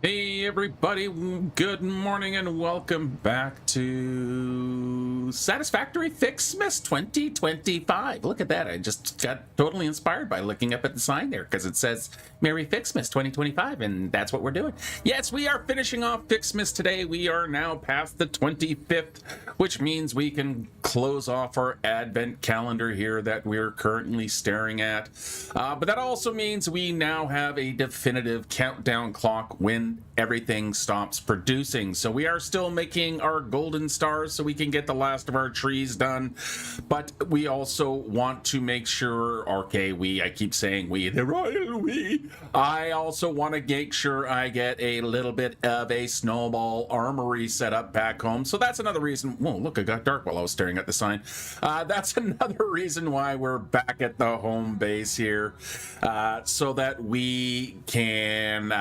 Hey everybody, good morning and welcome back to Satisfactory FICSIT 2025. Look at that, I just got totally inspired by looking up at the sign there because it says Merry FICSIT 2025 and that's what we're doing. Yes, we are finishing off FICSIT today. We are now past the 25th, which means we can close off our advent calendar here that we're currently staring at. But that also means we now have a definitive countdown clock when everything stops producing. So we are still making our golden stars so we can get the last of our trees done, but we also want to make sure, I keep saying we, the royal we, I also want to make sure I get a little bit of a snowball armory set up back home. So that's another reason. Whoa, look, it got dark while I was staring at the sign. That's another reason why we're back at the home base here, so that we can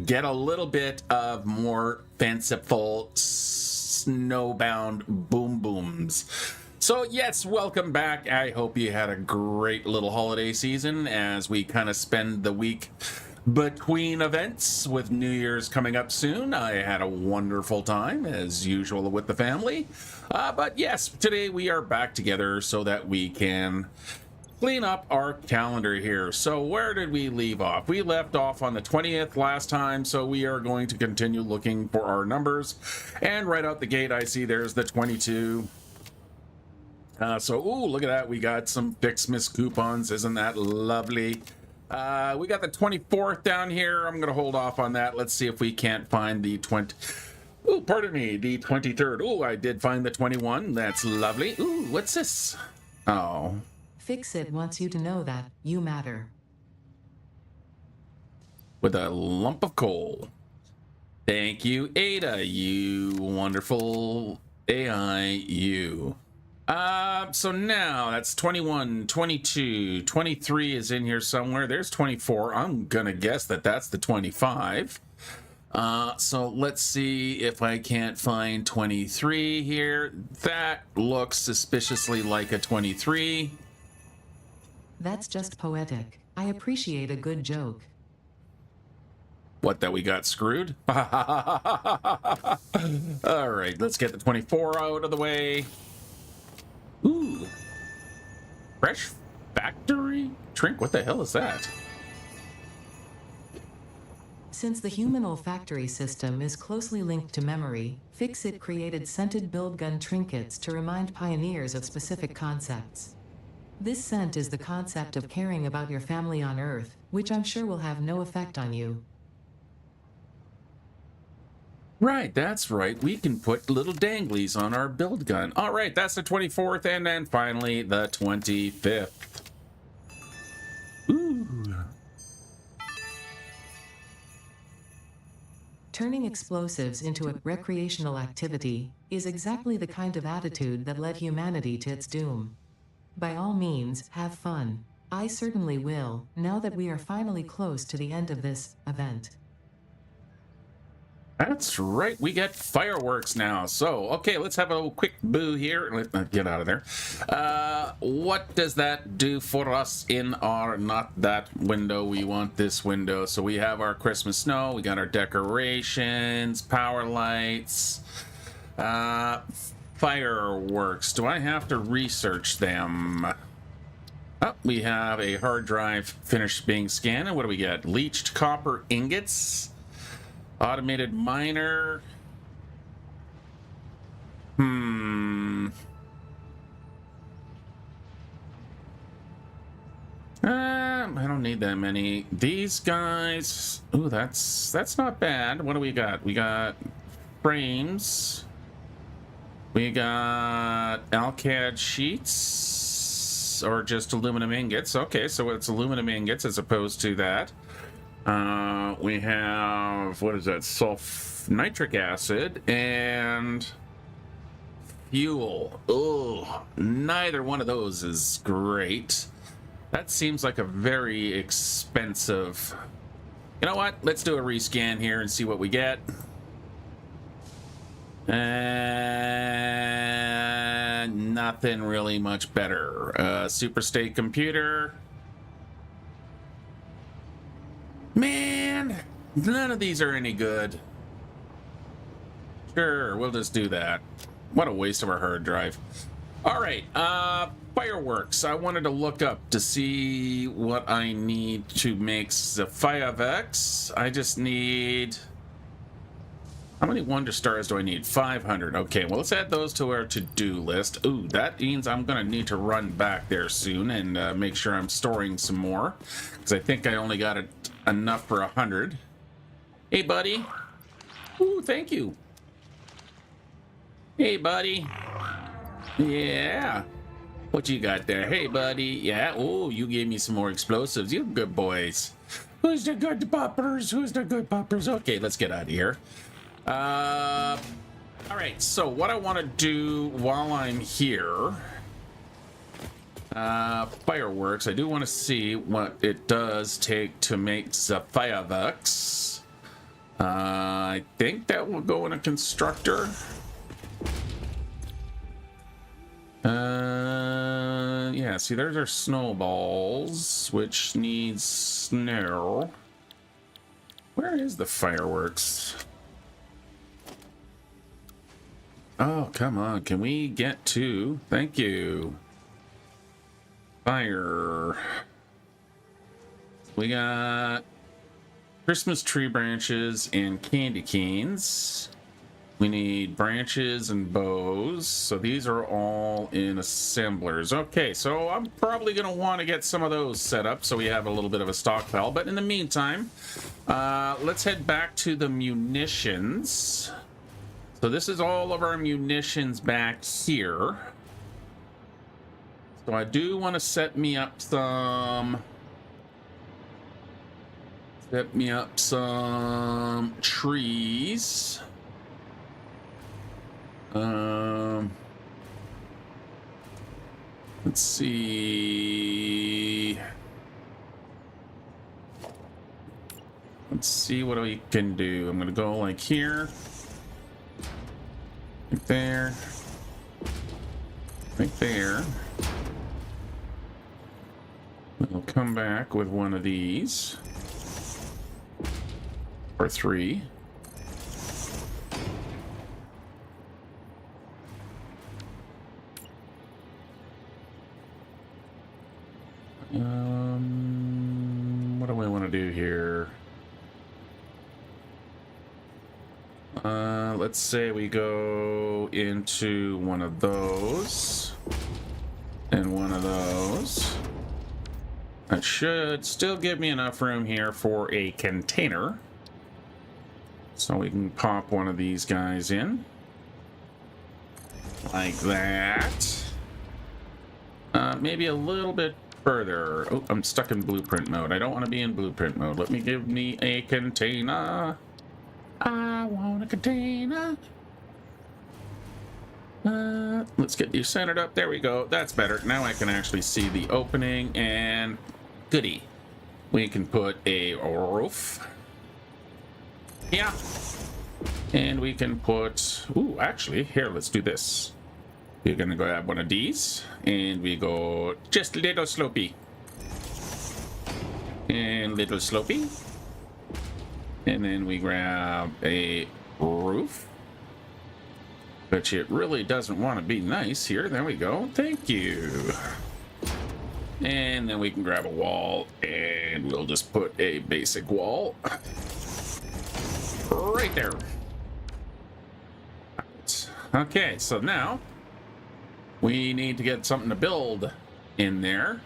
get a little bit of more fanciful snowbound boom booms. So yes, welcome back. I hope you had a great little holiday season as we kind of spend the week between events with New Year's coming up soon. I had a wonderful time as usual with the family. But yes, today we are back together so that we can clean up our calendar here. So where did we leave off? We left off on the 20th last time, so we are going to continue looking for our numbers. And right out the gate, I see there's the 22. Ooh, look at that. We got some FICSIT coupons. Isn't that lovely? We got the 24th down here. I'm going to hold off on that. Let's see if we can't find the 20. Ooh, pardon me, the 23rd. Ooh, I did find the 21. That's lovely. Ooh, what's this? Oh. FICSIT wants you to know that you matter. With a lump of coal. Thank you, Ada, you wonderful AI, you. So now that's 21, 22, 23 is in here somewhere. There's 24. I'm gonna guess that that's the 25. So let's see if I can't find 23 here. That looks suspiciously like a 23. That's just poetic. I appreciate a good joke. What, that we got screwed? All right, let's get the 24 out of the way. Ooh. Fresh factory drink? What the hell is that? Since the human olfactory system is closely linked to memory, FICSIT created scented build gun trinkets to remind pioneers of specific concepts. This scent is the concept of caring about your family on Earth, which I'm sure will have no effect on you. Right, that's right. We can put little danglies on our build gun. All right, that's the 24th, and then finally the 25th. Ooh. Turning explosives into a recreational activity is exactly the kind of attitude that led humanity to its doom. By all means, have fun. I certainly will, now that we are finally close to the end of this event. That's right, we get fireworks now. So, okay, let's have a quick boo here. Let's get out of there. What does that do for us in our, not that window, we want this window. So we have our Christmas snow, we got our decorations, power lights, fireworks. Do I have to research them? Oh, we have a hard drive finished being scanned. And what do we get? Leached copper ingots. Automated miner. I don't need that many. These guys. Ooh, that's not bad. What do we got? We got frames. We got Alcad sheets or just aluminum ingots. Okay, so it's aluminum ingots as opposed to that. We have, what is that? Nitric acid and fuel. Oh, neither one of those is great. That seems like a very expensive. You know what? Let's do a rescan here and see what we get. And nothing really much better. Super computer. Man, None of these are any good. Sure, we'll just do that. What a waste of our hard drive. All right, fireworks. I wanted to look up to see what I need to make the fireworks. I just need... How many Wonder Stars do I need? 500. Okay, well, let's add those to our to-do list. Ooh, that means I'm going to need to run back there soon and make sure I'm storing some more, because I think I only got it enough for 100. Hey, buddy. Ooh, thank you. Hey, buddy. Yeah. What you got there? Hey, buddy. Yeah. Oh, you gave me some more explosives. You good boys. Who's the good poppers? Who's the good poppers? Okay, let's get out of here. All right. So what I want to do while I'm here, fireworks. I do want to see what it does take to make the fireworks. I think that will go in a constructor. Yeah, see, there's our snowballs, which needs snow. Where is the fireworks? Oh, come on. Can we get to... Thank you. Fire. We got Christmas tree branches and candy canes. We need branches and bows. So these are all in assemblers. Okay, so I'm probably going to want to get some of those set up so we have a little bit of a stockpile. But in the meantime, let's head back to the munitions. So this is all of our munitions back here. So I do want to set me up some trees. Let's see. Let's see what we can do. I'm gonna go like here, right there, right there. We'll come back with one of these, or 3. What do I want to do here? Let's say we go into one of those and one of those. That should still give me enough room here for a container. So we can pop one of these guys in. Like that. Maybe a little bit further. Oh, I'm stuck in blueprint mode. I don't want to be in blueprint mode. Let me give me a container. I want a container. Let's get you centered up. There we go. That's better. Now I can actually see the opening, and goody. We can put a roof. Yeah. And we can put... Ooh, actually, here, let's do this. We're gonna grab one of these, and we go just a little slopey. And little slopey. And then we grab a roof. But it really doesn't want to be nice here. There we go. Thank you. And then we can grab a wall, and we'll just put a basic wall right there. Okay, so now we need to get something to build in there.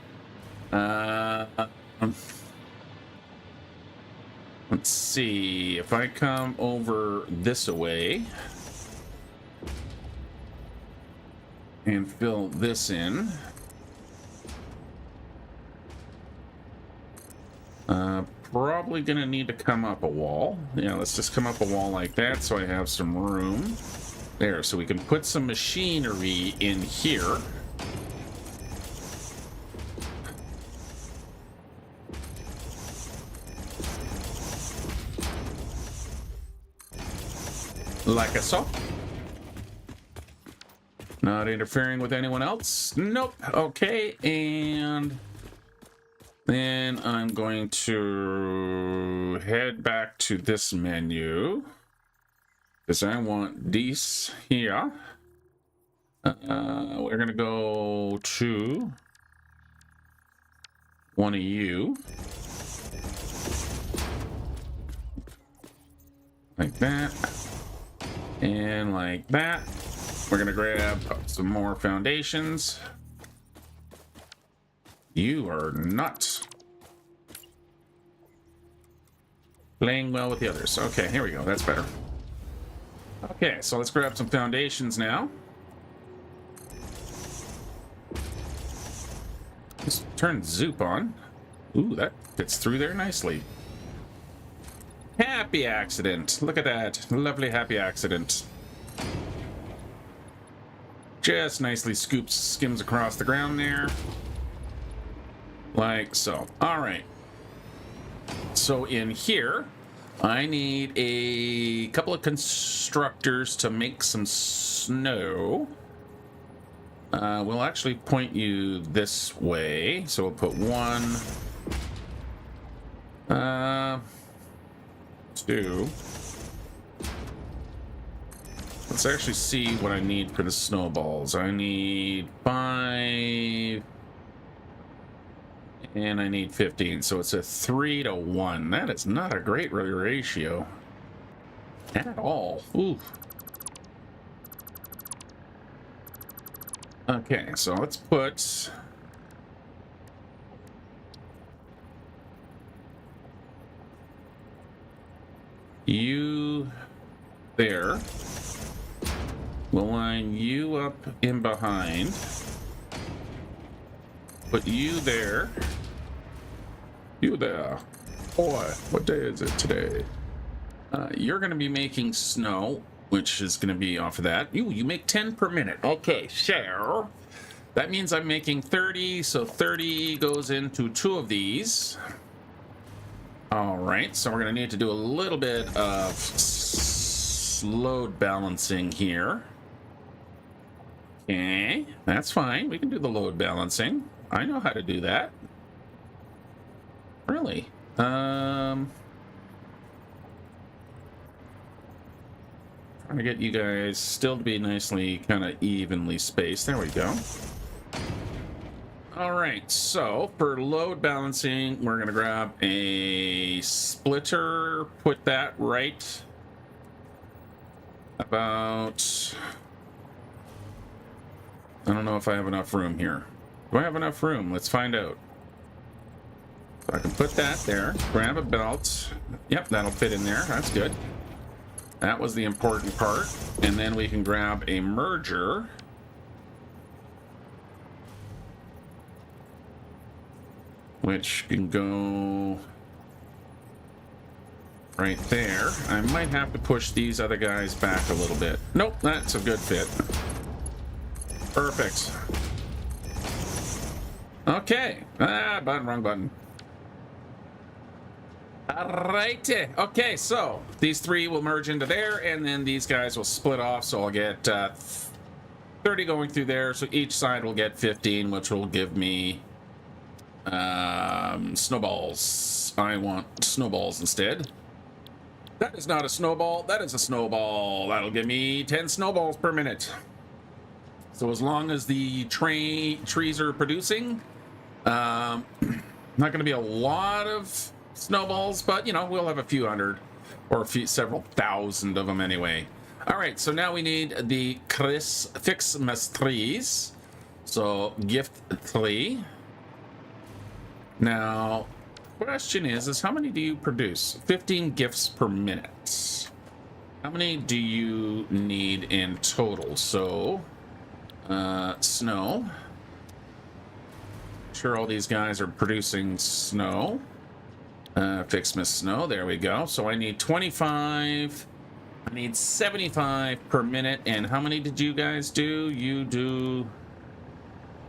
Let's see, if I come over this way and fill this in. Probably gonna need to come up a wall. Yeah, let's just come up a wall like that so I have some room. There, so we can put some machinery in here. Like so. Not interfering with anyone else. Nope. Okay, and Then I'm going to head back to this menu because I want these here. We're going to go to one of you. Like that. And like that. We're going to grab some more foundations. You are not playing well with the others. Okay, here we go. That's better. Okay, so let's grab some foundations now. Just turn Zoop on. Ooh, that fits through there nicely. Happy accident. Look at that. Lovely happy accident. Just nicely skims across the ground there. Like so. All right. So in here, I need a couple of constructors to make some snow. We'll actually point you this way. So we'll put 1, 2. Let's actually see what I need for the snowballs. I need 5. And I need 15, so it's a 3-to-1. That is not a great ratio at all. Ooh. Okay, so let's put you there. We'll line you up in behind. Put you there. You there. Boy, what day is it today? You're going to be making snow, which is going to be off of that. You make 10 per minute. Okay, share. That means I'm making 30, so 30 goes into 2 of these. All right, so we're going to need to do a little bit of load balancing here. Okay, that's fine. We can do the load balancing. I know how to do that. Really? Trying to get you guys still to be nicely kind of evenly spaced. There we go. All right, so for load balancing, we're going to grab a splitter, put that right about... I don't know if I have enough room here. Do I have enough room? Let's find out. So I can put that there, grab a belt. Yep, that'll fit in there. That's good. That was the important part. And then we can grab a merger. Which can go right there. I might have to push these other guys back a little bit. Nope, that's a good fit. Perfect. Okay. Wrong button. Alright. Okay, so these 3 will merge into there, and then these guys will split off, so I'll get 30 going through there, so each side will get 15, which will give me snowballs. I want snowballs instead. That is not a snowball, that is a snowball. That'll give me 10 snowballs per minute. So as long as the trees are producing, not going to be a lot of snowballs, but, you know, we'll have a few hundred or several thousand of them anyway. All right, so now we need the FICSIT trees. So gift 3. Now, question is how many do you produce? 15 gifts per minute. How many do you need in total? So... snow. Sure, all these guys are producing snow. FICSIT snow. There we go. So I need 25. I need 75 per minute. And how many did you guys do? You do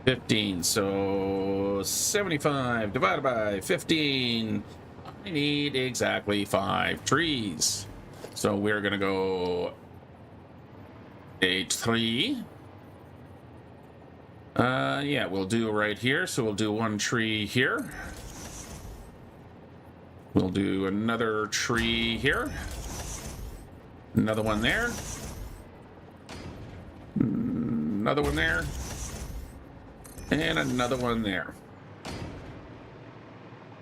15. So 75 divided by 15. I need exactly 5 trees. So we're gonna go H3. Yeah, we'll do right here. So we'll do 1 tree here. We'll do another tree here. Another one there. Another one there. And another one there.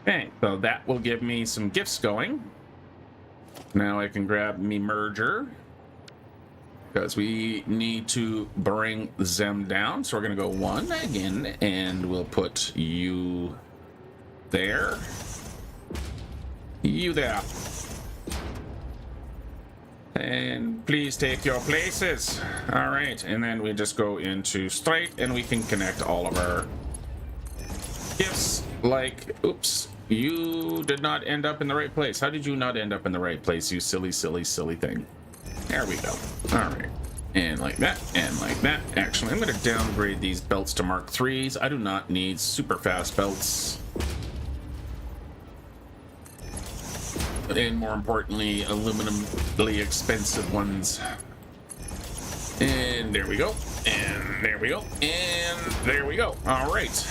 Okay, so that will give me some gifts going. Now I can grab me merger, because we need to bring them down. So we're going to go one again, and we'll put you there. You there. And please take your places. All right, and then we just go into straight, and we can connect all of our gifts. Like, oops, you did not end up in the right place. How did you not end up in the right place, you silly, silly, silly thing? There we go. All right. And like that, and like that. Actually, I'm going to downgrade these belts to Mark 3s. I do not need super fast belts. And more importantly, aluminumly expensive ones. And there we go. And there we go. And there we go. All right.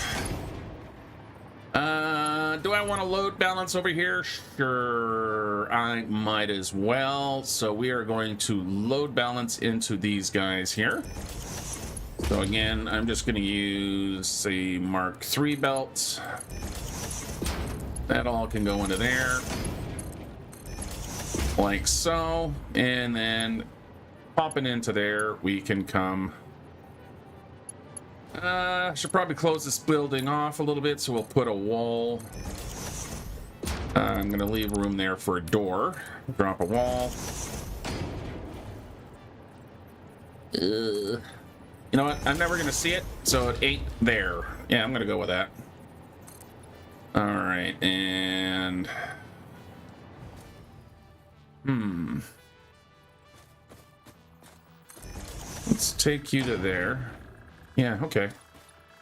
Do I want to load balance over here? Sure, I might as well. So we are going to load balance into these guys here. So again, I'm just going to use a Mark III belt. That all can go into there. Like so. And then popping into there, we can come... should probably close this building off a little bit, so we'll put a wall. I'm gonna leave room there for a door. Drop a wall. You know what? I'm never gonna see it, so it ain't there. Yeah, I'm gonna go with that. All right, and let's take you to there. Yeah, okay.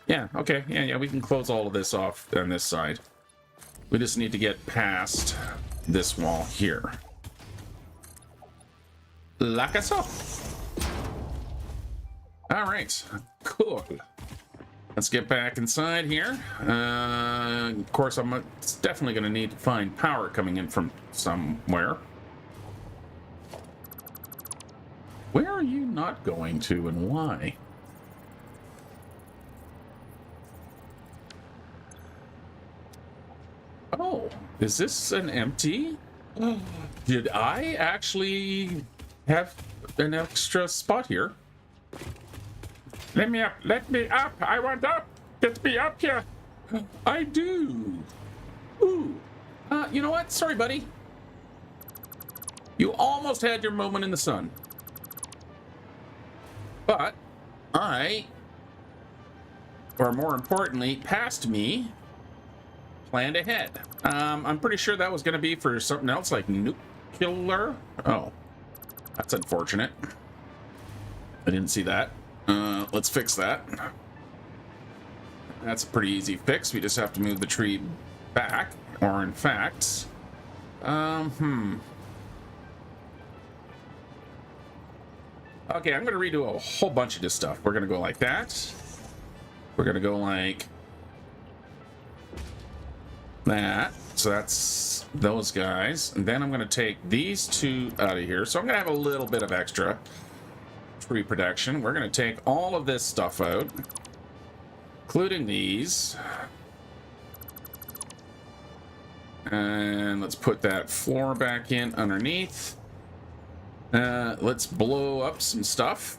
Yeah, okay. Yeah, we can close all of this off on this side. We just need to get past this wall here. Like so. All right, cool. Let's get back inside here. Of course, I'm definitely going to need to find power coming in from somewhere. Where are you not going to, and why? Oh, is this an empty? Did I actually have an extra spot here? Let me up, I want up, get me up here. I do. Ooh, you know what? Sorry, buddy. You almost had your moment in the sun. But or more importantly, past me, planned ahead. I'm pretty sure that was going to be for something else like nuclear. Oh, that's unfortunate. I didn't see that. Let's fix that. That's a pretty easy fix. We just have to move the tree back, or in fact, okay, I'm going to redo a whole bunch of this stuff. We're going to go like that. We're going to go like that. So that's those guys. And then I'm going to take these two out of here. So I'm going to have a little bit of extra tree protection. We're going to take all of this stuff out, including these. And let's put that floor back in underneath. Let's blow up some stuff.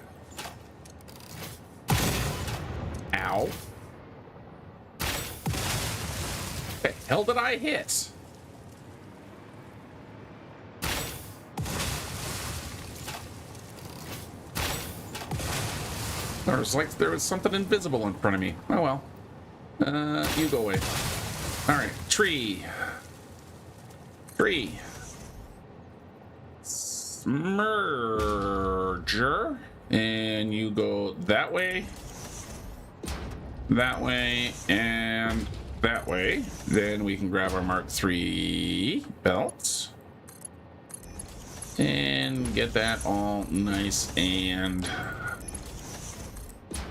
Ow. What the hell did I hit? There was something invisible in front of me. Oh well. You go away. Alright, tree. Tree. Merger, and you go that way, and that way. Then we can grab our Mark III belts and get that all nice and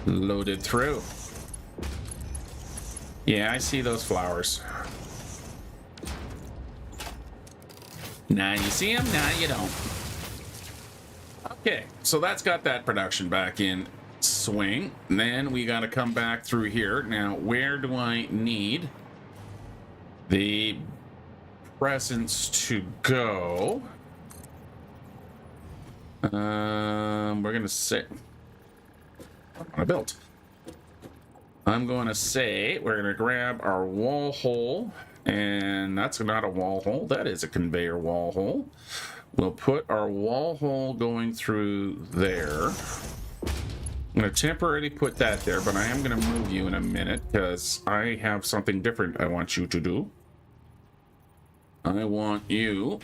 loaded through. Yeah, I see those flowers. Now you see them, now you don't. Okay, so that's got that production back in swing. Then we got to come back through here. Now, where do I need the presents to go? We're going to say... I built. I'm going to say we're going to grab our wall hole, and that's not a wall hole, that is a conveyor wall hole. We'll put our wall hole going through there. I'm going to temporarily put that there, but I am going to move you in a minute because I have something different I want you to do. I want you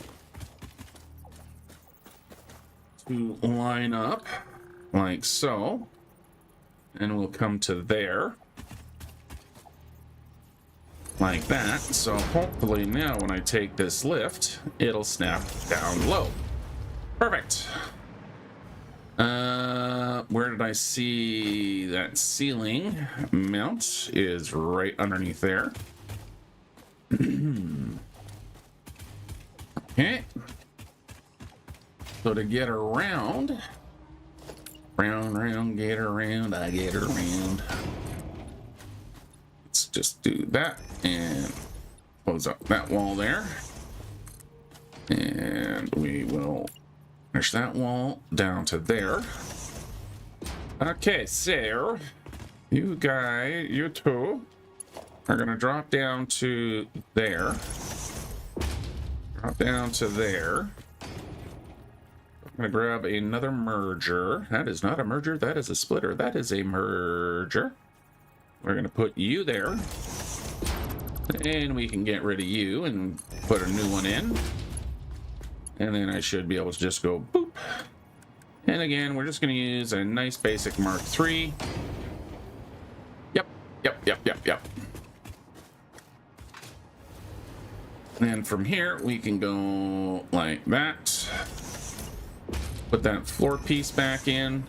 to line up like so, and we'll come to there. Like that. So hopefully now when I take this lift, it'll snap down low. Perfect. Where did I see that ceiling mount? Is right underneath there. Okay. So to get around, round, get around, I get around. Let's just do that and close up that wall there. And we will finish that wall down to there. Okay, so you two are gonna drop down to there. Drop down to there. I'm gonna grab another merger. That is not a merger, that is a splitter. That is a merger. We're going to put you there, and we can get rid of you and put a new one in. And then I should be able to just go boop. And again, we're just going to use a nice basic Mark III. Yep. And from here, we can go like that. Put that floor piece back in.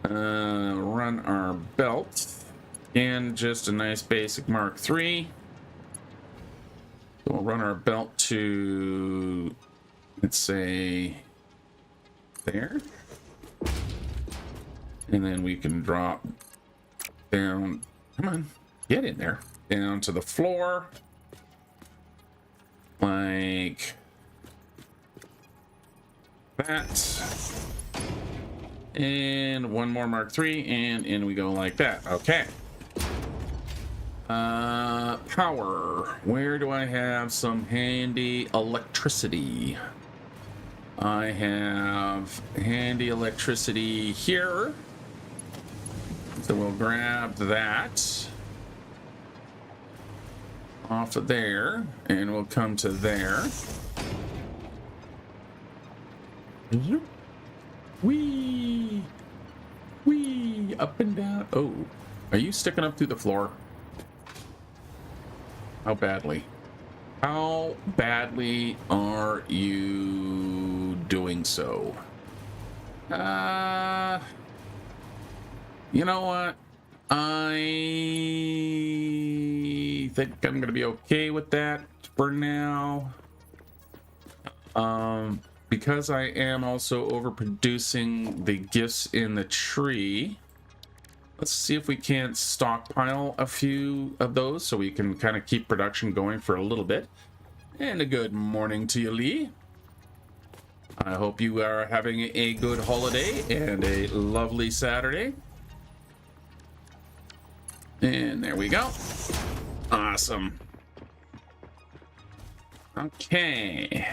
Run our belt, and just a nice basic Mark III. We'll run our belt to, let's say, there, and then we can drop down. Come on, get in there, down to the floor, like that. And one more Mark III, and in we go like that. Okay. Power. Where do I have some handy electricity? I have handy electricity here. So we'll grab that off of there, and we'll come to there. Wee, up and down. Oh, are you sticking up through the floor? How badly? How badly are you doing so? You know what? I think I'm gonna be okay with that for now. Because I am also overproducing the gifts in the tree, let's see if we can't stockpile a few of those so we can kind of keep production going for a little bit. And a good morning to you, Lee. I hope you are having a good holiday and a lovely Saturday. And there we go. Awesome. Okay,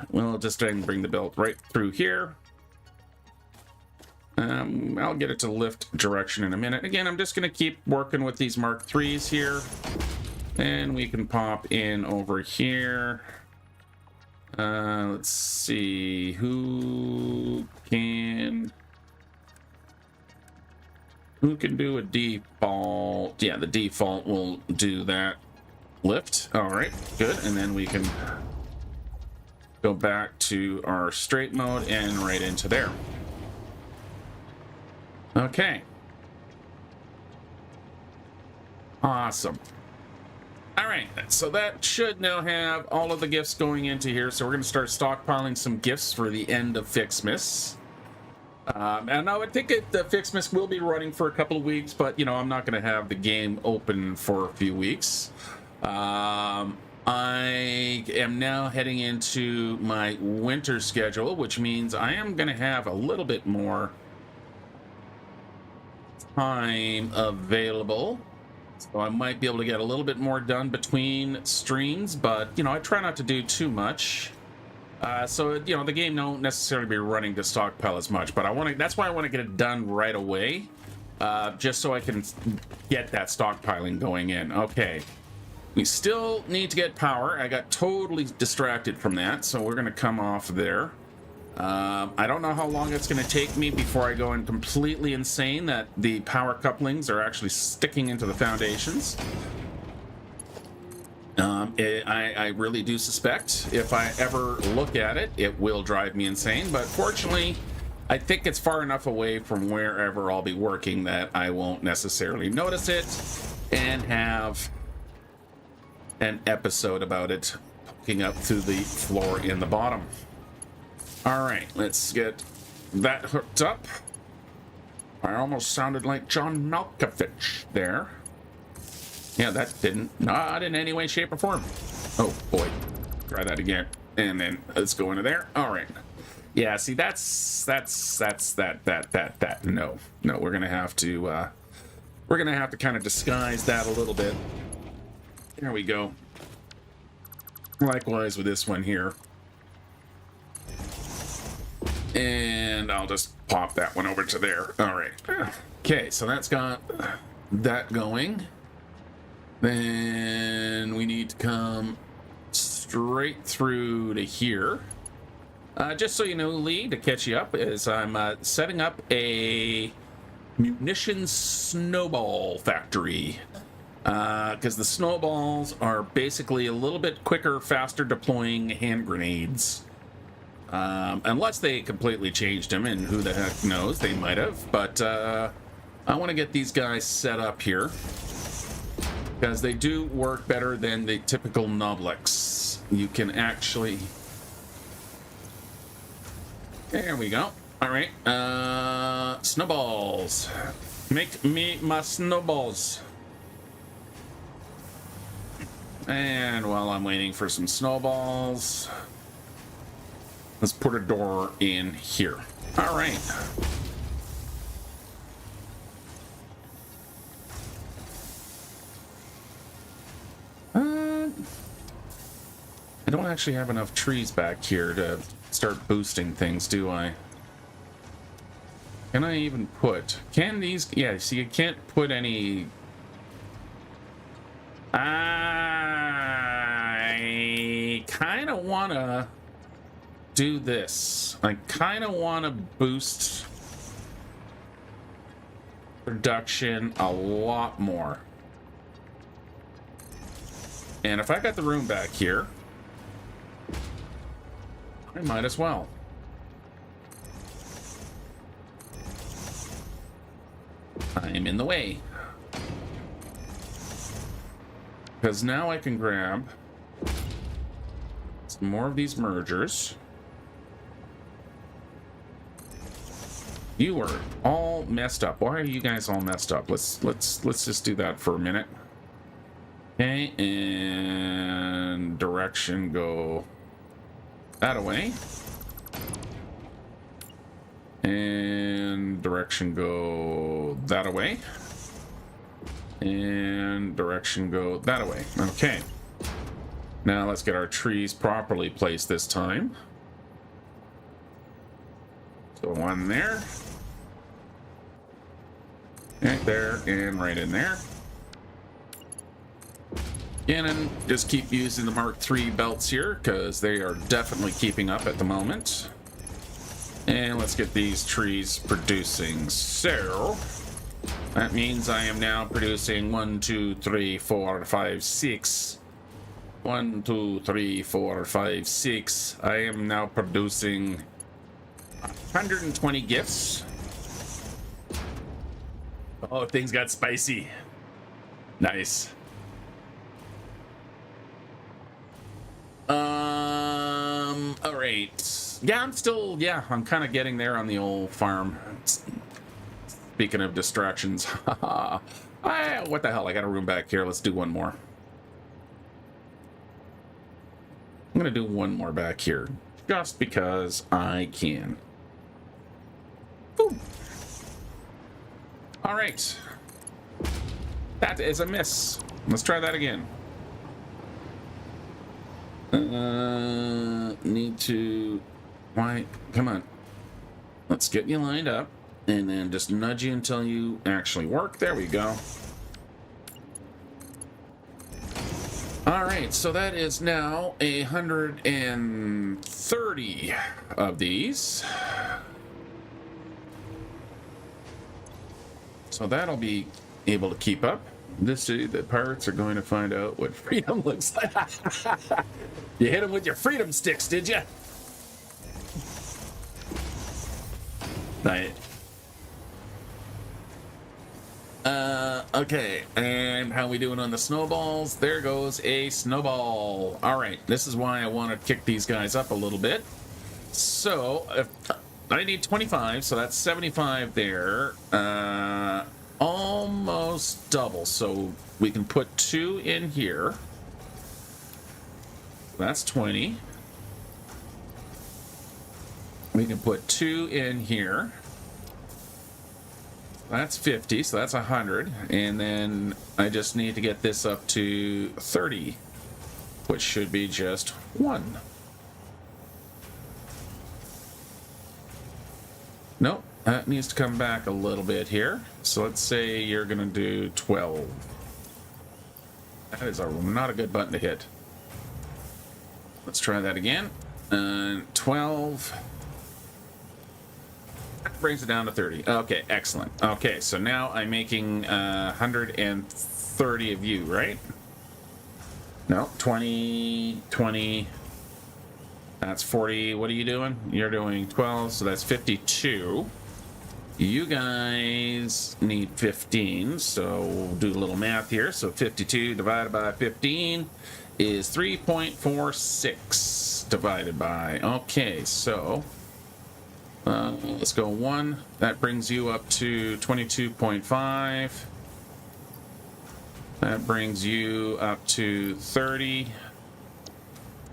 we'll just try and bring the belt right through here. I'll get it to lift direction in a minute. Again, I'm just going to keep working with these Mark IIIs here. And we can pop in over here. Let's see, who can do a default? Yeah, the default will do that. Lift. All right, good. And then we can go back to our straight mode and right into there. Okay. Awesome. All right, so that should now have all of the gifts going into here. So we're going to start stockpiling some gifts for the end of FICSIT. And I would think the FICSIT will be running for a couple of weeks, but you know, I'm not going to have the game open for a few weeks. I am now heading into my winter schedule, which means I am going to have a little bit more time available. So I might be able to get a little bit more done between streams, but you know, I try not to do too much. So you know, the game don't necessarily be running to stockpile as much, but I want to. That's why I want to get it done right away, just so I can get that stockpiling going in. Okay. We still need to get power. I got totally distracted from that, so we're going to come off there. I don't know how long it's going to take me before I go in completely insane that the power couplings are actually sticking into the foundations. I really do suspect if I ever look at it, it will drive me insane, but fortunately, I think it's far enough away from wherever I'll be working that I won't necessarily notice it and have an episode about it poking up through the floor in the bottom. All right, let's get that hooked up. I almost sounded like John Malkovich there. Yeah, that didn't, not in any way, shape, or form. Oh boy, try that again, and then let's go into there. All right. Yeah, see, that's that. No, we're gonna have to kind of disguise that a little bit. There we go. Likewise with this one here. And I'll just pop that one over to there. All right. Okay, so that's got that going. Then we need to come straight through to here. Just so you know, Lee, to catch you up, is I'm setting up a munitions snowball factory. Because the snowballs are basically a little bit quicker, faster deploying hand grenades. Unless they completely changed them, and who the heck knows, they might have. But I want to get these guys set up here, because they do work better than the typical Noblix. You can actually... There we go. All right. Snowballs. Make me my snowballs. And while I'm waiting for some snowballs, let's put a door in here. All right. I don't actually have enough trees back here to start boosting things, do I? Can I even put... Can these... Yeah, see, you can't put any... I kind of want to do this. I kind of want to boost production a lot more. And if I got the room back here, I might as well. I'm in the way. Because now I can grab some more of these mergers. You are all messed up. Why are you guys all messed up? Let's just do that for a minute. Okay, and direction go that away. And direction go that away. And direction go that away. Okay. Now let's get our trees properly placed this time. So one there. Right there and right in there. And just keep using the Mark III belts here because they are definitely keeping up at the moment. And let's get these trees producing. So that means I am now producing 1, 2, 3, 4, 5, 6. 1, 2, 3, 4, 5, 6. I am now producing 120 gifts. Oh, things got spicy. Nice. right. Yeah, I'm kind of getting there on the old farm. Speaking of distractions. What the hell? I got a room back here. Let's do one more. I'm going to do one more back here. Just because I can. Boom. All right. That is a miss. Let's try that again. Need to... Why? Come on. Let's get you lined up. And then just nudge you until you actually work. There we go. All right, so that is now 130 of these. So that'll be able to keep up. The pirates are going to find out what freedom looks like. You hit them with your freedom sticks, did you? Right. Okay, and how we doing on the snowballs? There goes a snowball. All right, this is why I want to kick these guys up a little bit. So, if I need 25, so that's 75 there. Almost double, so we can put 2 in here. That's 20. We can put 2 in here. That's 50, so that's 100. And then I just need to get this up to 30, which should be just 1. Nope, that needs to come back a little bit here. So let's say you're going to do 12. That is not a good button to hit. Let's try that again. 12. That brings it down to 30. Okay, excellent. Okay, so now I'm making 130 of you, right? No, 20, 20. That's 40. What are you doing? You're doing 12, so that's 52. You guys need 15, so we'll do a little math here. So 52 divided by 15 is 3.46 divided by. Okay, so let's go 1. That brings you up to 22.5. That brings you up to 30,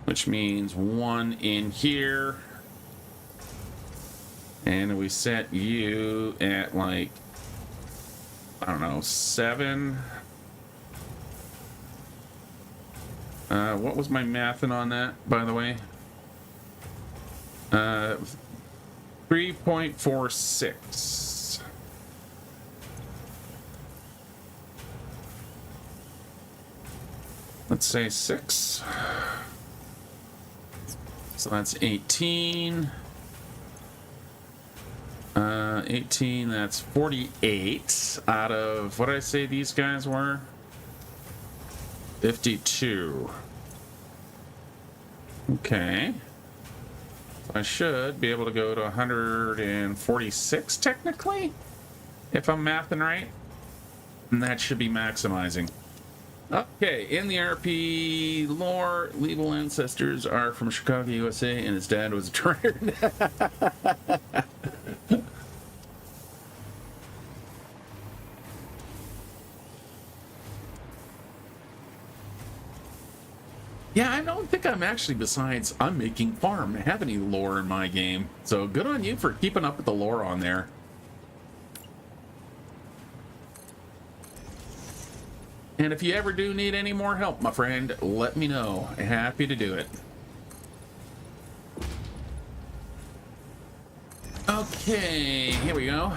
which means 1 in here. And we set you at, like, I don't know, 7. What was my mathing on that, by the way? 3.46. Let's say 6. So that's 18. 18, that's 48 out of, what did I say these guys were? 52. Okay. So I should be able to go to 146 technically, if I'm mathing right. And that should be maximizing. Okay, in the RP lore, legal ancestors are from Chicago, USA, and his dad was a trader. Yeah, I don't think I'm actually, besides I'm making farm, have any lore in my game. So good on you for keeping up with the lore on there. And if you ever do need any more help, my friend, let me know. Happy to do it. Okay, here we go.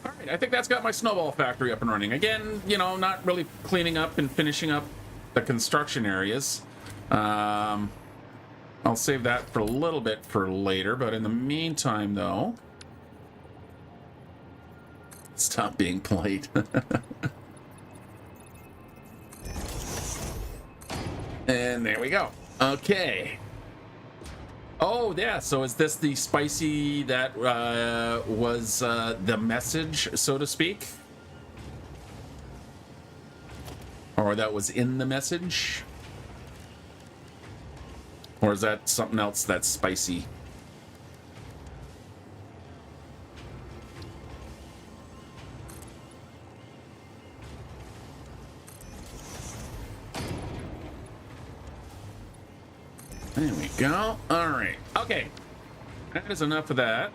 All right, I think that's got my snowball factory up and running. Again, you know, not really cleaning up and finishing up the construction areas. I'll save that for a little bit for later, but in the meantime, though... Stop being polite. And there we go. Okay. Oh, yeah, so is this the spicy that was the message, so to speak? Or that was in the message? Or is that something else that's spicy? There we go. All right. Okay. That is enough of that.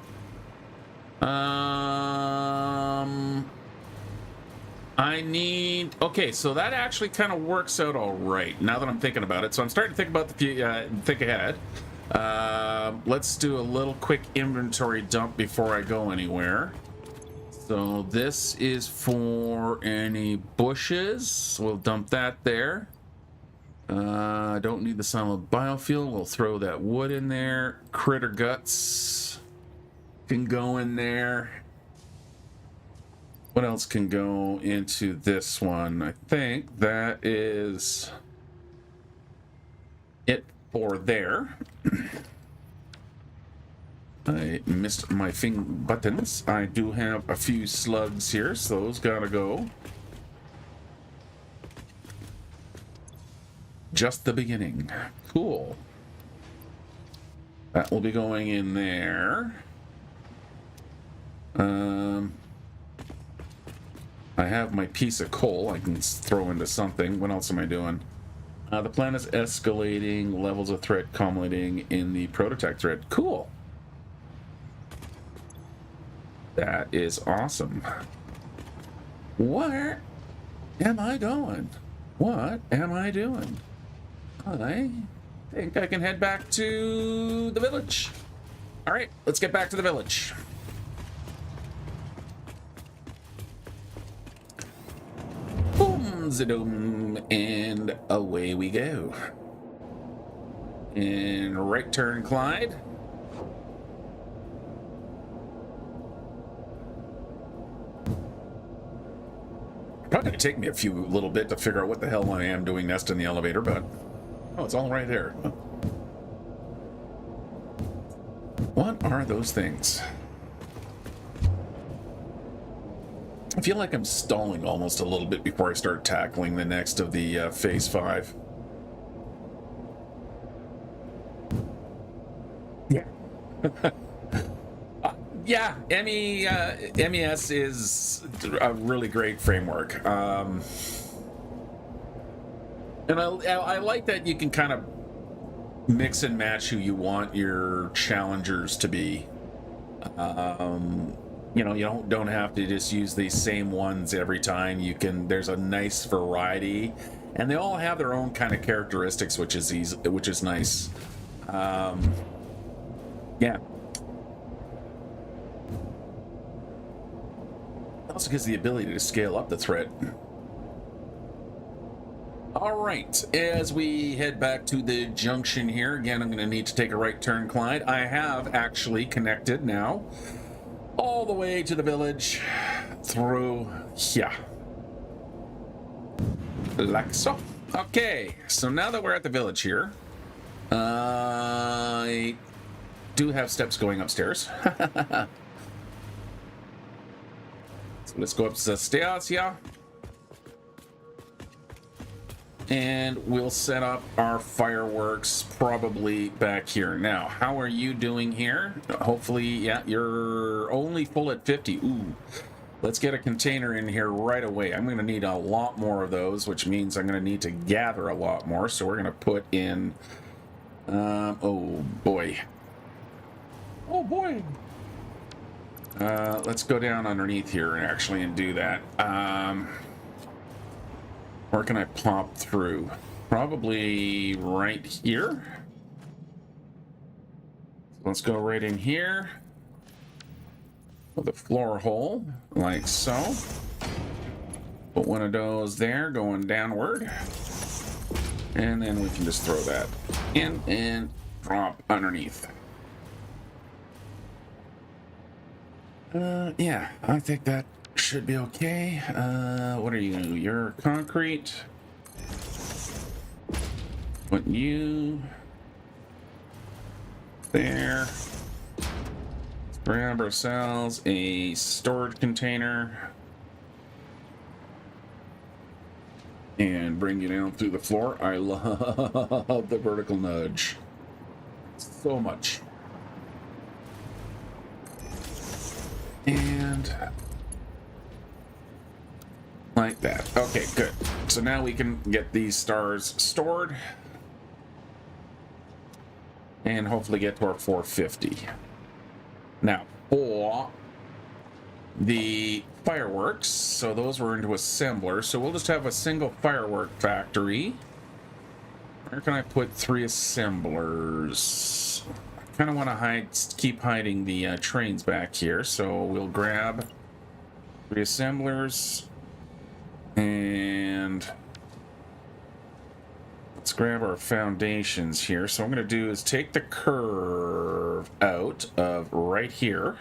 I need... Okay, so that actually kind of works out all right, now that I'm thinking about it. So I'm starting to think about the think ahead. Let's do a little quick inventory dump before I go anywhere. So this is for any bushes. We'll dump that there. I don't need the solid biofuel. We'll throw that wood in there. Critter guts can go in there. What else can go into this one? I think that is it for there. I missed my buttons. I do have a few slugs here, so those gotta go. Just the beginning. Cool. That will be going in there. I have my piece of coal I can throw into something. What else am I doing? The plan is escalating levels of threat culminating in the prototype threat. Cool. That is awesome. Where am I going? What am I doing? I think I can head back to the village. All right, let's get back to the village. Boom, zadoom, and away we go. And right turn, Clyde. Probably gonna take me a little bit to figure out what the hell I am doing next in the elevator, but oh, it's all right there. What are those things? I feel like I'm stalling almost a little bit before I start tackling the next of the Phase 5. Yeah. Yeah, MES is a really great framework. And I like that you can kind of mix and match who you want your challengers to be. You know, you don't have to just use these same ones every time. You can. There's a nice variety, and they all have their own kind of characteristics, which is nice. Yeah. Also gives the ability to scale up the threat. All right, as we head back to the junction here, again, I'm going to need to take a right turn, Clyde. I have actually connected now all the way to the village through here. Like so. Okay, so now that we're at the village here, I do have steps going upstairs. So let's go up the stairs here. And we'll set up our fireworks probably back here. Now, how are you doing here? Hopefully, yeah, you're only full at 50. Ooh, let's get a container in here right away. I'm going to need a lot more of those, which means I'm going to need to gather a lot more. So we're going to put in, oh boy. Oh boy. Let's go down underneath here and do that. Where can I pop through? Probably right here. Let's go right in here with a floor hole, like so. Put one of those there going downward. And then we can just throw that in and drop underneath. Yeah, I think that should be okay. What are you? You're concrete. Put you there. Let's grab ourselves a storage container and bring you down through the floor. I love the vertical nudge. so much. And like that. Okay, good. So now we can get these stars stored and hopefully get to our 450. Now, for the fireworks, so those were into assemblers, so we'll just have a single firework factory. Where can I put 3 assemblers? I kind of want to keep hiding the trains back here, so we'll grab 3 assemblers, and let's grab our foundations here. So what I'm going to do is take the curve out of right here.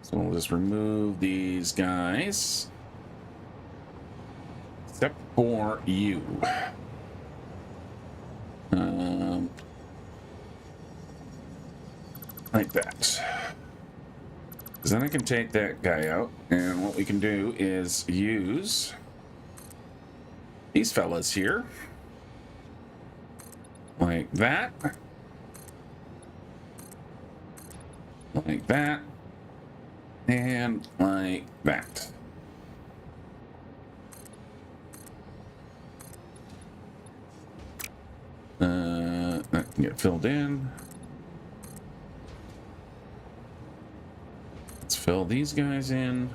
So we'll just remove these guys. Except for you. Like that. Because then I can take that guy out, and what we can do is use these fellas here. Like that. Like that. And like that. That can get filled in. Let's fill these guys in.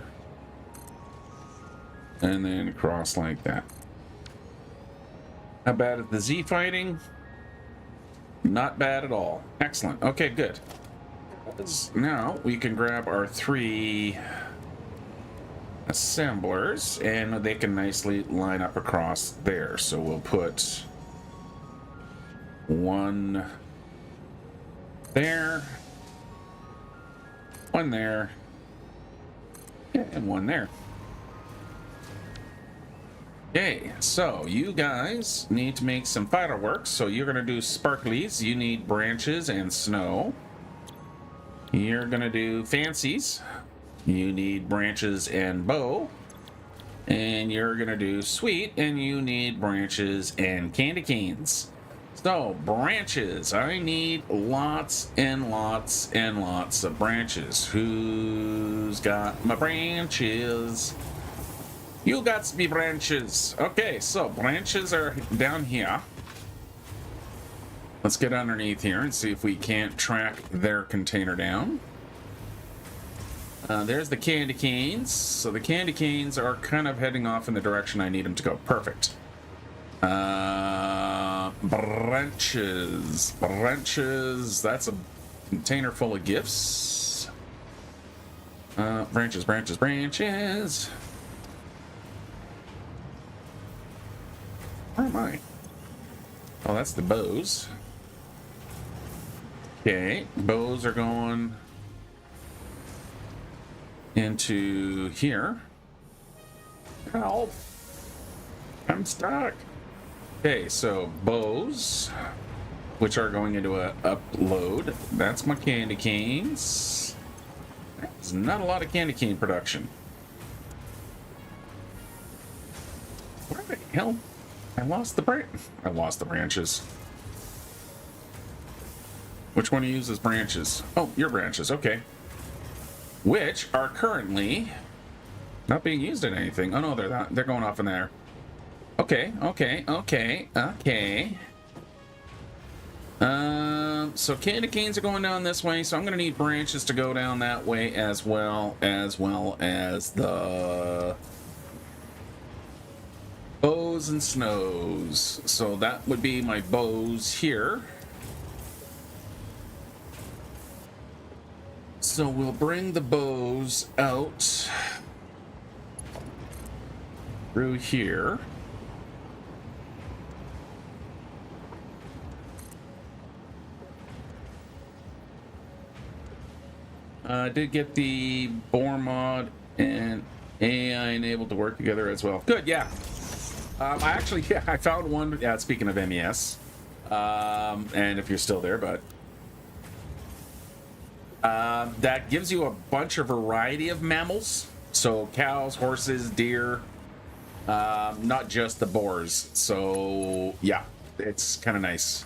And then cross like that. How bad is the Z fighting? Not bad at all. Excellent. Okay, good. Now we can grab our 3 assemblers and they can nicely line up across there. So we'll put 1 there, 1 there, and 1 there. Okay, so you guys need to make some fireworks. So you're going to do sparklies. You need branches and snow. You're going to do fancies. You need branches and bow. And you're going to do sweet, and you need branches and candy canes. So, branches. I need lots and lots and lots of branches. Who's got my branches? You got me branches. Okay, so branches are down here. Let's get underneath here and see if we can't track their container down. There's the candy canes. So the candy canes are kind of heading off in the direction I need them to go. Perfect. Branches. Branches. That's a container full of gifts. Branches, branches, branches. Where am I? Oh, that's the bows. Okay, bows are going into here. Help! I'm stuck. Okay, so bows, which are going into a upload. That's my candy canes. There's not a lot of candy cane production. Where the hell? I lost the branches. Which one uses branches? Oh, your branches, okay. Which are currently not being used in anything. Oh no, they're not. They're going off in there. Okay. So candy canes are going down this way, so I'm gonna need branches to go down that way as well as the bows and snows. So that would be my bows here. So we'll bring the bows out through here. I did get the bore mod and AI enabled to work together as well. Good, yeah. I found one. Yeah, speaking of MES, and if you're still there, but that gives you a bunch of variety of mammals. So cows, horses, deer, not just the boars. So yeah, it's kind of nice.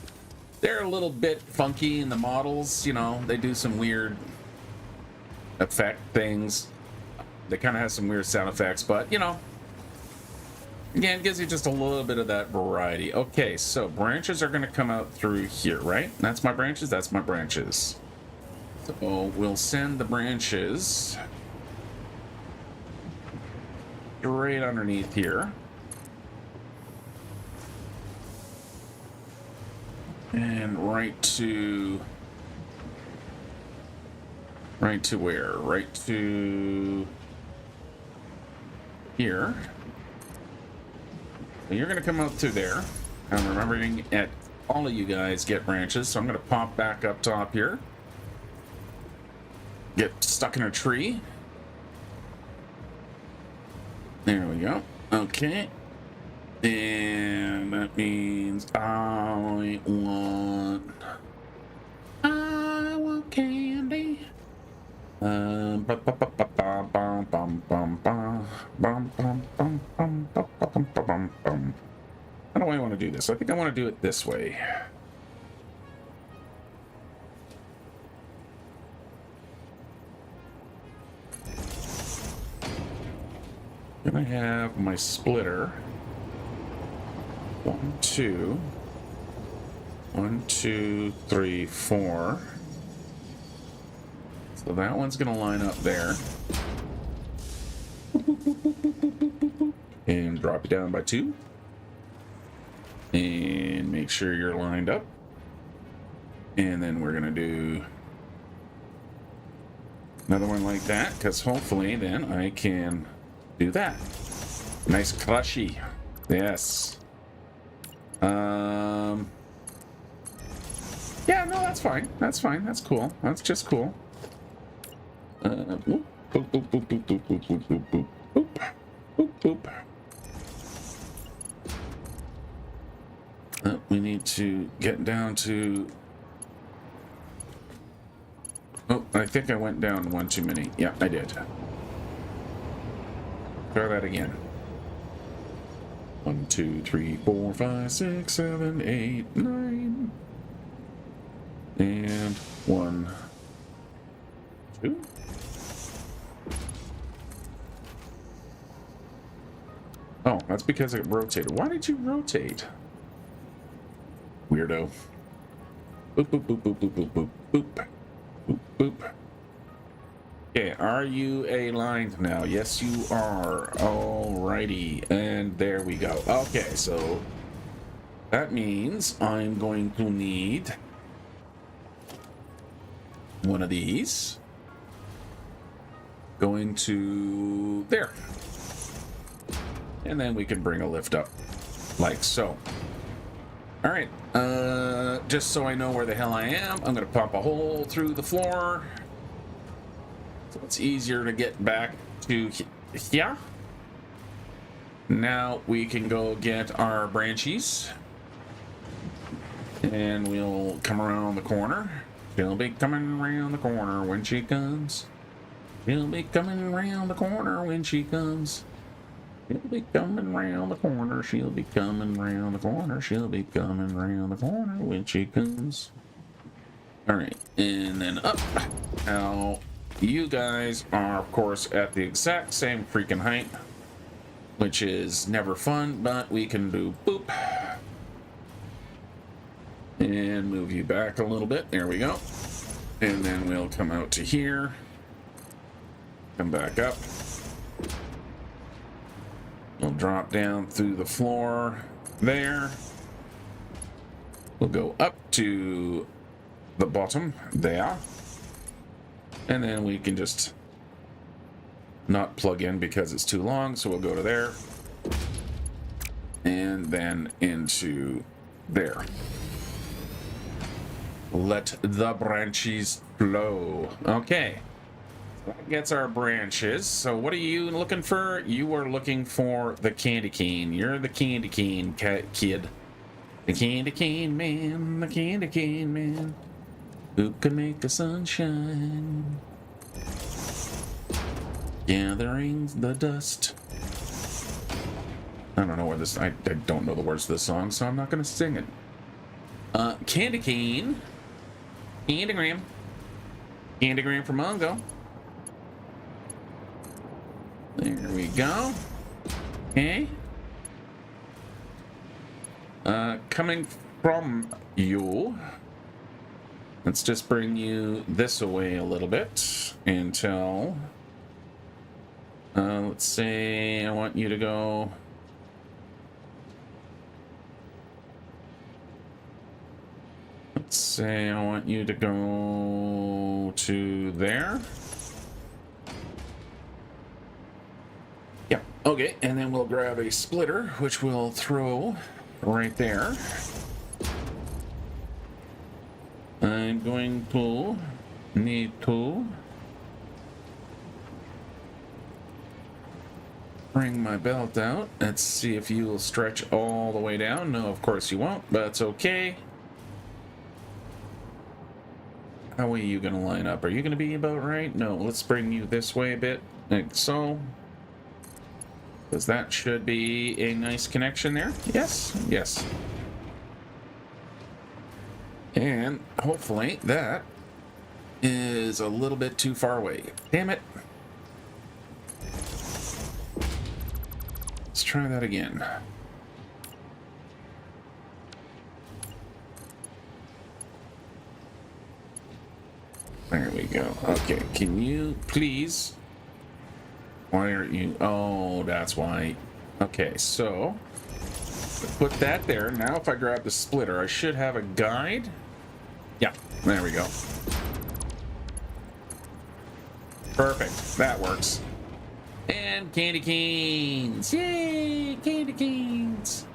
They're a little bit funky in the models, you know, they do some weird effect things. They kind of have some weird sound effects, but, you know, again, it gives you just a little bit of that variety. Okay, so branches are going to come out through here, right? That's my branches, that's my branches. So we'll send the branches right underneath here. And right to where? Right to here. So you're gonna come out through there. I'm remembering at all of you guys get branches, so I'm gonna pop back up top here. Get stuck in a tree. There we go. Okay. And that means I want candy. How do I want to do this? I think I want to do it this way. Then I have my splitter. 1, 2, 1, 2, 3, 4. So that one's gonna line up there. And drop it down by 2. And make sure you're lined up. And then we're gonna do another one like that, because hopefully then I can do that. Nice clushy. Yes. Yeah, no, that's fine. That's fine. That's cool. That's just cool. Boop, boop, boop, boop, boop, boop, boop, boop, boop, boop, boop, boop. We need to get down to... Oh, I think I went down one too many. Yeah, I did. Try that again. 1, 2, 3, 4, 5, 6, 7, 8, 9. And 1, 2. Oh, that's because it rotated. Why did you rotate? Weirdo. Boop, boop, boop, boop, boop, boop, boop, boop. Boop, boop. Okay, are you aligned now? Yes, you are. Alrighty, and there we go. Okay, so that means I'm going to need one of these. Going to there. And then we can bring a lift up like so. Alright, just so I know where the hell I am, I'm going to pump a hole through the floor. So it's easier to get back to here. Now we can go get our branchies. And we'll come around the corner. She'll be coming around the corner when she comes. She'll be coming around the corner when she comes. She'll be coming around the corner. She'll be coming around the corner. She'll be coming around the corner when she comes. Alright, and then up. Now, you guys are, of course, at the exact same freaking height, which is never fun, but we can do boop. And move you back a little bit. There we go. And then we'll come out to here. Come back up. We'll drop down through the floor there. We'll go up to the bottom there. And then we can just not plug in because it's too long. So we'll go to there. And then into there. Let the branches flow. Okay. That gets our branches. So what are you looking for? You are looking for the candy cane. You're the candy cane kid. The candy cane man. The candy cane man. Who can make the sun shine? Gathering the dust. I don't know where this... I don't know the words to this song, so I'm not going to sing it. Candy cane. Candygram. Candygram for Mongo. There we go. Okay. Coming from you, let's just bring you this away a little bit until, let's say I want you to go, let's say I want you to go to there. Yeah, okay, and then we'll grab a splitter, which we'll throw right there. I'm going to need to bring my belt out. Let's see if you will stretch all the way down. No, of course you won't, but it's okay. How are you going to line up? Are you going to be about right? No, let's bring you this way a bit, like so. Because that should be a nice connection there. Yes, yes. And hopefully that is a little bit too far away. Damn it. Let's try that again. There we go. Okay, can you please... Why aren't you... Oh, that's why. Okay, so... Put that there. Now if I grab the splitter, I should have a guide. Yeah, there we go. Perfect. That works. And candy canes. Yay! Candy canes.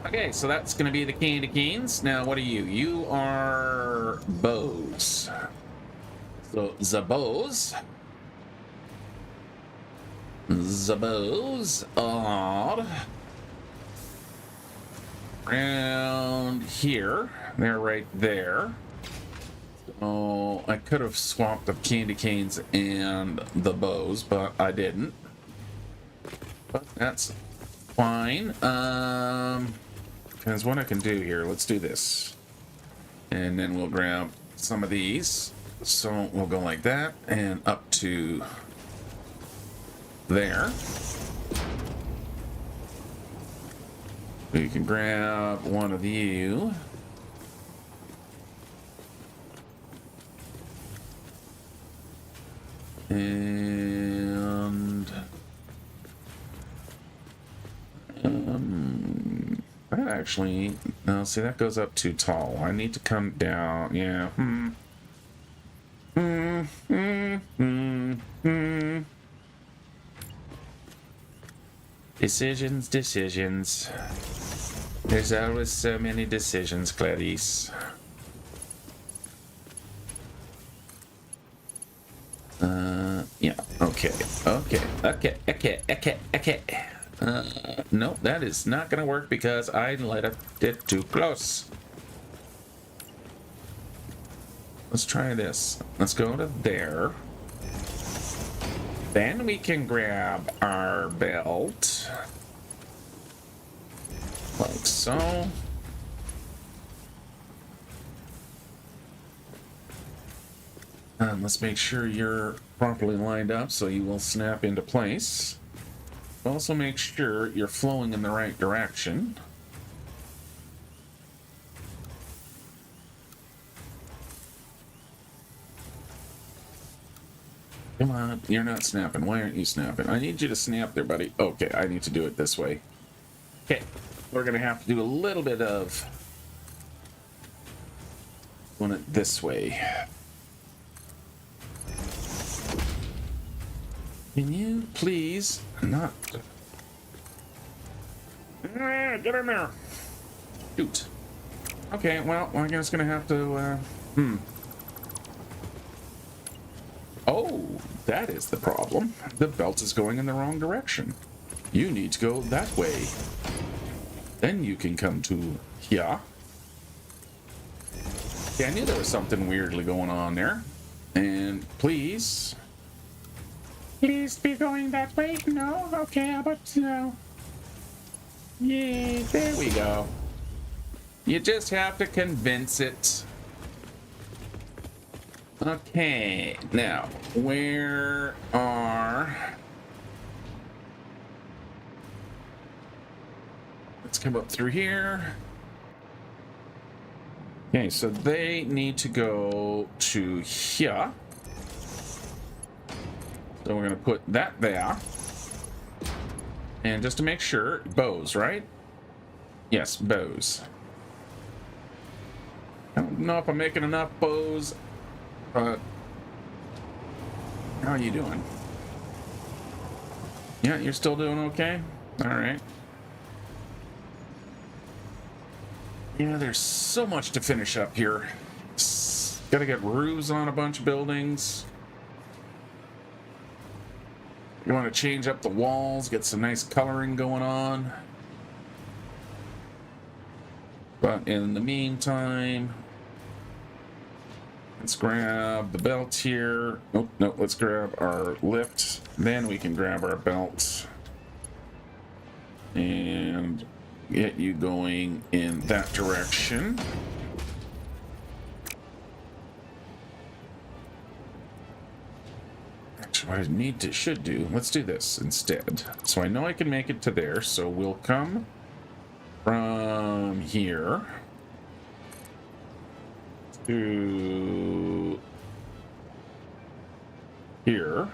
Okay, so that's going to be the candy canes. Now, what are you? You are bows. So, the bows. The bows are around here. They're right there. Oh, I could have swapped the candy canes and the bows, but I didn't. But that's fine. Because what I can do here, let's do this. And then we'll grab some of these. So we'll go like that and up to there. You can grab one of you. And that actually, no, see, that goes up too tall. I need to come down. Yeah. Decisions. There's always so many decisions, Clarice. Yeah, okay. No, that is not gonna work because I let it too close. Let's try this. Let's go to there. Then we can grab our belt. Like so. Let's make sure you're properly lined up so you will snap into place. Also make sure you're flowing in the right direction. Come on, you're not snapping. Why aren't you snapping? I need you to snap there, buddy. Okay, I need to do it this way. Okay, we're gonna have to do a little bit of doing it this way. Can you please not... Get in there! Shoot. Okay, well, I'm just gonna have to, Oh, that is the problem. The belt is going in the wrong direction. You need to go that way. Then you can come to here. Yeah, I knew there was something weirdly going on there. And please... Please be going that way? No? Okay, how about no? Yay, there we go. You just have to convince it. Okay, now, where are... Let's come up through here. Okay, so they need to go to here. So we're going to put that there. And just to make sure, bows, right? Yes, bows. I don't know if I'm making enough bows, but how are you doing? Yeah, you're still doing okay? All right. Yeah, there's so much to finish up here. Gotta get roofs on a bunch of buildings. You want to change up the walls, get some nice coloring going on. But in the meantime, let's grab the belt here. Oh, no, let's grab our lift. Then we can grab our belt and get you going in that direction. Actually, what I should do, let's do this instead. So I know I can make it to there, so we'll come from here to here.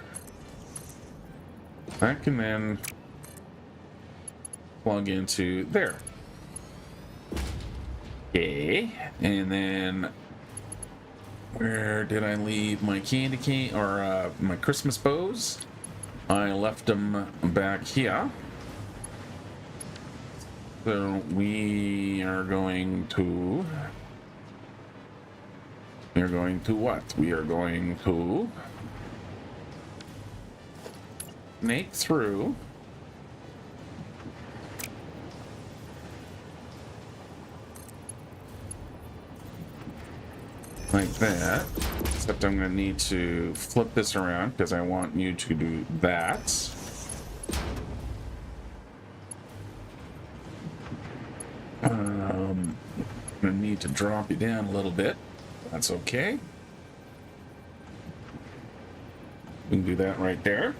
I can then plug into there. Okay, and then where did I leave my candy cane or my Christmas bows? I left them back here. So we are going to what? We are going to make through like that, except I'm going to need to flip this around because I want you to do that. I'm going to need to drop you down a little bit. That's okay. We can do that right there.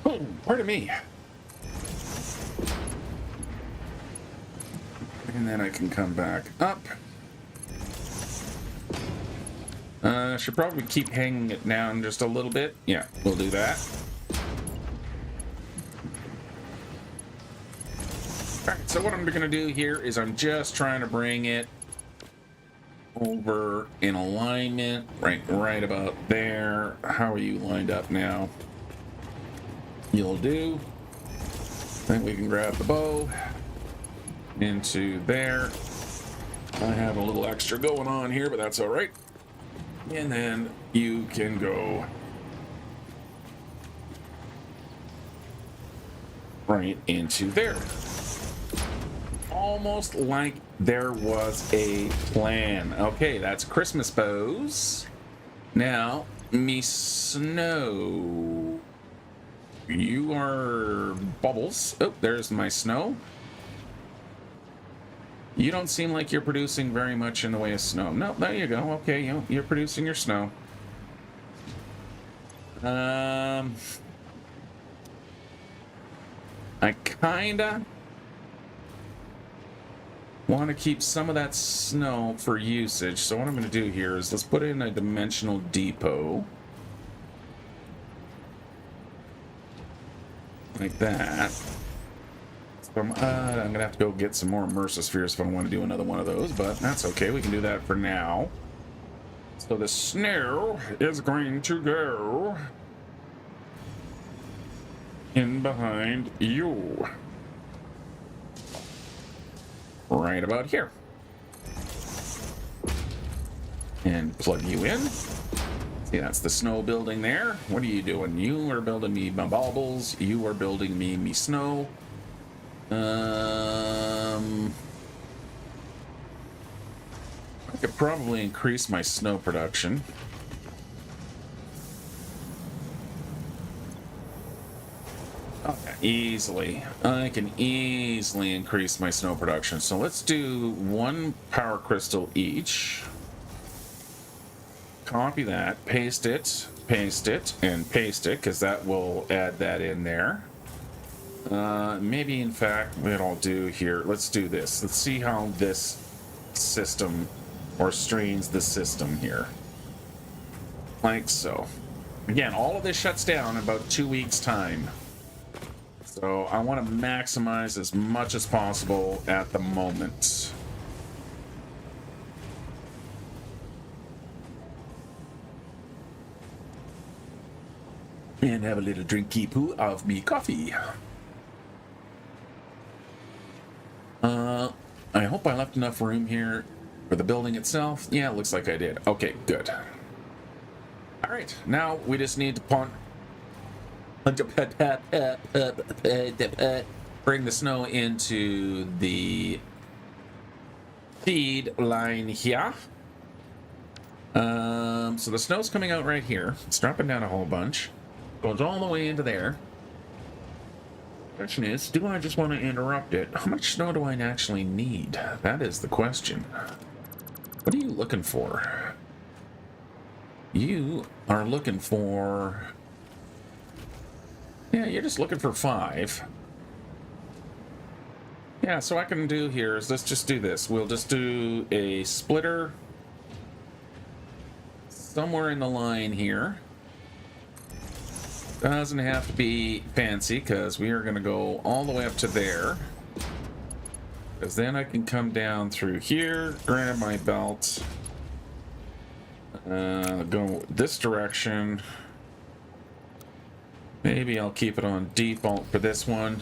Oh, pardon me. And then I can come back up. Should probably keep hanging it down just a little bit. Yeah, we'll do that. Alright, so what I'm going to do here is I'm just trying to bring it over in alignment, right about there. How are you lined up now? You'll do. Then we can grab the bow into there. I have a little extra going on here, but that's all right. And then you can go right into there. Almost like there was a plan. Okay, that's Christmas bows. Now, me snow. You are bubbles. Oh, there's my snow. You don't seem like you're producing very much in the way of snow. No, there you go. Okay, you're producing your snow. I kinda want to keep some of that snow for usage. So what I'm going to do here is let's put in a dimensional depot. Like that. So I'm going to have to go get some more immersive spheres if I want to do another one of those, but that's okay. We can do that for now. So the snow is going to go in behind you. Right about here. And plug you in. See, that's the snow building there. What are you doing? You are building me my baubles. You are building me snow. I could probably increase my snow production. Okay, easily. I can easily increase my snow production. So let's do 1 power crystal each. Copy that, paste it, and paste it, because that will add that in there. Maybe, in fact, what I'll do here, let's do this. Let's see how this system, or strains the system here. Like so. Again, all of this shuts down in about 2 weeks' time. So I want to maximize as much as possible at the moment. And have a little drinky poo of me coffee. I hope I left enough room here for the building itself. Yeah, it looks like I did. Okay, good. All right, now we just need to bring the snow into the feed line here. So the snow's coming out right here. It's dropping down a whole bunch. Goes all the way into there. Question is, do I just want to interrupt it? How much snow do I actually need? That is the question. What are you looking for? You are looking for... Yeah, you're just looking for 5. Yeah, so what I can do here is let's just do this. We'll just do a splitter somewhere in the line here. Doesn't have to be fancy, because we are going to go all the way up to there. Because then I can come down through here, grab my belt, go this direction. Maybe I'll keep it on default for this one.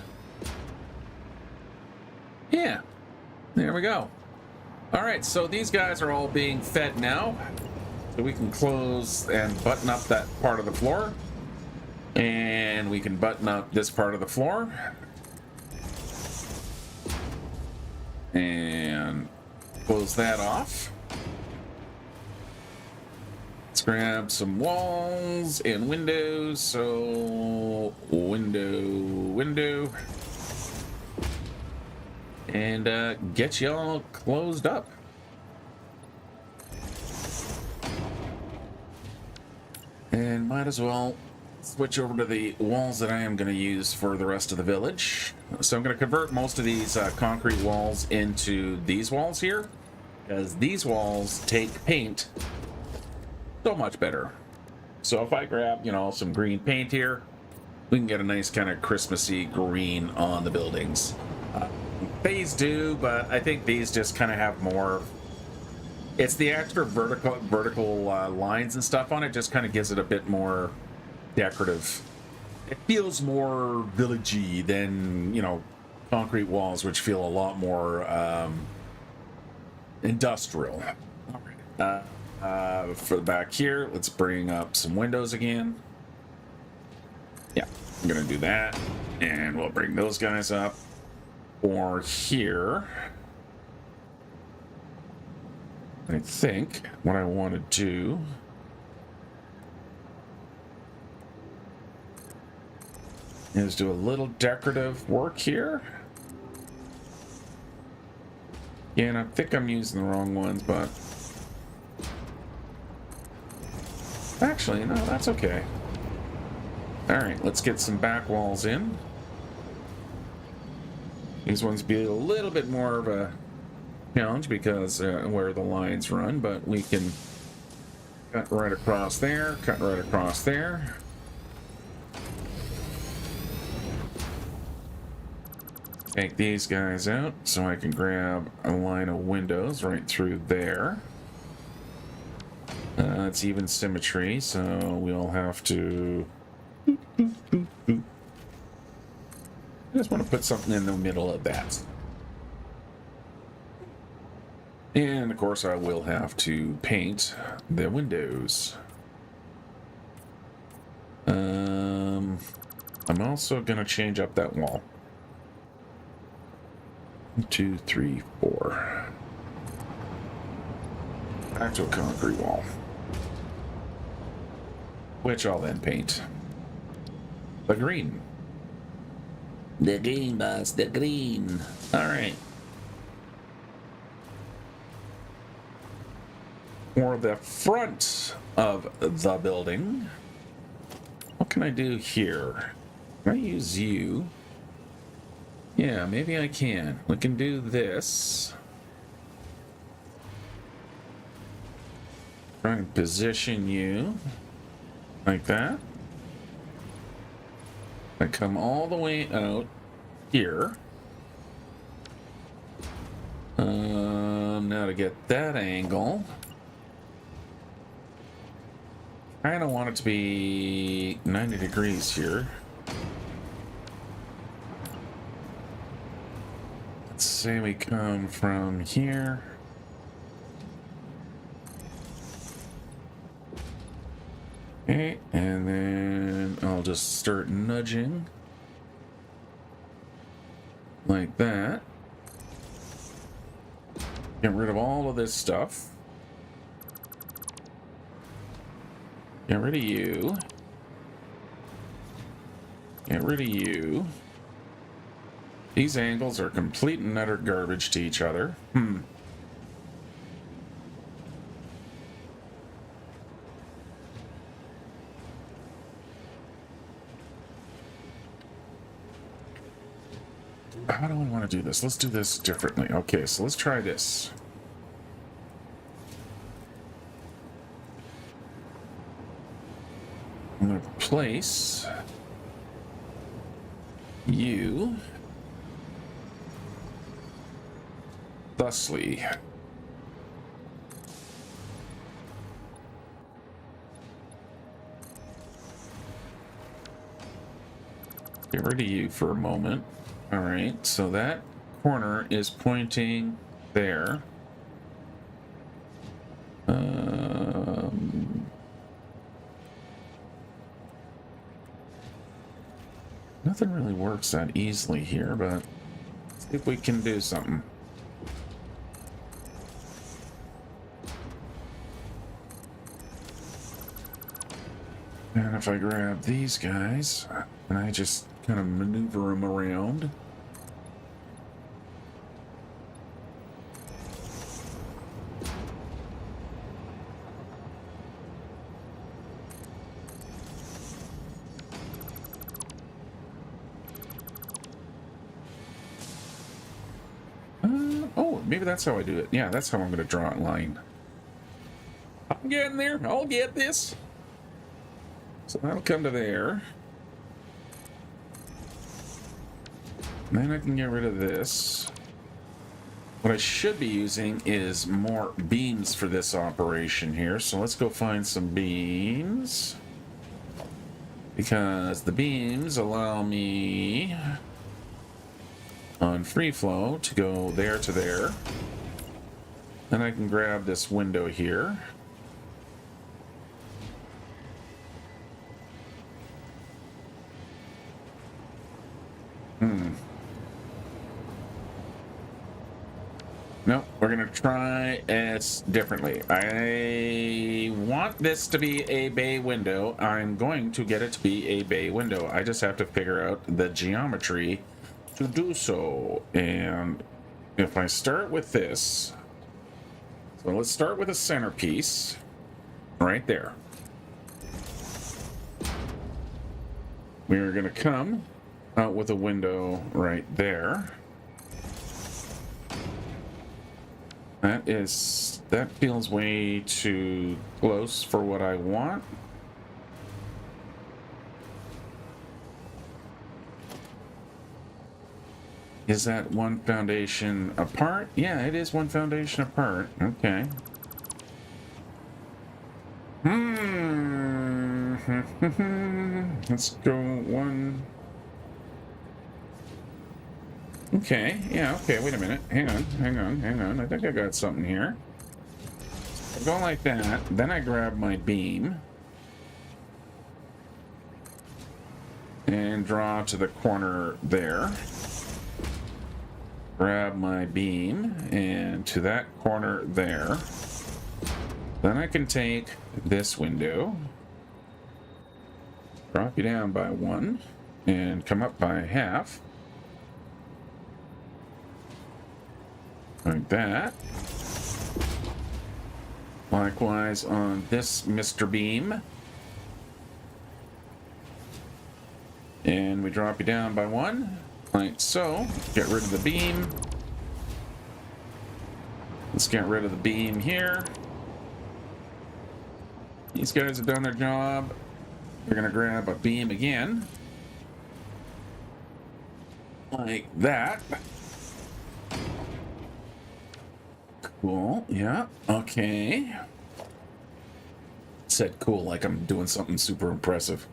Yeah, there we go. All right, so these guys are all being fed now. So we can close and button up that part of the floor. And we can button up this part of the floor. And close that off. Let's grab some walls and windows. So, window. And get y'all closed up. And might as well switch over to the walls that I am going to use for the rest of the village. So I'm going to convert most of these concrete walls into these walls here, because these walls take paint so much better. So if I grab, you know, some green paint here, we can get a nice kind of Christmassy green on the buildings. These do, but I think these just kind of have more... It's the extra vertical lines and stuff on it, just kind of gives it a bit more decorative. It feels more villagey than, you know, concrete walls, which feel a lot more industrial. All right. For the back here, let's bring up some windows again. Yeah, I'm gonna do that, and we'll bring those guys up. Or here, I think what I want to do is do a little decorative work here. Yeah, and I think I'm using the wrong ones, but actually, no, that's okay. All right, let's get some back walls in. These ones be a little bit more of a challenge because where the lines run, but we can cut right across there, cut right across there. Take these guys out so I can grab a line of windows right through there. It's even symmetry, so we'll have to... I just want to put something in the middle of that. And of course I will have to paint the windows. I'm also going to change up that wall. 1, 2, 3, 4. Back to a concrete wall, which I'll then paint the green. The green, boss, the green. All right. For the front of the building, what can I do here? Can I use you? Yeah, maybe I can. We can do this. Try and position you like that. I come all the way out here. Now to get that angle. I don't want it to be 90 degrees here. Let's say we come from here. Okay, and then I'll just start nudging like that. Get rid of all of this stuff. Get rid of you. Get rid of you. These angles are complete and utter garbage to each other. How do I want to do this? Let's do this differently. Okay, so let's try this. I'm going to place you thusly. Get rid of you for a moment. All right, so that corner is pointing there. Nothing really works that easily here, but let's see if we can do something. And if I grab these guys, and I just kind of maneuver them around. Oh, maybe that's how I do it. Yeah, that's how I'm going to draw a line. I'm getting there. I'll get this. So that'll come to there. And then I can get rid of this. What I should be using is more beams for this operation here. So let's go find some beams. Because the beams allow me on free flow to go there to there. Then I can grab this window here. No, we're gonna try it differently. I want this to be a bay window. I'm going to get it to be a bay window. I just have to figure out the geometry to do so. And if I start with this, so let's start with a centerpiece right there. We're gonna come out with a window right there. That feels way too close for what I want. Is that one foundation apart? Yeah, it is one foundation apart. Okay. Let's go one. Okay, yeah, okay, wait a minute. Hang on. I think I got something here. I go like that, then I grab my beam and draw to the corner there. Grab my beam and to that corner there. Then I can take this window, drop you down by 1, and come up by half. Like that. Likewise on this Mr. Beam. And we drop you down by 1, like so. Get rid of the beam. Let's get rid of the beam here. These guys have done their job. We're gonna grab a beam again. Like that. Cool, yeah, okay. Said cool like I'm doing something super impressive.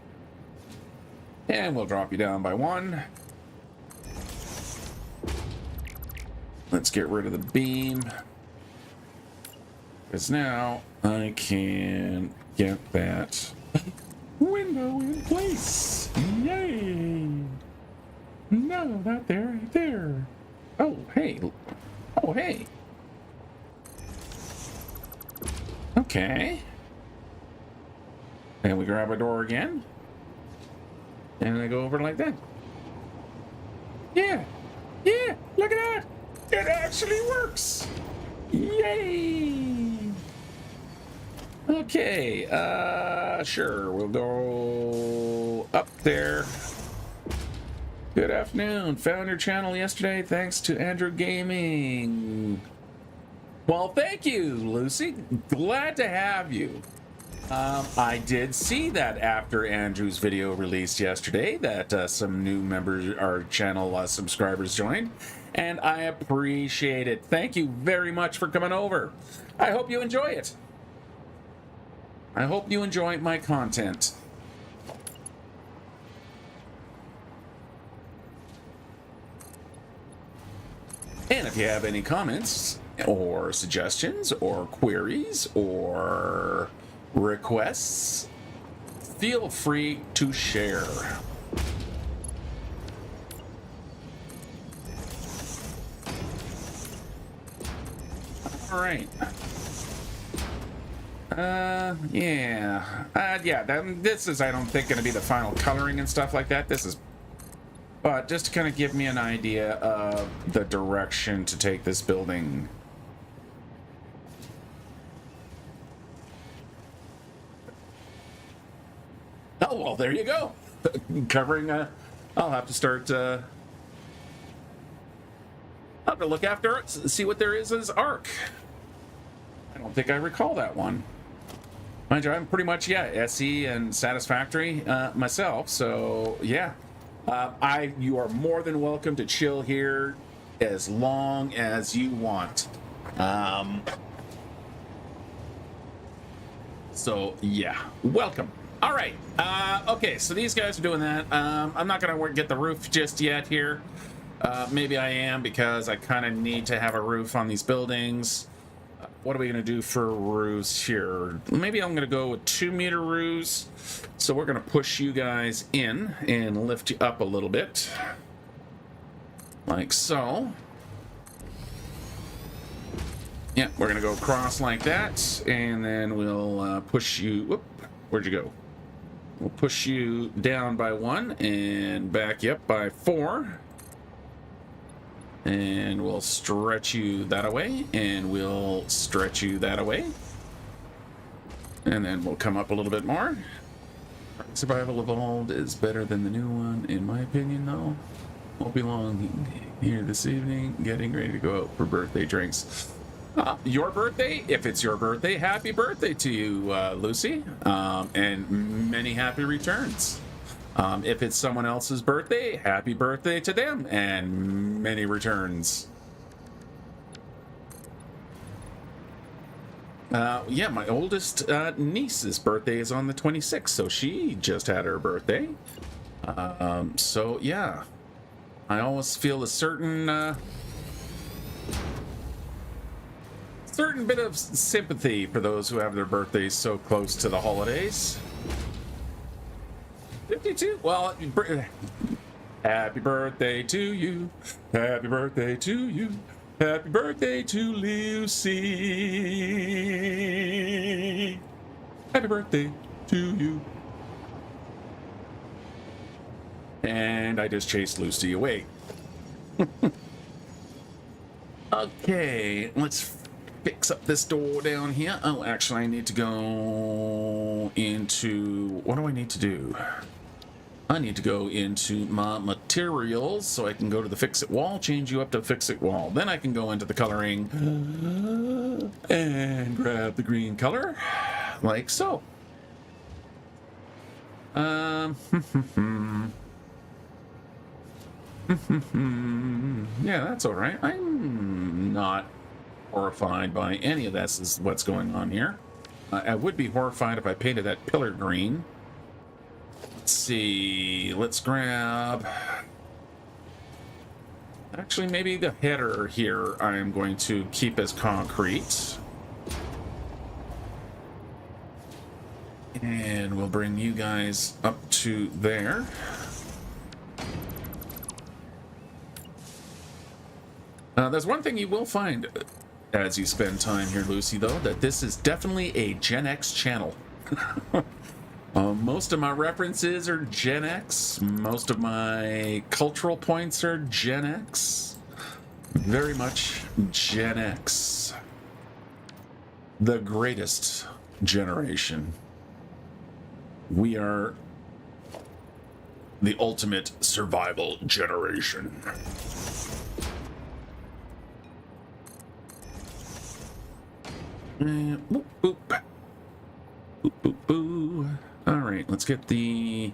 And we'll drop you down by 1. Let's get rid of the beam. Because now I can get that window in place. Yay! No, not there, there. Oh, hey. Oh, hey. Okay. And we grab a door again. And I go over like that. Yeah. Yeah, look at that. It actually works. Yay. Okay, sure, we'll go up there. Good afternoon. Found your channel yesterday thanks to Andrew Gaming. Well, thank you, Lucy. Glad to have you. I did see that after Andrew's video released yesterday that some new members, our channel subscribers joined, and I appreciate it. Thank you very much for coming over. I hope you enjoy it. I hope you enjoy my content. And if you have any comments or suggestions or queries or requests, feel free to share. All right. This is, I don't think, going to be the final coloring and stuff like that. This is, but just to kind of give me an idea of the direction to take this building. Oh, well, there you go. Covering, I'll have to start, I'll have to look after it, see what there is as arc. I don't think I recall that one. Mind you, I'm pretty much, yeah, SE and Satisfactory myself, so yeah. You are more than welcome to chill here as long as you want. So yeah, welcome. All right. Okay, so these guys are doing that. I'm not going to get the roof just yet here. Maybe I am, because I kind of need to have a roof on these buildings. What are we going to do for roofs here? Maybe I'm going to go with 2-meter roofs. So we're going to push you guys in and lift you up a little bit. Like so. Yeah, we're going to go across like that. And then we'll push you... Whoop, where'd you go? We'll push you down by 1 and back you up by 4. And we'll stretch you that away, and we'll stretch you that away. And then we'll come up a little bit more. Survival Evolved is better than the new one, in my opinion, though. Won't be long here this evening, getting ready to go out for birthday drinks. Your birthday, if it's your birthday, happy birthday to you, Lucy, and many happy returns. If it's someone else's birthday, happy birthday to them, and many returns. Yeah, my oldest niece's birthday is on the 26th, so she just had her birthday. So yeah, I always feel a certain bit of sympathy for those who have their birthdays so close to the holidays. 52? Well, happy birthday to you. Happy birthday to you. Happy birthday to Lucy. Happy birthday to you. And I just chased Lucy away. Okay, let's fix up this door down here. Oh, actually, I need to go into... What do I need to do? I need to go into my materials so I can go to the FICSIT wall, change you up to FICSIT wall. Then I can go into the coloring and grab the green color, like so. Yeah, that's all right. I'm not horrified by any of this is what's going on here. I would be horrified if I painted that pillar green. Let's see, let's grab... Actually, maybe the header here I am going to keep as concrete. And we'll bring you guys up to there. There's one thing you will find as you spend time here, Lucy, though, that this is definitely a Gen X channel. Most of my references are Gen X. Most of my cultural points are Gen X. Very much Gen X. The greatest generation. We are the ultimate survival generation. Boop, boop. Boop, boop, boo. All right, let's get the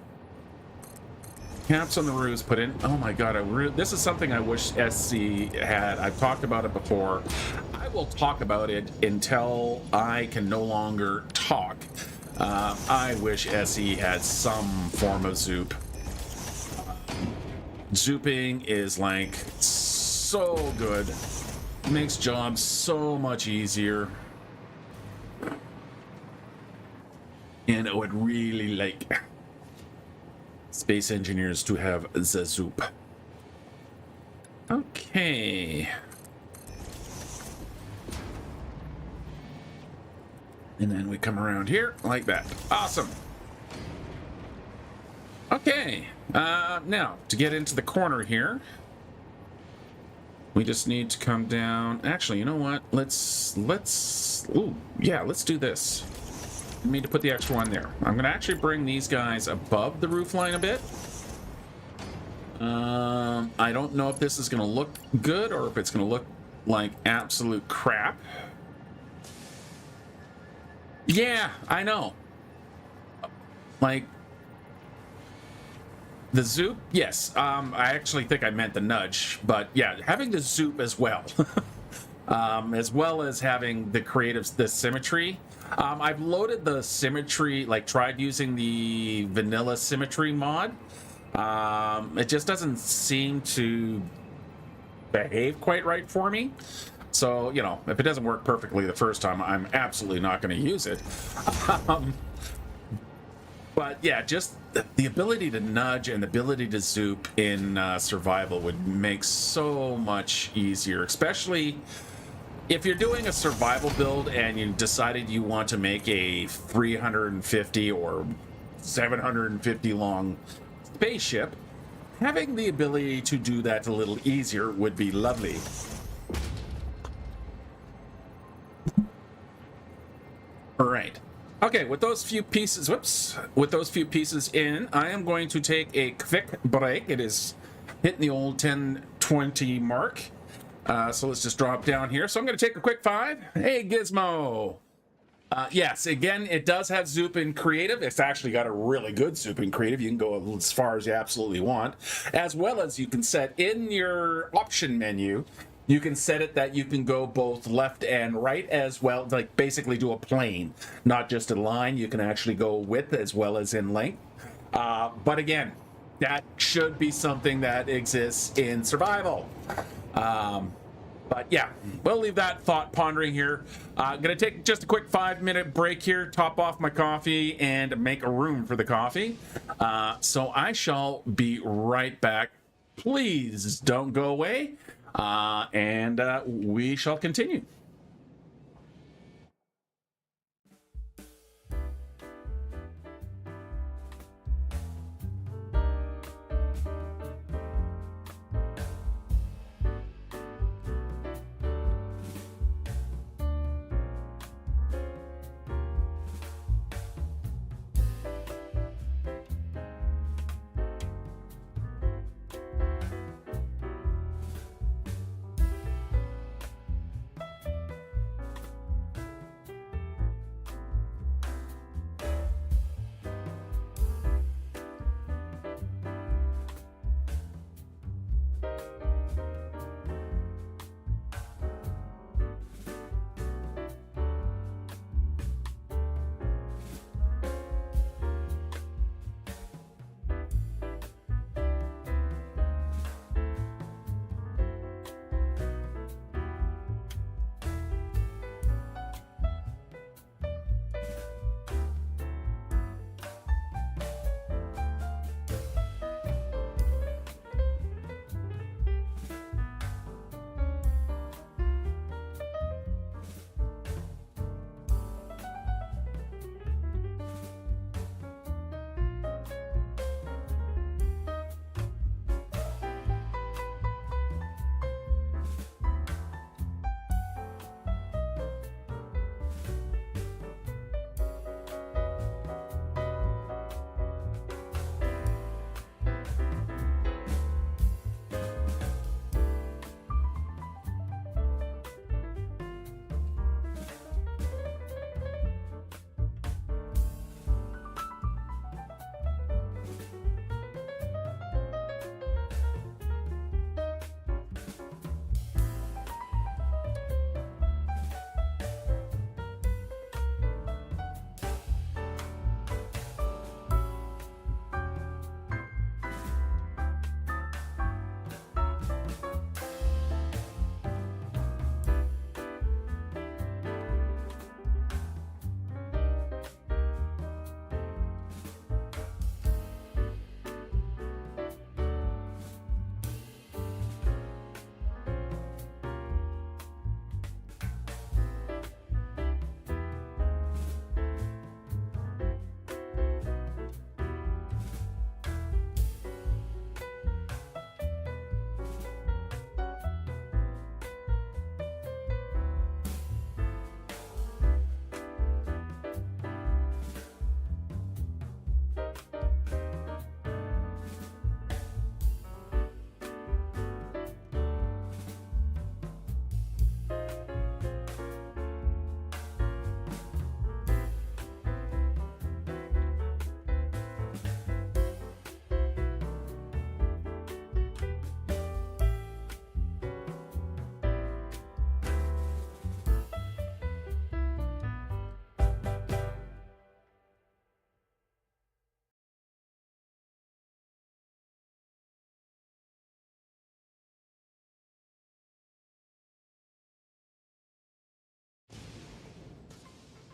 caps on the roofs put in. Oh my god, this is something I wish SC had. I've talked about it before. I will talk about it until I can no longer talk. I wish SE had some form of zoop. Zooping is like so good. Makes jobs so much easier. And I would really like space engineers to have the zoop. Okay. And then we come around here like that. Awesome. Okay. Now, to get into the corner here, we just need to come down. Actually, you know what? Let's do this. I need to put the extra one there. I'm going to actually bring these guys above the roof line a bit. I don't know if this is going to look good or if it's going to look like absolute crap. Yeah, I know. Like, the zoop, yes. I actually think I meant the nudge, but yeah, having the zoop as well. As well as having the symmetry. I've loaded the symmetry, like tried using the vanilla symmetry mod. It just doesn't seem to behave quite right for me. So, you know, if it doesn't work perfectly the first time, I'm absolutely not going to use it. But yeah, just the ability to nudge and the ability to zoop in survival would make so much easier, especially if you're doing a survival build and you decided you want to make a 350 or 750 long spaceship. Having the ability to do that a little easier would be lovely. All right. Okay, with those few pieces, in, I am going to take a quick break. It is hitting the old 10:20 mark. So let's just drop down here. So I'm going to take a quick 5. Hey, Gizmo. Yes, again, it does have zoop in creative. It's actually got a really good zoop in creative. You can go as far as you absolutely want, as well as you can set in your option menu. You can set it that you can go both left and right as well, like basically do a plane, not just a line. You can actually go width as well as in length. But again, that should be something that exists in survival. But yeah, we'll leave that thought pondering here. I'm going to take just a quick 5-minute break here, top off my coffee, and make a room for the coffee. So I shall be right back. Please don't go away. And we shall continue.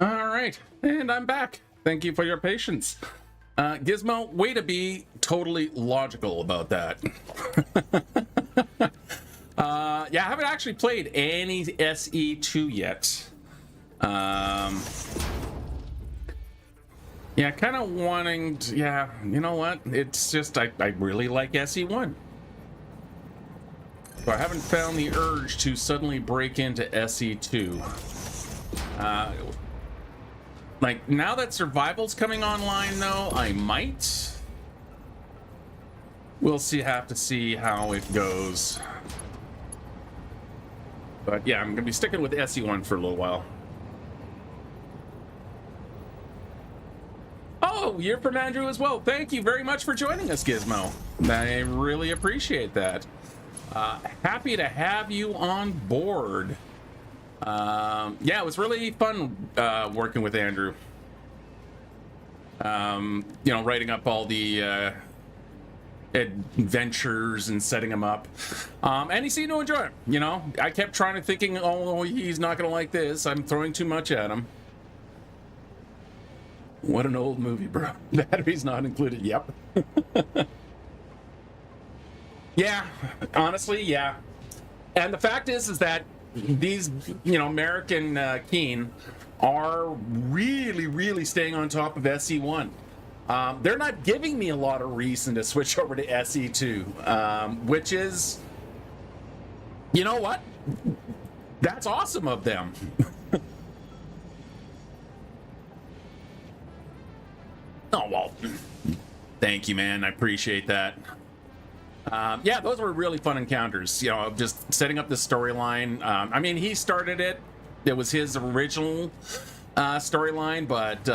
All right, and I'm back. Thank you for your patience. Gizmo, way to be totally logical about that. Yeah, I haven't actually played any SE2 yet. Yeah, kind of wanting to, yeah, you know what? It's just, I really like SE1. So I haven't found the urge to suddenly break into SE2. Like, now that Survival's coming online, though, I might. We'll see, have to see how it goes. But yeah, I'm going to be sticking with SE1 for a little while. Oh, you're from Andrew as well. Thank you very much for joining us, Gizmo. I really appreciate that. Happy to have you on board. Yeah, it was really fun working with Andrew. You know, writing up all the adventures and setting them up. And he seemed to enjoy it. You know, I kept trying to thinking, oh, he's not going to like this. I'm throwing too much at him. What an old movie, bro. Batteries not included. Yep. Yeah, honestly, yeah. And the fact is that these, you know, American Keen are really, really staying on top of SE1. They're not giving me a lot of reason to switch over to SE2, which is, you know what? That's awesome of them. Oh, well, thank you, man. I appreciate that. Yeah, those were really fun encounters. You know, just setting up the storyline. I mean, he started it. It was his original storyline, but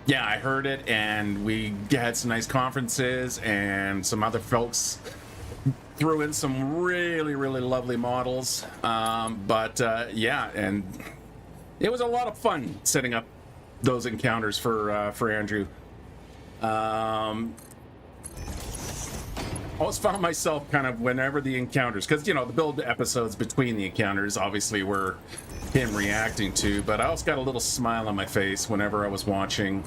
yeah, I heard it, and we had some nice conferences, and some other folks threw in some really, really lovely models. But yeah, and it was a lot of fun setting up those encounters for Andrew. I always found myself kind of, whenever the encounters, because, you know, the build episodes between the encounters obviously were him reacting to, but I always got a little smile on my face whenever I was watching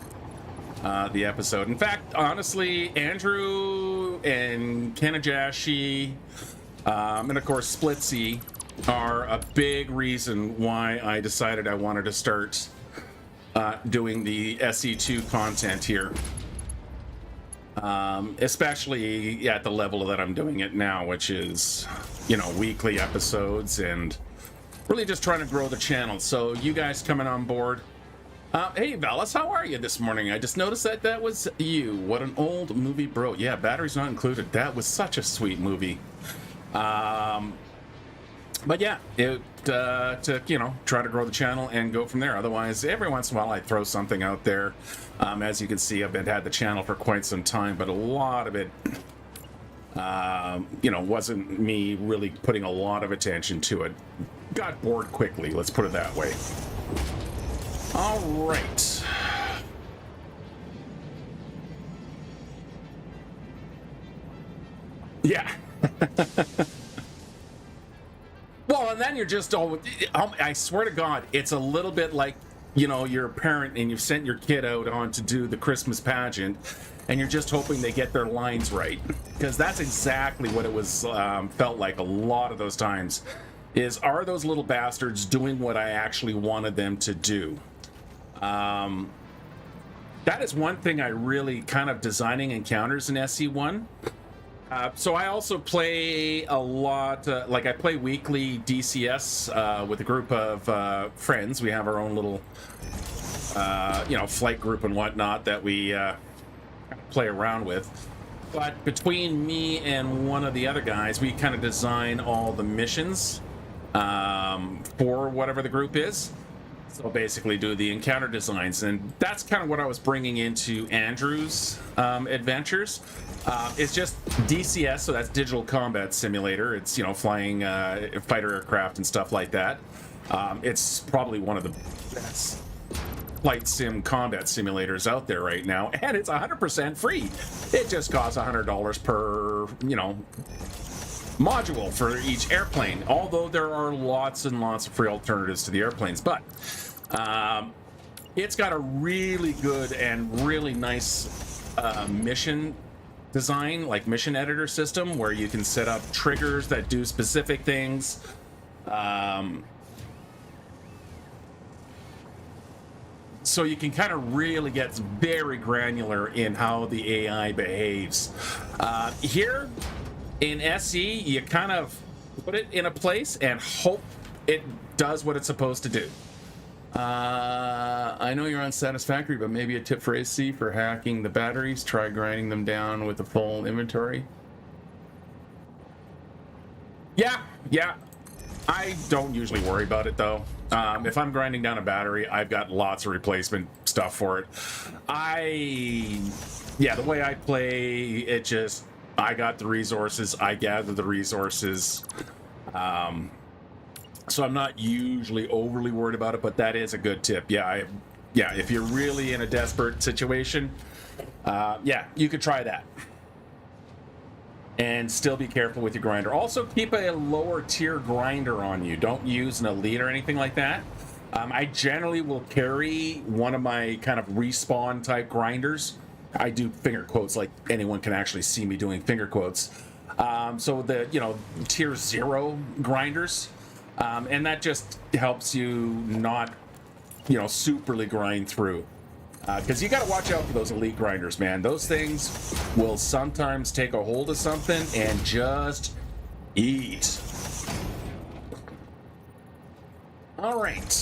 the episode. In fact, honestly, Andrew and Kanajashi, and of course Splitsy, are a big reason why I decided I wanted to start doing the SE2 content here. Especially at the level that I'm doing it now, which is, you know, weekly episodes, and really just trying to grow the channel. So you guys coming on board. Hey, Valis, how are you this morning? I just noticed that was you. What an old movie, bro. Yeah, batteries not included. That was such a sweet movie. But yeah, to, you know, try to grow the channel and go from there. Otherwise, every once in a while I throw something out there. As you can see, I've had the channel for quite some time, but a lot of it, you know, wasn't me really putting a lot of attention to it. Got bored quickly, let's put it that way. All right. Yeah. Well, and then you're just, I swear to God, it's a little bit like, you know, you're a parent and you've sent your kid out on to do the Christmas pageant, and you're just hoping they get their lines right. Because that's exactly what it was, felt like a lot of those times, are those little bastards doing what I actually wanted them to do? That is one thing I really kind of designing encounters in SE1. So I also play a lot, like I play weekly DCS with a group of friends. We have our own little, you know, flight group and whatnot that we play around with. But between me and one of the other guys, we kind of design all the missions for whatever the group is. So basically do the encounter designs, and that's kind of what I was bringing into Andrew's adventures. It's just DCS, so that's Digital Combat Simulator. It's, you know, flying fighter aircraft and stuff like that. It's probably one of the best flight sim combat simulators out there right now, and it's 100% free. It just costs $100 per, you know, module for each airplane, although there are lots and lots of free alternatives to the airplanes. But It's got a really good and really nice mission design, like mission editor system, where you can set up triggers that do specific things. So you can kind of really get very granular in how the AI behaves. Here in SE, you kind of put it in a place and hope it does what it's supposed to do. I know you're on Satisfactory, but maybe a tip for SC for hacking the batteries. Try grinding them down with the full inventory. Yeah. I don't usually worry about it, though. If I'm grinding down a battery, I've got lots of replacement stuff for it. The way I play, it just, I got the resources, I gather the resources. So I'm not usually overly worried about it, but that is a good tip. Yeah, if you're really in a desperate situation, you could try that. And still be careful with your grinder. Also, keep a lower tier grinder on you. Don't use an elite or anything like that. I generally will carry one of my kind of respawn type grinders. I do finger quotes, like anyone can actually see me doing finger quotes. So the, tier 0 grinders. And that just helps you not, superly grind through. Because you got to watch out for those elite grinders, man. Those things will sometimes take a hold of something and just eat. All right.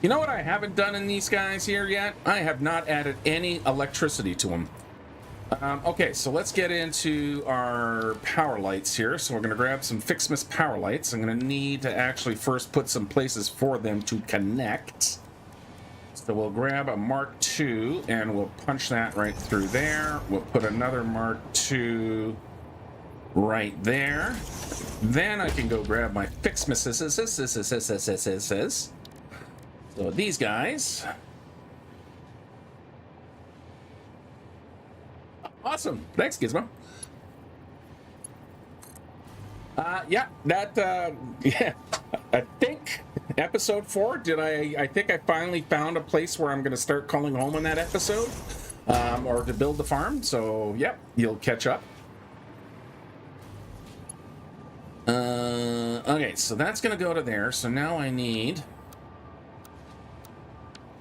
You know what I haven't done in these guys here yet? I have not added any electricity to them. Okay, so let's get into our power lights here. So we're going to grab some FICSIT power lights. I'm going to need to actually first put some places for them to connect. So we'll grab a Mark II and we'll punch that right through there. We'll put another Mark II right there. Then I can go grab my FICSIT. So these guys. Awesome. Thanks, Gizmo. I think episode 4, I think I finally found a place where I'm going to start calling home on that episode, or to build the farm. So, yep, you'll catch up. Okay, so that's going to go to there. So now I need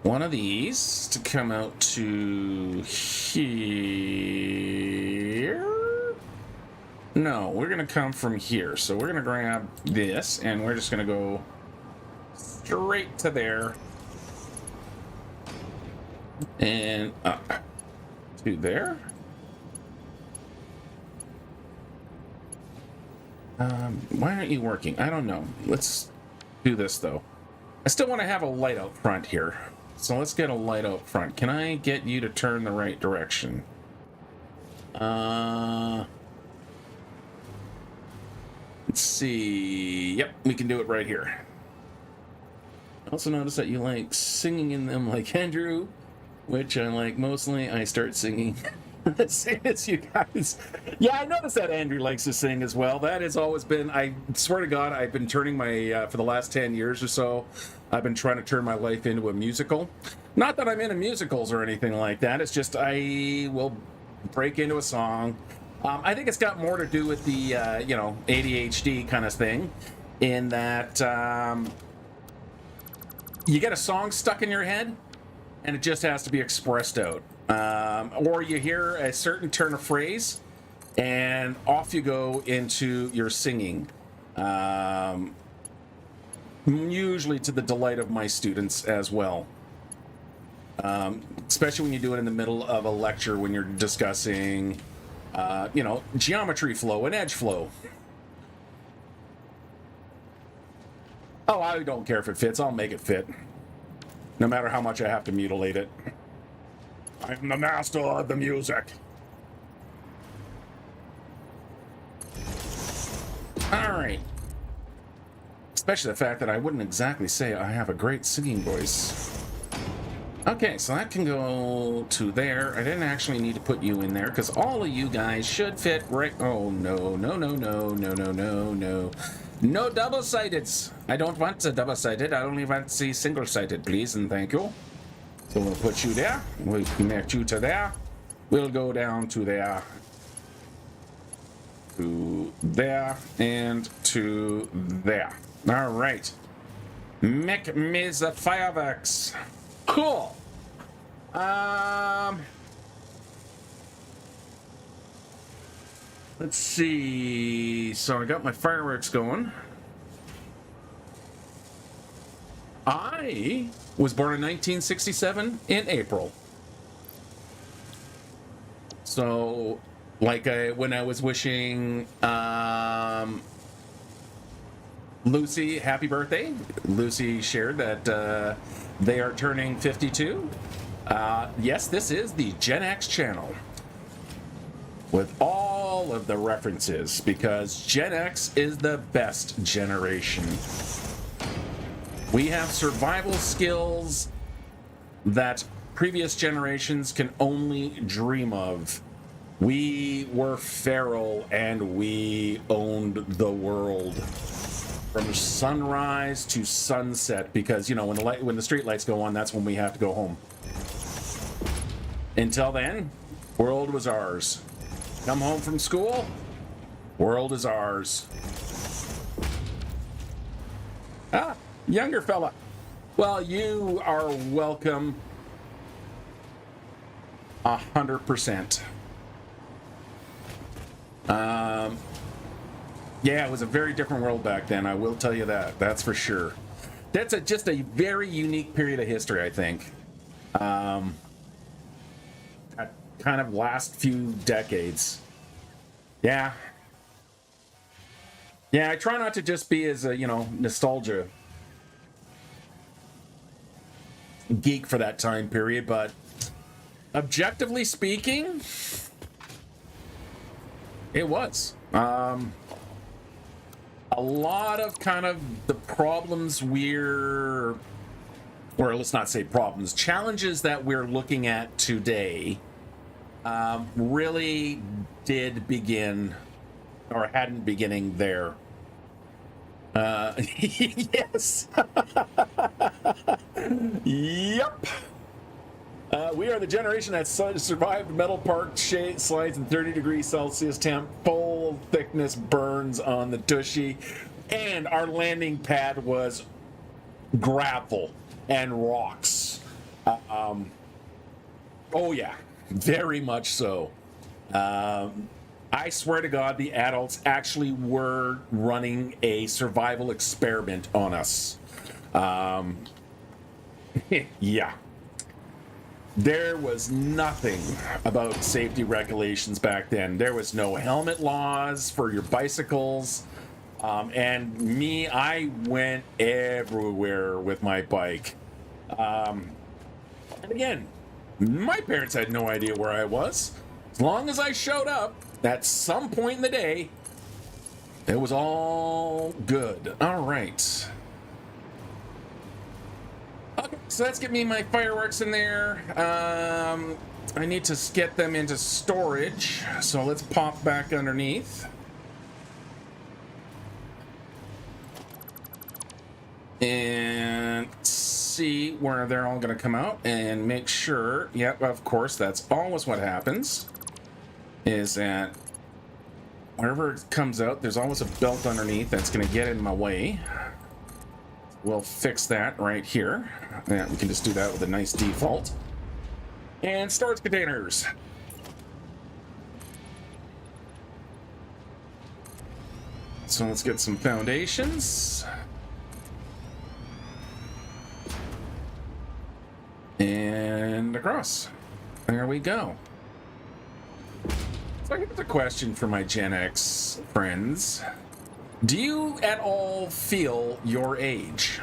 one of these to come out to here. No, we're going to come from here. So we're going to grab this and we're just going to go straight to there and up to there. Why aren't you working? I don't know. Let's do this though. I still want to have a light out front here. So let's get a light out front. Can I get you to turn the right direction? Let's see. Yep, we can do it right here. I also notice that you like singing in them like Andrew, which I like mostly. I start singing as soon as you guys. Yeah, I noticed that Andrew likes to sing as well. That has always been, I swear to God, I've been turning my, for the last 10 years or so, I've been trying to turn my life into a musical. Not that I'm into musicals or anything like that. It's just I will break into a song. I think it's got more to do with the, ADHD kind of thing, in that you get a song stuck in your head, and it just has to be expressed out. Or you hear a certain turn of phrase, and off you go into your singing. Usually to the delight of my students as well. Especially when you do it in the middle of a lecture when you're discussing, geometry flow and edge flow. Oh, I don't care if it fits. I'll make it fit. No matter how much I have to mutilate it. I'm the master of the music. Alright. Especially the fact that I wouldn't exactly say I have a great singing voice. Okay, so that can go to there. I didn't actually need to put you in there, because all of you guys should fit right... Oh, no. No double-sideds. I don't want a double-sided. I only want the single-sided, please, and thank you. So we'll put you there. We'll connect you to there. We'll go down to there. To there. And to there. All right. Make me the fireworks. Cool. Let's see. So I got my fireworks going. I was born in 1967 in April. So, like when I was wishing Lucy happy birthday, Lucy shared that they are turning 52. Yes, this is the Gen X channel with all of the references, because Gen X is the best generation. We have survival skills that previous generations can only dream of. We were feral and we owned the world from sunrise to sunset, because, you know, when the street lights go on, that's when we have to go home. Until then, world was ours. Come home from school, world is ours. Ah, younger fella. Well, you are welcome 100%. Yeah, it was a very different world back then, I will tell you that. That's for sure. That's just a very unique period of history, I think. That kind of last few decades. Yeah. Yeah, I try not to just be as a, nostalgia geek for that time period, but objectively speaking, it was. A lot of kind of the problems or let's not say problems, challenges that we're looking at today really did begin, or hadn't beginning there. Yes. Yep. We are the generation that survived metal park slides in 30 degrees Celsius temp, full thickness burns on the tushy, and our landing pad was gravel and rocks. Oh yeah, very much so. I swear to God, the adults actually were running a survival experiment on us. Yeah. There was nothing about safety regulations back then. There was no helmet laws for your bicycles. And me, I went everywhere with my bike. And again, my parents had no idea where I was. As long as I showed up at some point in the day, it was all good. All right. Okay, so let's get me my fireworks in there. I need to get them into storage, so let's pop back underneath. And see where they're all going to come out and make sure. Yep, of course, that's always what happens, is that wherever it comes out, there's always a belt underneath that's going to get in my way. We'll fix that right here. Yeah, we can just do that with a nice default. And storage containers. So let's get some foundations. And across. There we go. So I have a question for my Gen X friends. Do you at all feel your age?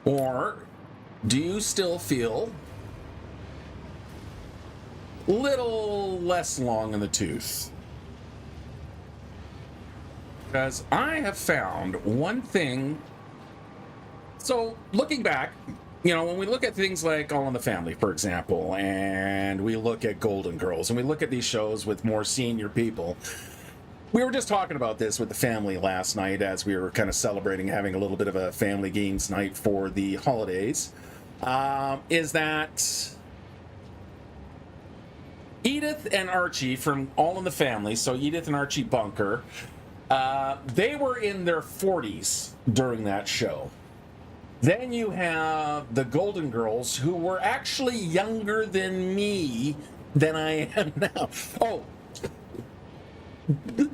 Or do you still feel a little less long in the tooth? Because I have found one thing. So looking back, when we look at things like All in the Family, for example, and we look at Golden Girls, and we look at these shows with more senior people, We were just talking about this with the family last night as we were kind of celebrating having a little bit of a family games night for the holidays. Is that Edith and Archie from All in the Family, so Edith and Archie Bunker, they were in their 40s during that show. Then you have the Golden Girls, who were actually younger than me than I am now. Oh,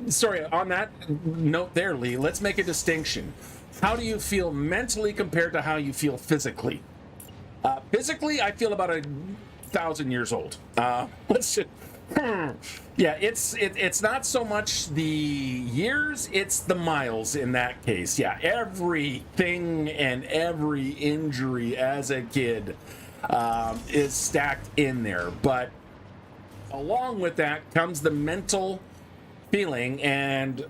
sorry, on that note there, Lee, let's make a distinction. How do you feel mentally compared to how you feel physically? Physically, I feel about 1,000 years old. Let's just... Yeah, it's not so much the years, it's the miles in that case. Yeah, everything and every injury as a kid is stacked in there. But along with that comes the mental feeling, and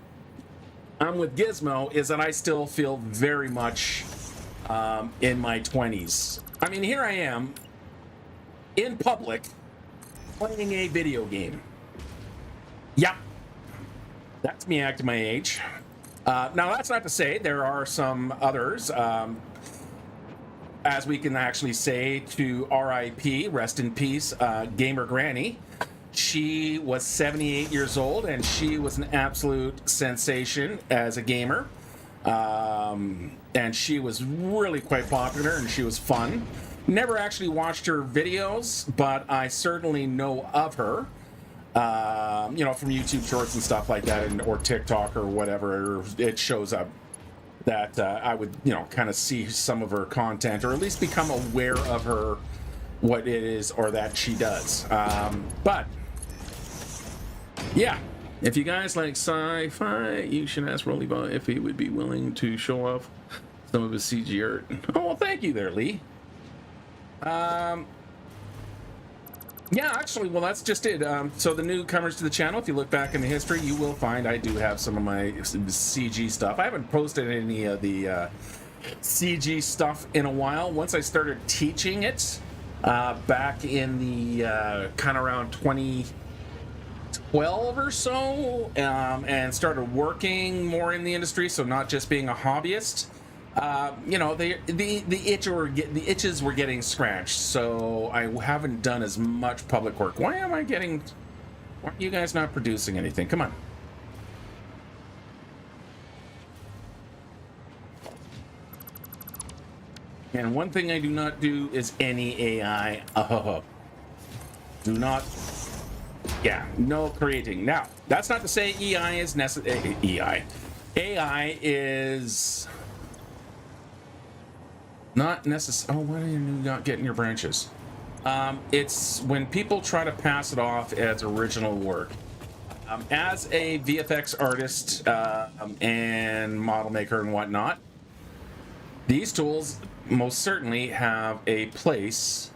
I'm with Gizmo, is that I still feel very much in my 20s. I mean, here I am in public playing a video game. Yeah, that's me acting my age. Now, that's not to say there are some others, as we can actually say to RIP, rest in peace, Gamer Granny. She was 78 years old, and she was an absolute sensation as a gamer. And she was really quite popular, and she was fun. Never actually watched her videos, but I certainly know of her, from YouTube shorts and stuff like that, or TikTok or whatever. It shows up that I would, kind of see some of her content, or at least become aware of her, what it is, or that she does. But yeah, if you guys like sci-fi, you should ask Rollyba if he would be willing to show off some of his CG art. Oh, well, thank you there, Lee. Yeah, actually, well, that's just it. So the newcomers to the channel, if you look back in the history, you will find I do have some of my CG stuff. I haven't posted any of the CG stuff in a while. Once I started teaching it back in the kind of around 2012 or so, and started working more in the industry, so not just being a hobbyist. The itches were getting scratched, so I haven't done as much public work. Why are you guys not producing anything? Come on. And one thing I do not do is any AI. Do not. Yeah, no creating. Now, that's not to say AI is necessary. AI is not necessary. Oh, why are you not getting your branches? It's when people try to pass it off as original work. As a VFX artist and model maker and whatnot, these tools most certainly have a place.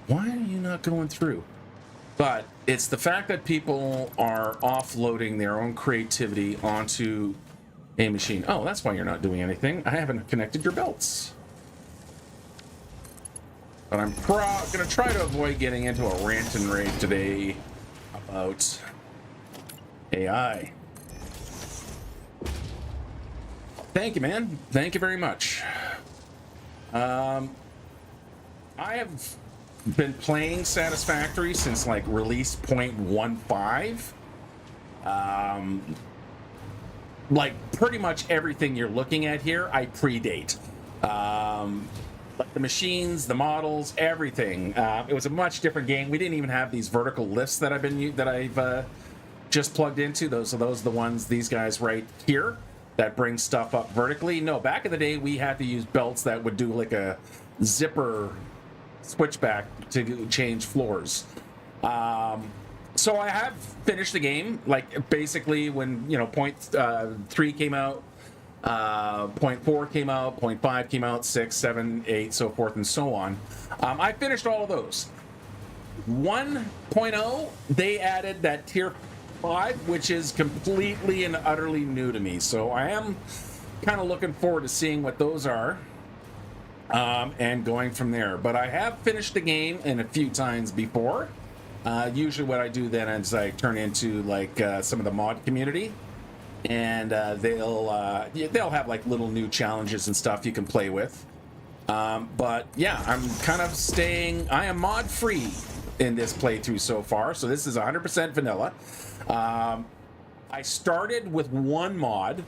Why are you not going through? But it's the fact that people are offloading their own creativity onto a machine. Oh, that's why you're not doing anything. I haven't connected your belts. But I'm gonna try to avoid getting into a rant and rave today about AI. Thank you, man. Thank you very much. I have been playing Satisfactory since like release 0.15. Like pretty much everything you're looking at here, I predate. Like the machines, the models, everything. It was a much different game. We didn't even have these vertical lifts that I've just plugged into. Those are the ones, these guys right here, that bring stuff up vertically. No, back in the day, we had to use belts that would do like a zipper switchback to change floors. So I have finished the game, like basically when, point 3 came out, 0.4 came out, 0.5 came out, 6, 7, 8, so forth and so on. I finished all of those. 1.0, they added that tier 5, which is completely and utterly new to me. So I am kind of looking forward to seeing what those are and going from there. But I have finished the game in a few times before. Usually what I do then is I turn into like some of the mod community, and they'll have like little new challenges and stuff you can play with. But yeah, I'm kind of I am mod free in this playthrough so far, so this is 100% vanilla. I started with one mod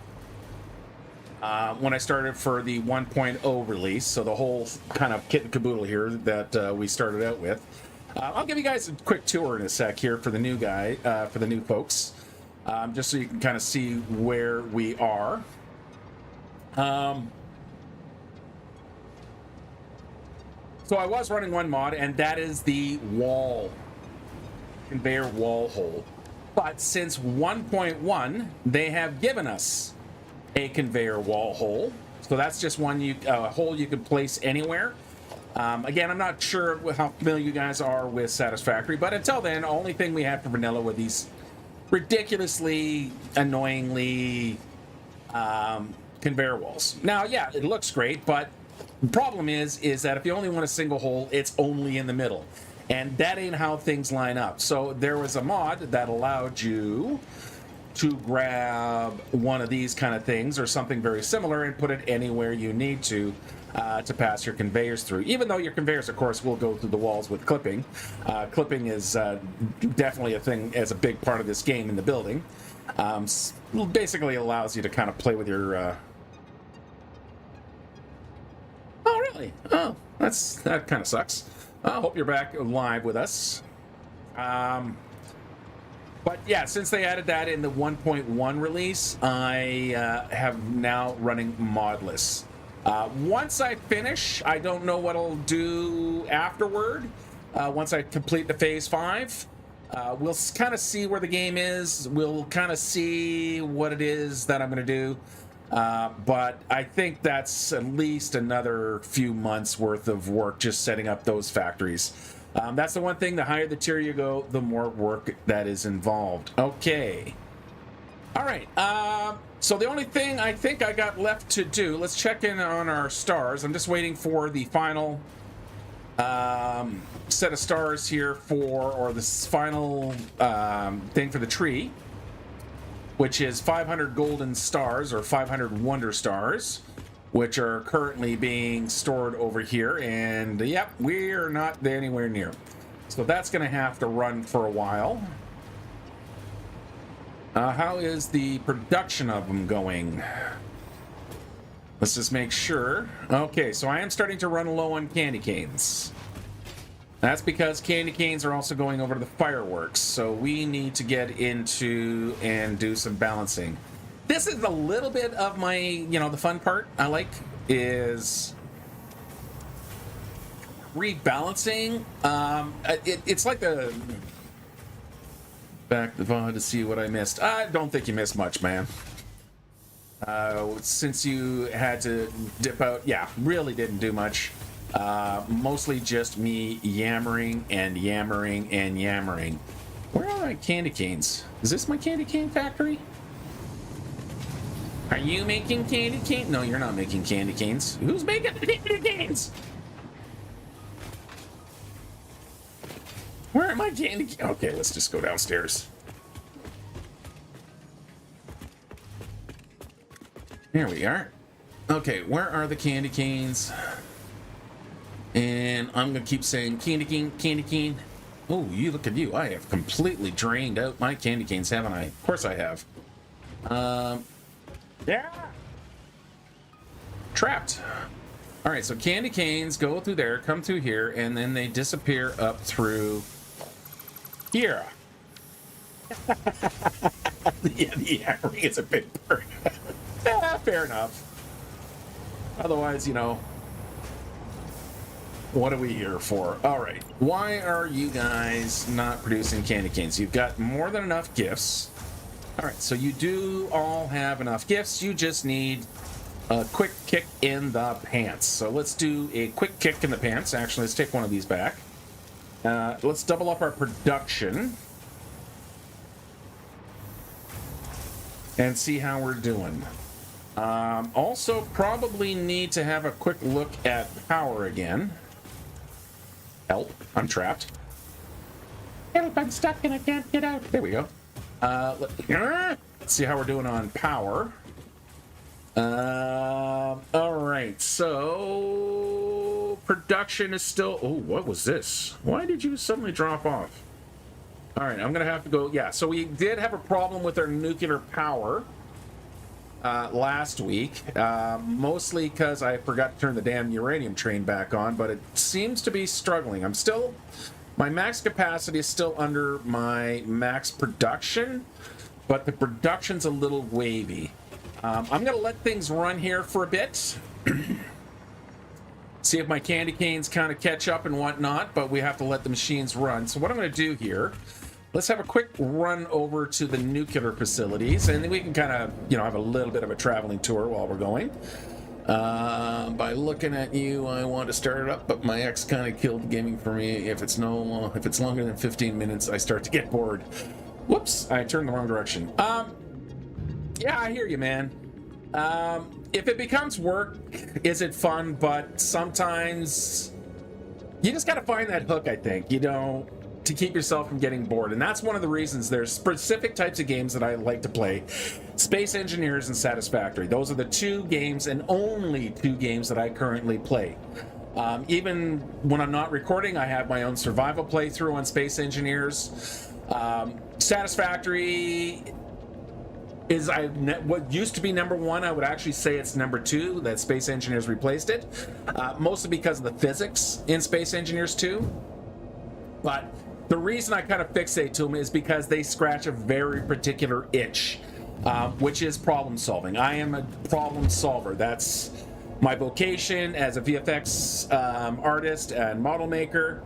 when I started for the 1.0 release, so the whole kind of kit and caboodle here that we started out with. I'll give you guys a quick tour in a sec here for the new for the new folks, just so you can kind of see where we are. So I was running one mod, and that is the conveyor wall hole. But since 1.1, they have given us a conveyor wall hole. So that's just one hole you can place anywhere. Again, I'm not sure how familiar you guys are with Satisfactory, but until then, the only thing we have for vanilla were these ridiculously, annoyingly conveyor walls. Now, yeah, it looks great, but the problem is that if you only want a single hole, it's only in the middle. And that ain't how things line up. So there was a mod that allowed you to grab one of these kind of things or something very similar and put it anywhere you need to pass your conveyors through. Even though your conveyors, of course, will go through the walls with clipping. Clipping is definitely a thing as a big part of this game in the building. Basically allows you to kind of play with your... Oh, really? Oh, that kind of sucks. I hope you're back live with us. But yeah, since they added that in the 1.1 release, I have now running modless. Once I finish, I don't know what I'll do afterward. Once I complete the phase 5, we'll kind of see where the game is. We'll kind of see what it is that I'm going to do. But I think that's at least another few months worth of work just setting up those factories. That's the one thing, the higher the tier you go, the more work that is involved. Okay. All right. So the only thing I think I got left to do, let's check in on our stars. I'm just waiting for the final set of stars here or this final thing for the tree, which is 500 golden stars or 500 wonder stars, which are currently being stored over here. And yep, we're not anywhere near. So that's going to have to run for a while. How is the production of them going? Let's just make sure. Okay, so I am starting to run low on candy canes. That's because candy canes are also going over to the fireworks, so we need to get into and do some balancing. This is a little bit of my, the fun part I like is rebalancing. It's like the back the VOD to see what I missed. I don't think you missed much, man. Since you had to dip out, yeah, really didn't do much. Mostly just me yammering and yammering and yammering. Where are my candy canes? Is this my candy cane factory? Are you making candy cane? No, you're not making candy canes. Who's making the candy canes? Where are my candy canes? Okay, let's just go downstairs. Here we are. Okay, where are the candy canes? And I'm gonna keep saying candy cane, candy cane. Oh, you look at you. I have completely drained out my candy canes, haven't I? Of course I have. Yeah. Trapped. All right, so candy canes go through there, come through here, and then they disappear up through here. Yeah, the hammering is a big part. Yeah, fair enough. Otherwise, what are we here for? All right. Why are you guys not producing candy canes? You've got more than enough gifts. All right, so you do all have enough gifts. You just need a quick kick in the pants. So let's do a quick kick in the pants. Actually, let's take one of these back. Let's double up our production and see how we're doing. Also, probably need to have a quick look at power again. Help, I'm trapped. Help, I'm stuck and I can't get out. There we go. Let's see how we're doing on power. All right, so production is still... Oh, what was this? Why did you suddenly drop off? All right, I'm going to have to go... Yeah, so we did have a problem with our nuclear power last week, mostly because I forgot to turn the damn uranium train back on, but it seems to be struggling. I'm still... My max capacity is still under my max production, but the production's a little wavy. I'm going to let things run here for a bit. See if my candy canes kind of catch up and whatnot, but we have to let the machines run. So what I'm going to do here, let's have a quick run over to the nuclear facilities, and then we can kind of, have a little bit of a traveling tour while we're going. By looking at you, I want to start it up, but my ex kind of killed gaming for me. If it's longer than 15 minutes, I start to get bored. Whoops, I turned the wrong direction. Yeah, I hear you, man. If it becomes work, is it fun? But sometimes you just got to find that hook, I think, to keep yourself from getting bored. And that's one of the reasons there's specific types of games that I like to play. Space Engineers and Satisfactory. Those are the two games and only two games that I currently play. Even when I'm not recording, I have my own survival playthrough on Space Engineers. Satisfactory is what used to be number one. I would actually say it's number two, that Space Engineers replaced it, mostly because of the physics in Space Engineers 2. But the reason I kind of fixate to them is because they scratch a very particular itch, which is problem solving. I am a problem solver. That's my vocation as a VFX artist and model maker.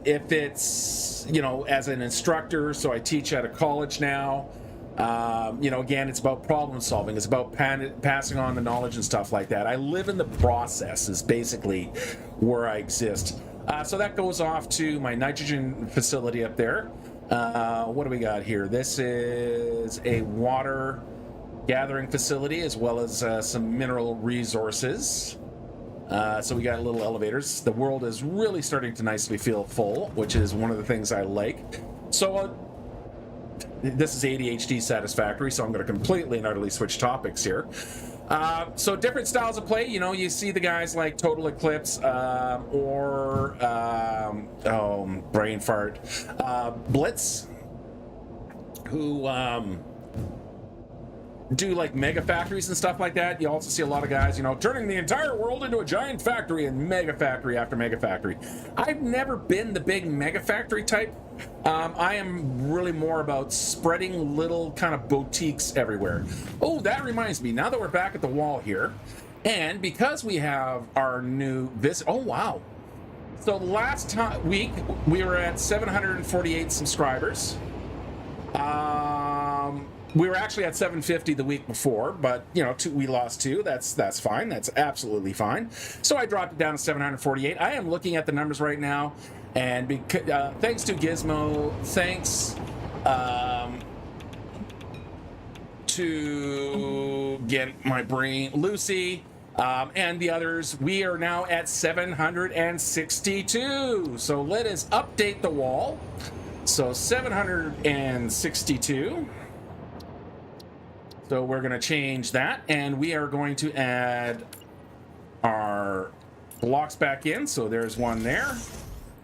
If it's, as an instructor, so I teach at a college now. Again, it's about problem solving. It's about passing on the knowledge and stuff like that. I live in the process is basically where I exist. So that goes off to my nitrogen facility up there. What do we got here? This is a water gathering facility as well as some mineral resources. So we got little elevators. The world is really starting to nicely feel full, which is one of the things I like. So this is ADHD Satisfactory, so I'm going to completely and utterly switch topics here. So different styles of play, you see the guys like Total Eclipse brain fart, Blitz, who do like mega factories and stuff like that. You also see a lot of guys, turning the entire world into a giant factory and mega factory after mega factory. I've never been the big mega factory type. I am really more about spreading little kind of boutiques everywhere. Oh, that reminds me, now that we're back at the wall here, and because we have our new visit, oh wow. So last week we were at 748 subscribers. We were actually at 750 the week before, but we lost 2. That's fine. That's absolutely fine. So I dropped it down to 748. I am looking at the numbers right now, and thanks to Gizmo, thanks to get my brain, Lucy, and the others, we are now at 762. So let us update the wall. So 762. So we're going to change that, and we are going to add our blocks back in. So there's one there.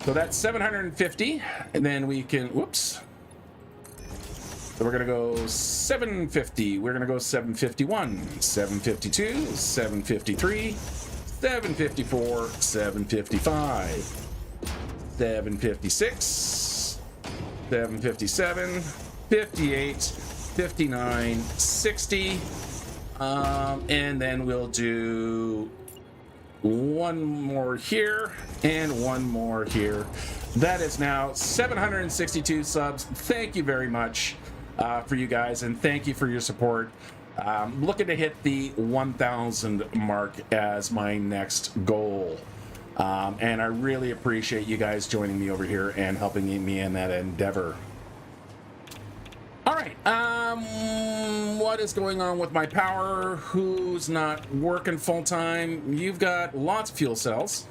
So that's 750, and then we can, whoops. So we're going to go 750. We're going to go 751, 752, 753, 754, 755, 756, 757, 58, 59, 60, and then we'll do one more here and one more here. That is now 762 subs. Thank you very much for you guys, and thank you for your support. Looking to hit the 1,000 mark as my next goal. And I really appreciate you guys joining me over here and helping me in that endeavor. All right, what is going on with my power? Who's not working full time? You've got lots of fuel cells.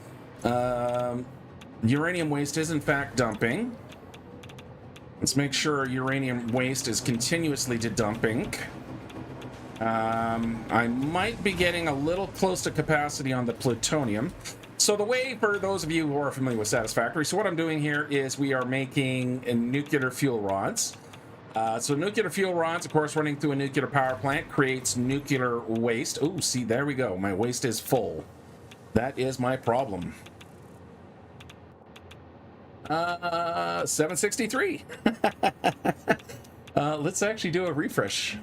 Uranium waste is in fact dumping. Let's make sure uranium waste is continuously dumping. I might be getting a little close to capacity on the plutonium. So the way, for those of you who are familiar with Satisfactory, so what I'm doing here is we are making nuclear fuel rods. So nuclear fuel rods, of course, running through a nuclear power plant creates nuclear waste. Oh, see, there we go. My waste is full. That is my problem. 763. Let's actually do a refresh.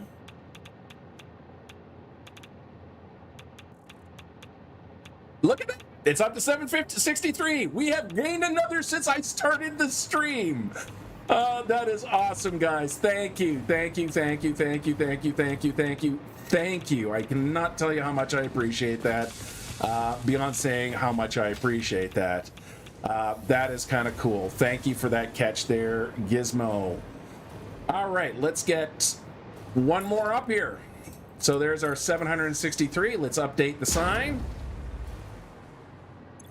Look at that. It's up to 763. We have gained another since I started the stream. That is awesome, guys. Thank you. Thank you. Thank you. Thank you. Thank you. Thank you. Thank you. Thank you. I cannot tell you how much I appreciate that. Beyond saying how much I appreciate that. That is kind of cool. Thank you for that catch there, Gizmo. All right, let's get one more up here. So there's our 763. Let's update the sign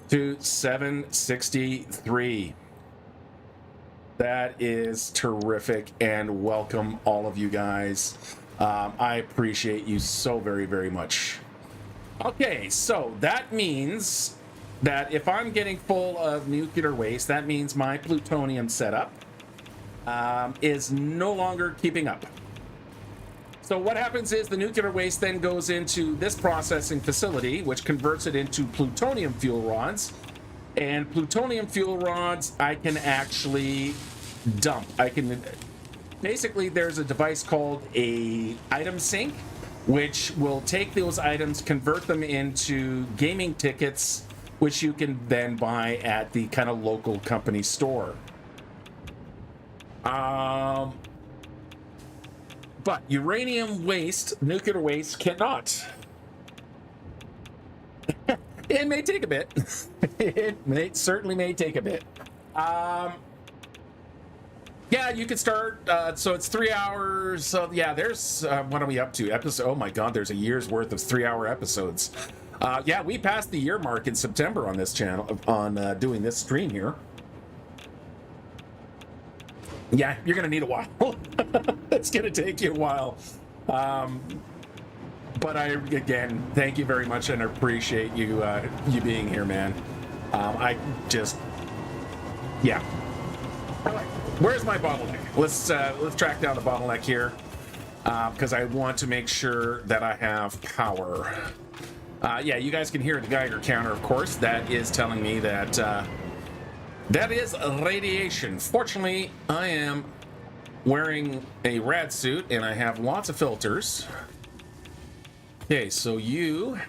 to 763. That is terrific, and welcome all of you guys. I appreciate you so very, very much. Okay, so that means that if I'm getting full of nuclear waste, that means my plutonium setup is no longer keeping up. So what happens is the nuclear waste then goes into this processing facility, which converts it into plutonium fuel rods. And plutonium fuel rods, I can actually dump. Basically, there's a device called a item sink, which will take those items, convert them into gaming tickets, which you can then buy at the kind of local company store. But uranium waste, nuclear waste, cannot. It may take a bit. It certainly may take a bit. Yeah, you could start. So it's 3 hours. So yeah, there's what are we up to? Episode. Oh my God, there's a year's worth of 3-hour episodes. Yeah, we passed the year mark in September on this channel on doing this stream here. Yeah, you're gonna need a while. It's gonna take you a while. But again, thank you very much, and I appreciate you you being here, man. I just, yeah. All right, where's my bottleneck? Let's track down the bottleneck here, because I want to make sure that I have power. Yeah, you guys can hear the Geiger counter, of course. That is telling me that that is radiation. Fortunately, I am wearing a rad suit, and I have lots of filters. Okay, so you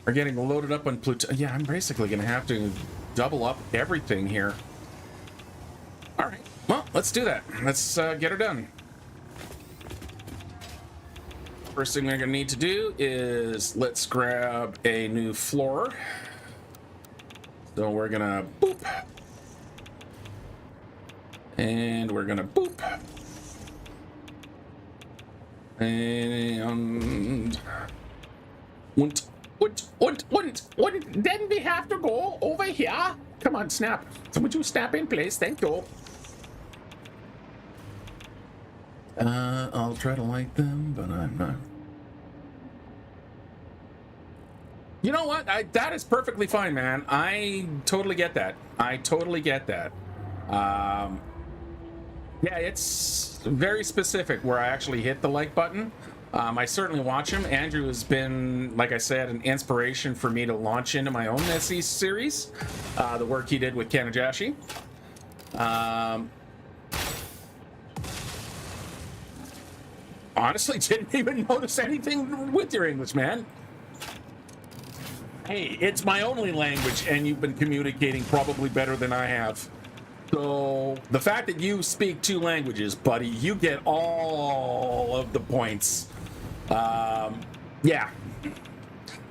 are getting loaded up on plutonium. Yeah, I'm basically going to have to double up everything here. All right, well, let's do that. Let's get her done. First thing we're going to need to do is let's grab a new floor. So we're going to boop. And we're going to boop. And then we have to go over here. Come on, snap. So would you snap in place? Thank you. I'll try to like them, but I'm not. You know what? That is perfectly fine, man. I totally get that. I totally get that. Yeah, it's very specific where I actually hit the like button. I certainly watch him. Andrew has been, like I said, an inspiration for me to launch into my own SE series. The work he did with Kanajashi. Honestly, didn't even notice anything with your English, man. Hey, it's my only language, and you've been communicating probably better than I have. So the fact that you speak 2 languages, buddy, you get all of the points. Yeah.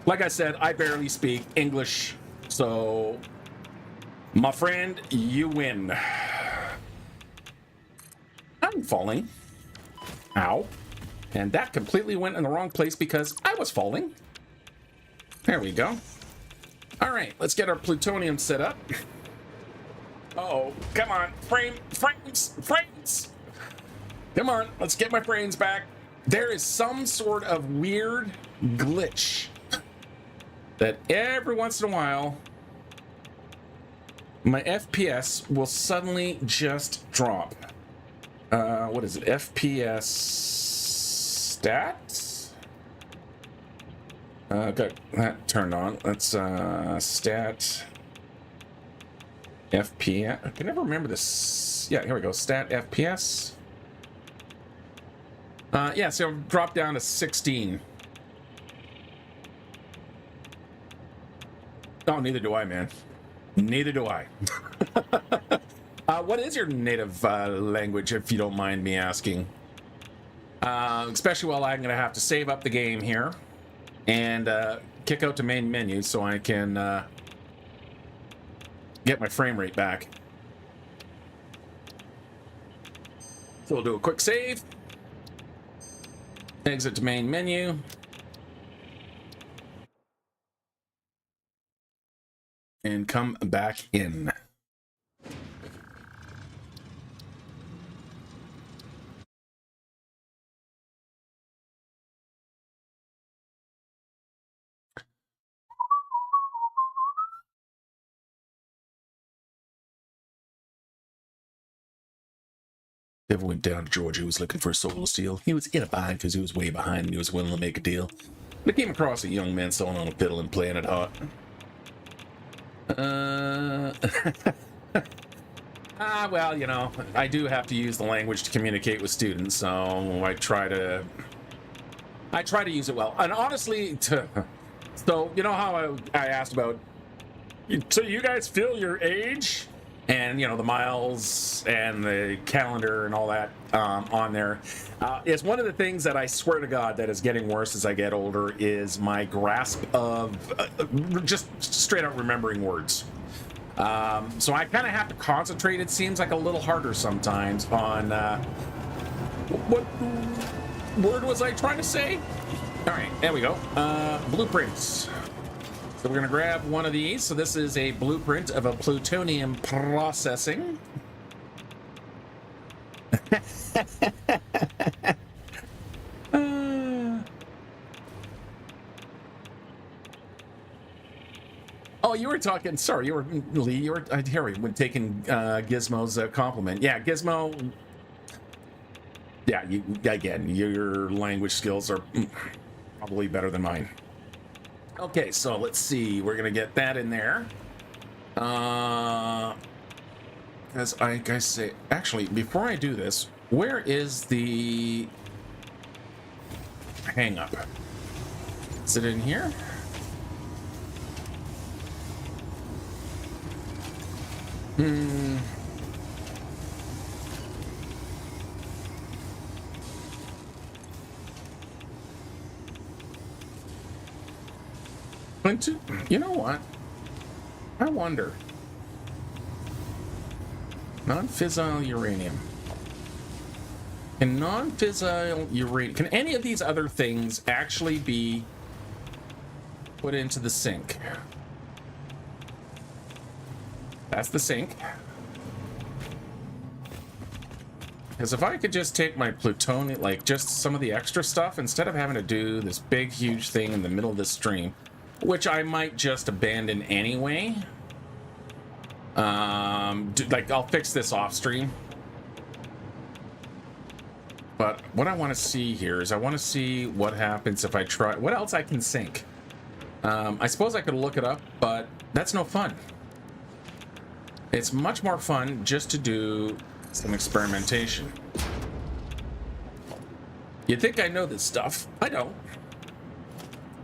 Like I said, I barely speak English, so my friend, you win. I'm falling. Ow. And that completely went in the wrong place because I was falling. There we go. All right, let's get our plutonium set up. Oh, come on. Frames. Come on, let's get my frames back. There is some sort of weird glitch that every once in a while my FPS will suddenly just drop. What is it? FPS stats? Got that turned on. Let's stat FPS. I can never remember this. Yeah, here we go. Stat FPS. Yeah, so drop down to 16. Oh, neither do I, man. Neither do I. What is your native language, if you don't mind me asking? Especially while I'm going to have to save up the game here and kick out to main menu so I can get my frame rate back. So we'll do a quick save. Exit to main menu. And come back in. Never went down to Georgia. He was looking for a soul steel. He was in a bind because he was way behind and he was willing to make a deal. But came across a young man sewing on a fiddle and playing it hot. Well, you know, I do have to use the language to communicate with students, so I try to use it well. And honestly, so you know how I asked about, so you guys feel your age? And, you know, the miles and the calendar and all that on there. It's one of the things that I swear to God that is getting worse as I get older is my grasp of just straight out remembering words. So I kind of have to concentrate, it seems like a little harder sometimes on what word was I trying to say? All right, there we go. Blueprints. So we're going to grab one of these. So this is a blueprint of a plutonium processing. Oh, you were talking, sorry, you were, Lee, you were, here we were taking Gizmo's compliment. Yeah, Gizmo, yeah, again, your language skills are probably better than mine. Okay, so let's see. We're gonna get that in there. As I say, actually, before I do this, where is the hang up? Is it in here? You know what? I wonder. Non-fissile uranium. Can non-fissile uranium... Can any of these other things actually be put into the sink? That's the sink. Because if I could just take my plutonium, like just some of the extra stuff, instead of having to do this big, huge thing in the middle of this stream, which I might just abandon anyway. Like, I'll fix this off stream. But what I want to see here is I want to see what happens if I try... What else I can sink? I suppose I could look it up, but that's no fun. It's much more fun just to do some experimentation. You'd think I know this stuff. I don't.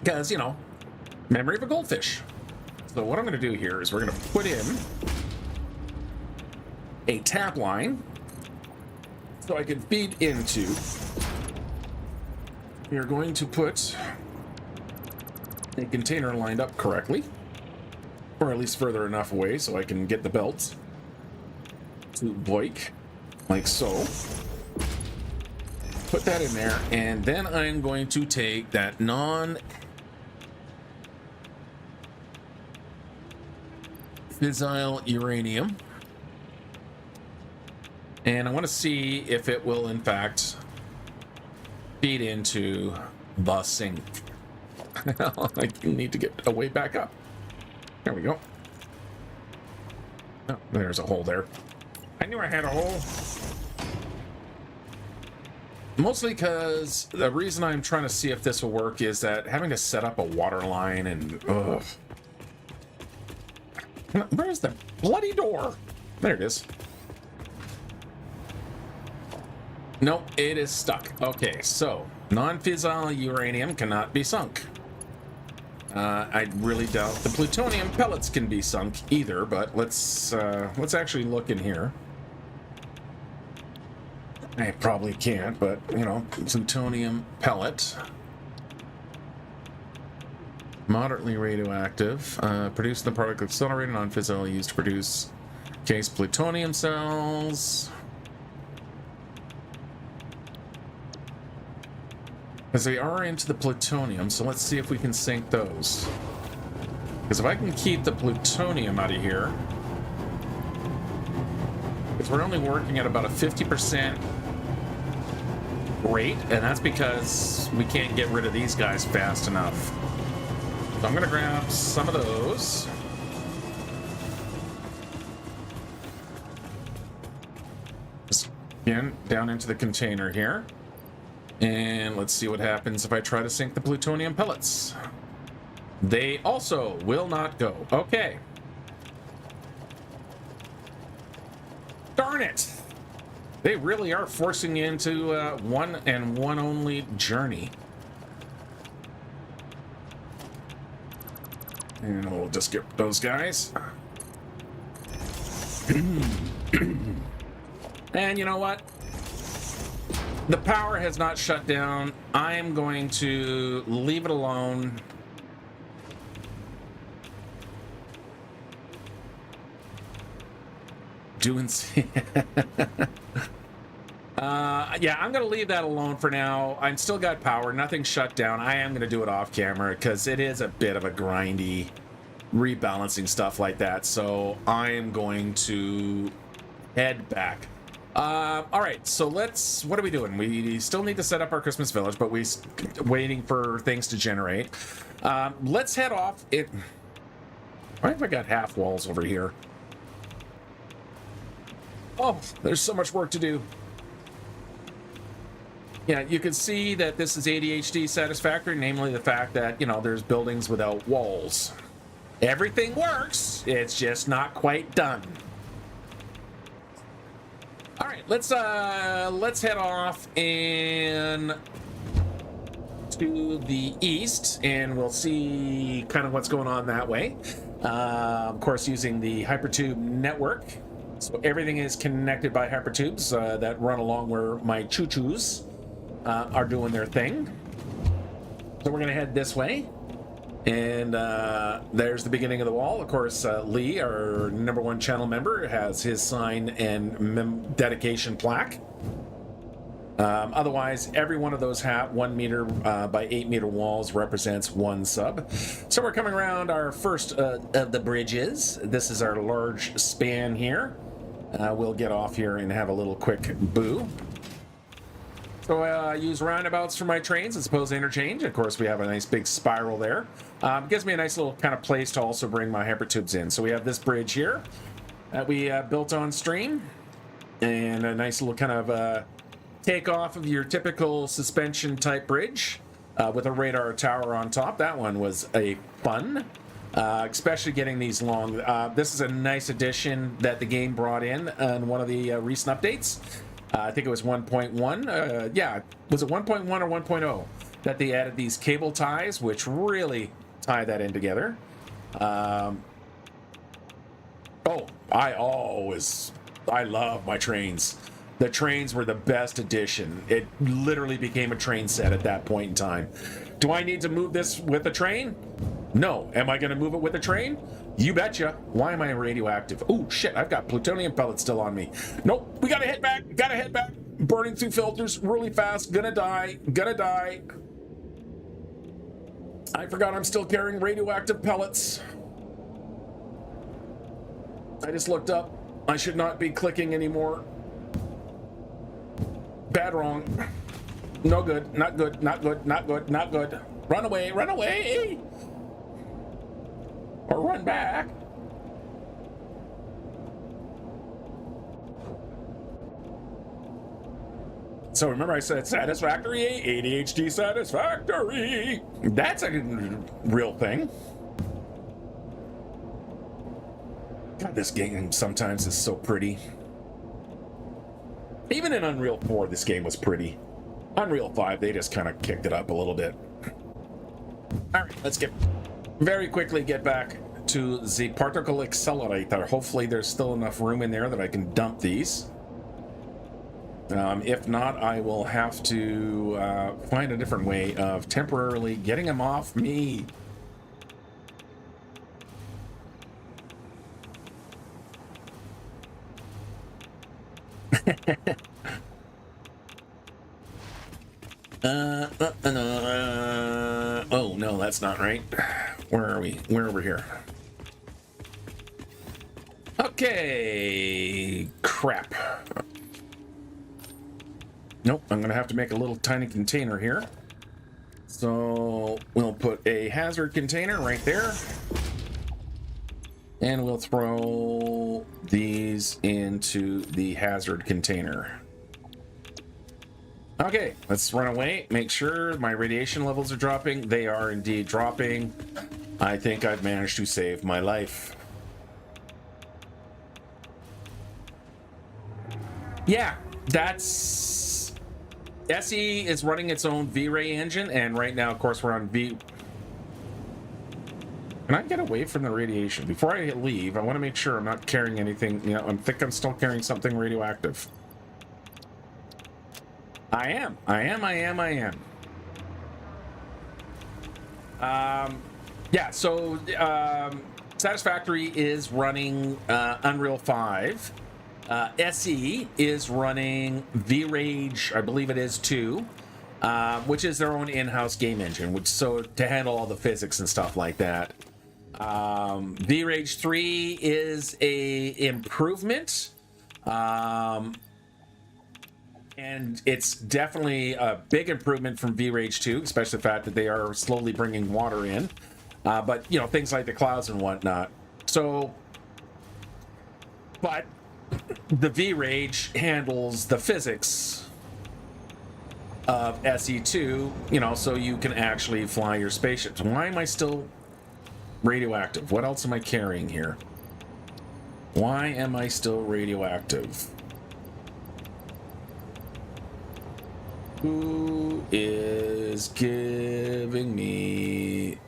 Because, you know, memory of a goldfish. So what I'm going to do here is we're going to put in a tap line so I can feed into. We are going to put a container lined up correctly, or at least further enough away so I can get the belt to Boik, like so. Put that in there, and then I'm going to take that non-fissile uranium And I want to see if it will, in fact, feed into the sink. I need to get a way back up. There we go. Oh, there's a hole there. I knew I had a hole. Mostly because the reason I'm trying to see if this will work is that having to set up a water line and... ugh. Where's the bloody door? There it is. Nope, it is stuck. Okay, so non-fissile uranium cannot be sunk. I really doubt the plutonium pellets can be sunk either, but let's actually look in here. I probably can't, but you know, plutonium pellet. Moderately radioactive. Produced in the particle accelerator, non-fissile used to produce case plutonium cells. Because they are into the plutonium, so let's see if we can sink those. Because if I can keep the plutonium out of here, because we're only working at about a 50% rate, and that's because we can't get rid of these guys fast enough. So I'm going to grab some of those. Just again, down into the container here. And let's see what happens if I try to sink the plutonium pellets. They also will not go. Okay. Darn it! They really are forcing you into one and one only journey. And we'll just get those guys. And you know what? The power has not shut down. I am going to leave it alone. Yeah, I'm going to leave that alone for now. I'm still got power. Nothing shut down. I am going to do it off camera because it is a bit of a grindy rebalancing stuff like that. So I am going to head back. All right, so what are we doing? We still need to set up our Christmas village, but we're waiting for things to generate. Let's head off. Why have I got half walls over here? Oh, there's so much work to do. Yeah, you can see that this is ADHD satisfactory, namely the fact that, you know, there's buildings without walls. Everything works, it's just not quite done. All right, let's head off and to the east, and we'll see kind of what's going on that way. Of course, using the hypertube network, so everything is connected by hypertubes that run along where my choo-choos are doing their thing. So we're gonna head this way. And there's the beginning of the wall. Of course, Lee, our #1 channel member, has his sign and dedication plaque. Otherwise, every one of those 1 meter by 8 meter walls represents one sub. So we're coming around our first of the bridges. This is our large span here. We'll get off here and have a little quick boo. So I use roundabouts for my trains as opposed to interchange. Of course, we have a nice big spiral there. It gives me a nice little kind of place to also bring my hypertubes in. So we have this bridge here that we built on stream, and a nice little kind of takeoff of your typical suspension type bridge with a radar tower on top. That one was a fun, especially getting these long. This is a nice addition that the game brought in one of the recent updates. I think it was 1.1. Yeah, was it 1.1 or 1.0 that they added these cable ties, which really tie that in together. Oh, I love my trains. The trains were the best addition. It literally became a train set at that point in time. Do I need to move this with a train? No. Am I going to move it with a train? You betcha. Why am I radioactive? Oh, shit. I've got plutonium pellets still on me. Nope. We got to head back. Got to head back. Burning through filters really fast. Gonna die. Gonna die. I forgot I'm still carrying radioactive pellets. I just looked up. I should not be clicking anymore. Bad wrong. No good. Not good. Not good. Not good. Not good. Run away. Run away. Or run back. So remember I said Satisfactory, ADHD Satisfactory. That's a real thing. God, this game sometimes is so pretty. Even in Unreal 4, this game was pretty. Unreal 5, they just kind of kicked it up a little bit. All right, let's very quickly get back to the particle accelerator. Hopefully there's still enough room in there that I can dump these. If not, I will have to find a different way of temporarily getting them off me. Oh, no, that's not right. Where are we? We're over here. Okay. Crap. Nope, I'm gonna have to make a little tiny container here. So we'll put a hazard container right there. And we'll throw these into the hazard container. Okay, let's run away. Make sure my radiation levels are dropping. They are indeed dropping. I think I've managed to save my life. Yeah, that's... SE is running its own V-Ray engine, and right now, of course, we're on V... Can I get away from the radiation? Before I leave, I want to make sure I'm not carrying anything, you know, I think I'm still carrying something radioactive. I am. Yeah, so Satisfactory is running Unreal 5. SE is running V-Rage, I believe it is 2, which is their own in-house game engine, which so to handle all the physics and stuff like that. V-Rage 3 is a improvement. And it's definitely a big improvement from V-Rage 2, especially the fact that they are slowly bringing water in. But, you know, things like the clouds and whatnot. So, but the V-Rage handles the physics of SE2, you know, so you can actually fly your spaceships. Why am I still radioactive? What else am I carrying here? Why am I still radioactive? Who is giving me...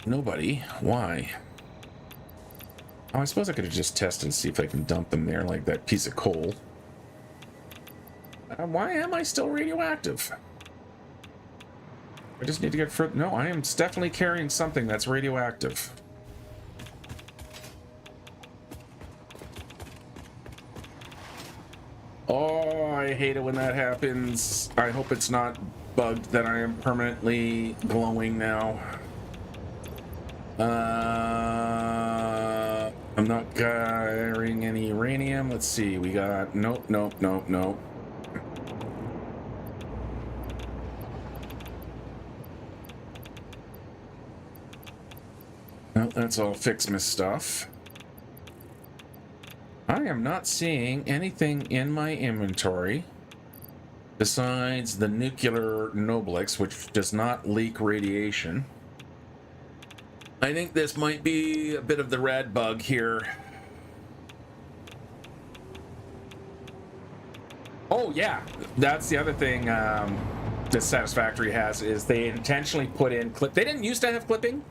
Nobody. Why? Oh, I suppose I could have just tested and see if I can dump them there like that piece of coal. Why am I still radioactive? I just need to get further... No, I am definitely carrying something that's radioactive. Oh, I hate it when that happens. I hope it's not bugged that I am permanently glowing now. I'm not carrying any uranium. Let's see. We got... Nope. No, that's all FICSIT stuff. I am not seeing anything in my inventory besides the nuclear Noblex, which does not leak radiation. I think this might be a bit of the rad bug here. Oh yeah, that's the other thing that Satisfactory has, is they intentionally put in clip. They didn't used to have clipping,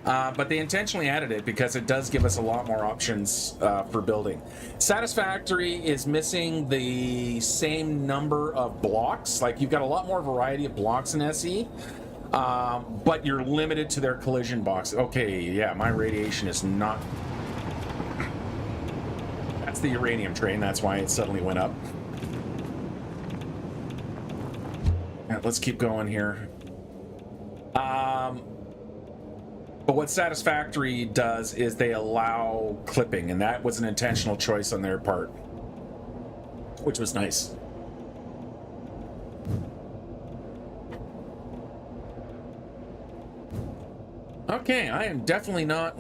but they intentionally added it because it does give us a lot more options for building. Satisfactory is missing the same number of blocks. Like, you've got a lot more variety of blocks in SE, but you're limited to their collision box. Okay, yeah, my radiation is not... That's the uranium train, that's why it suddenly went up. Yeah, let's keep going here. But what Satisfactory does is they allow clipping, and that was an intentional choice on their part. which was nice. Okay, I am definitely not.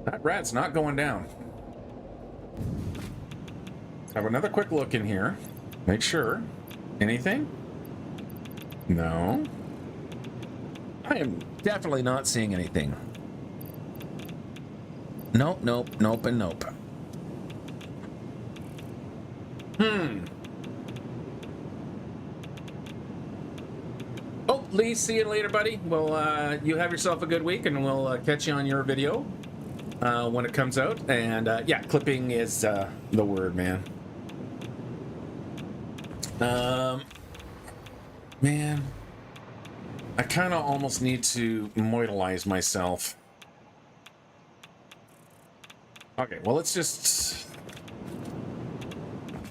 That rat's not going down. Have another quick look in here. Make sure. Anything? No. I am definitely not seeing anything. Nope, nope, nope, and nope. Oh, Lee, see you later, buddy. Well, you have yourself a good week, and we'll catch you on your video when it comes out. And yeah, clipping is the word, man. Man, I kind of almost need to modelize myself. Okay, well, let's just...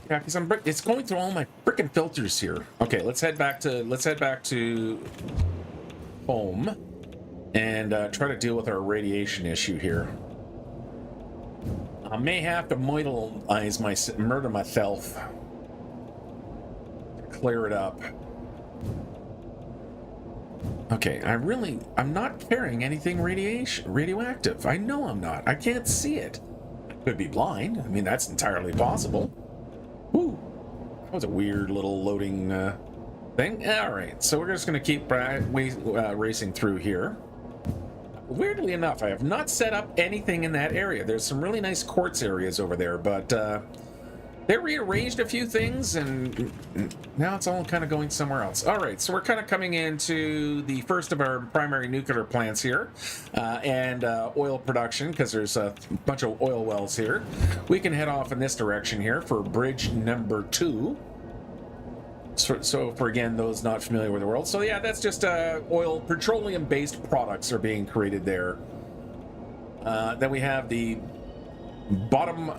Yeah, because it's going through all my freaking filters here. Okay, let's head back to home and try to deal with our radiation issue here. I may have to murder myself. Clear it up. Okay, I'm not carrying anything radioactive. I know I'm not. I can't see it. Could be blind. I mean, that's entirely possible. Whew. That was a weird little loading thing. All right, so we're just going to keep racing through here. Weirdly enough, I have not set up anything in that area. There's some really nice quartz areas over there, but they rearranged a few things, and now it's all kind of going somewhere else. All right, so we're kind of coming into the first of our primary nuclear plants here, and oil production, because there's a bunch of oil wells here. We can head off in this direction here for bridge number 2. So for, again, those not familiar with the world. So yeah, that's just petroleum-based products are being created there. Then we have the bottom...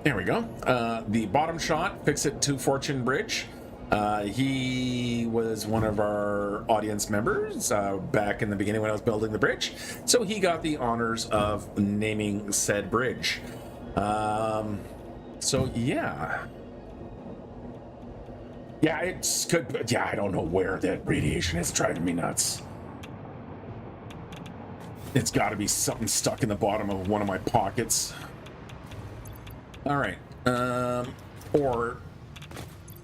There we go. The bottom shot, FICSIT to Fortune Bridge. He was one of our audience members back in the beginning when I was building the bridge. So he got the honors of naming said bridge. So yeah. Yeah, it's good. Yeah, I don't know where that radiation is driving me nuts. It's got to be something stuck in the bottom of one of my pockets. All right, or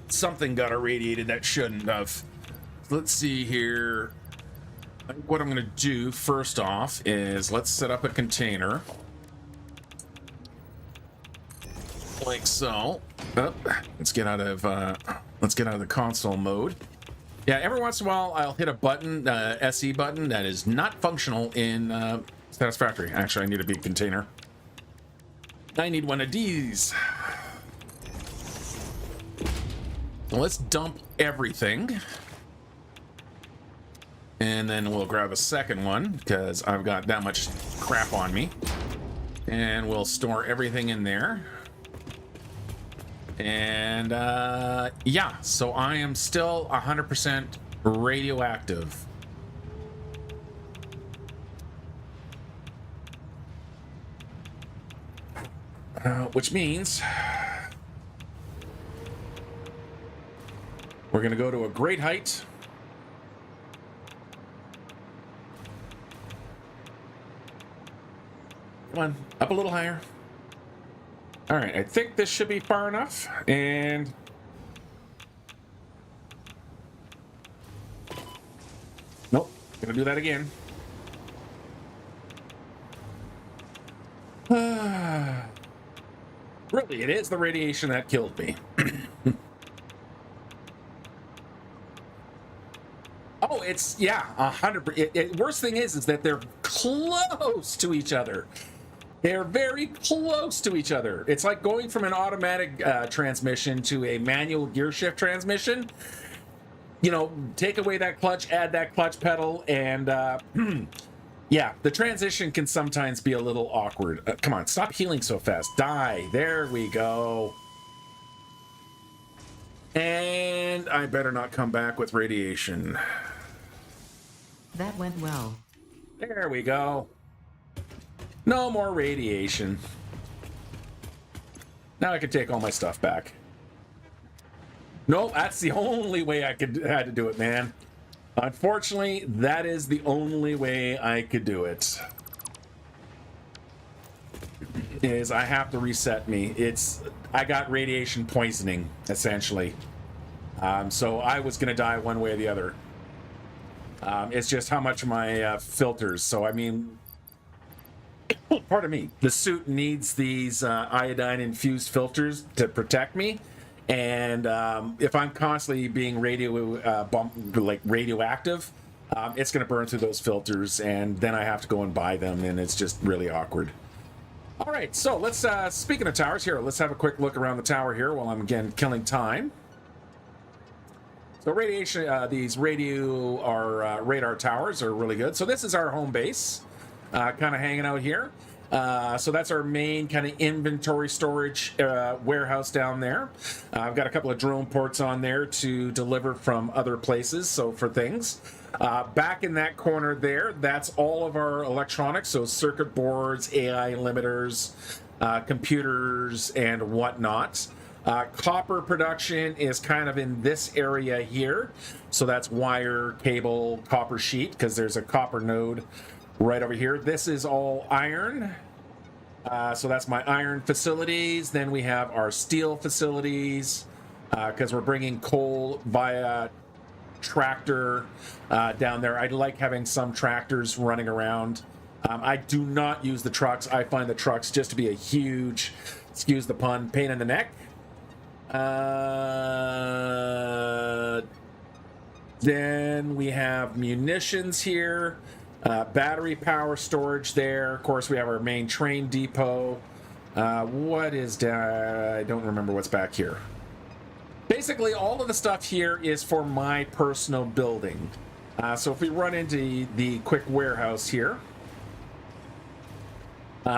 something got irradiated that shouldn't have. Let's see here. What I'm going to do first off is let's set up a container, like so. Oh, let's get out of the console mode. Yeah, every once in a while I'll hit a button, SE button that is not functional in Satisfactory. Actually, I need a big container. I need one of these. So let's dump everything. And then we'll grab a second one because I've got that much crap on me. And we'll store everything in there. And yeah, so I am still 100% radioactive. Which means we're going to go to a great height. Come on, up a little higher. All right, I think this should be far enough. And nope, gonna do that again. Really, it is the radiation that killed me. Oh, it's, yeah, 100%. Worst thing is that they're close to each other. They're very close to each other. It's like going from an automatic transmission to a manual gear shift transmission. You know, take away that clutch, add that clutch pedal, and yeah, the transition can sometimes be a little awkward. Come on, stop healing so fast. Die. There we go. And I better not come back with radiation. That went well. There we go. No more radiation. Now I can take all my stuff back. Nope, that's the only way I had to do it, man. Unfortunately, that is the only way I could do it. Is I have to reset me. I got radiation poisoning, essentially. So I was going to die one way or the other. It's just how much of my filters. So, I mean, pardon me, the suit needs these iodine-infused filters to protect me. And if I'm constantly being radioactive, it's going to burn through those filters, and then I have to go and buy them, and it's just really awkward. All right, so let's, speaking of towers here, let's have a quick look around the tower here while I'm, again, killing time. So radiation, these radar towers are really good. So this is our home base, kind of hanging out here. So that's our main kind of inventory storage warehouse down there. I've got a couple of drone ports on there to deliver from other places, so for things. Back in that corner there, that's all of our electronics, so circuit boards, AI limiters, computers, and whatnot. Copper production is kind of in this area here. So that's wire, cable, copper sheet, because there's a copper node right over here. This is all iron. So that's my iron facilities. Then we have our steel facilities, because we're bringing coal via tractor down there. I like having some tractors running around. I do not use the trucks. I find the trucks just to be a huge, excuse the pun, pain in the neck. Then we have munitions here, battery power storage there. Of course, we have our main train depot. What is I don't remember what's back here. Basically, all of the stuff here is for my personal building. So if we run into the quick warehouse here,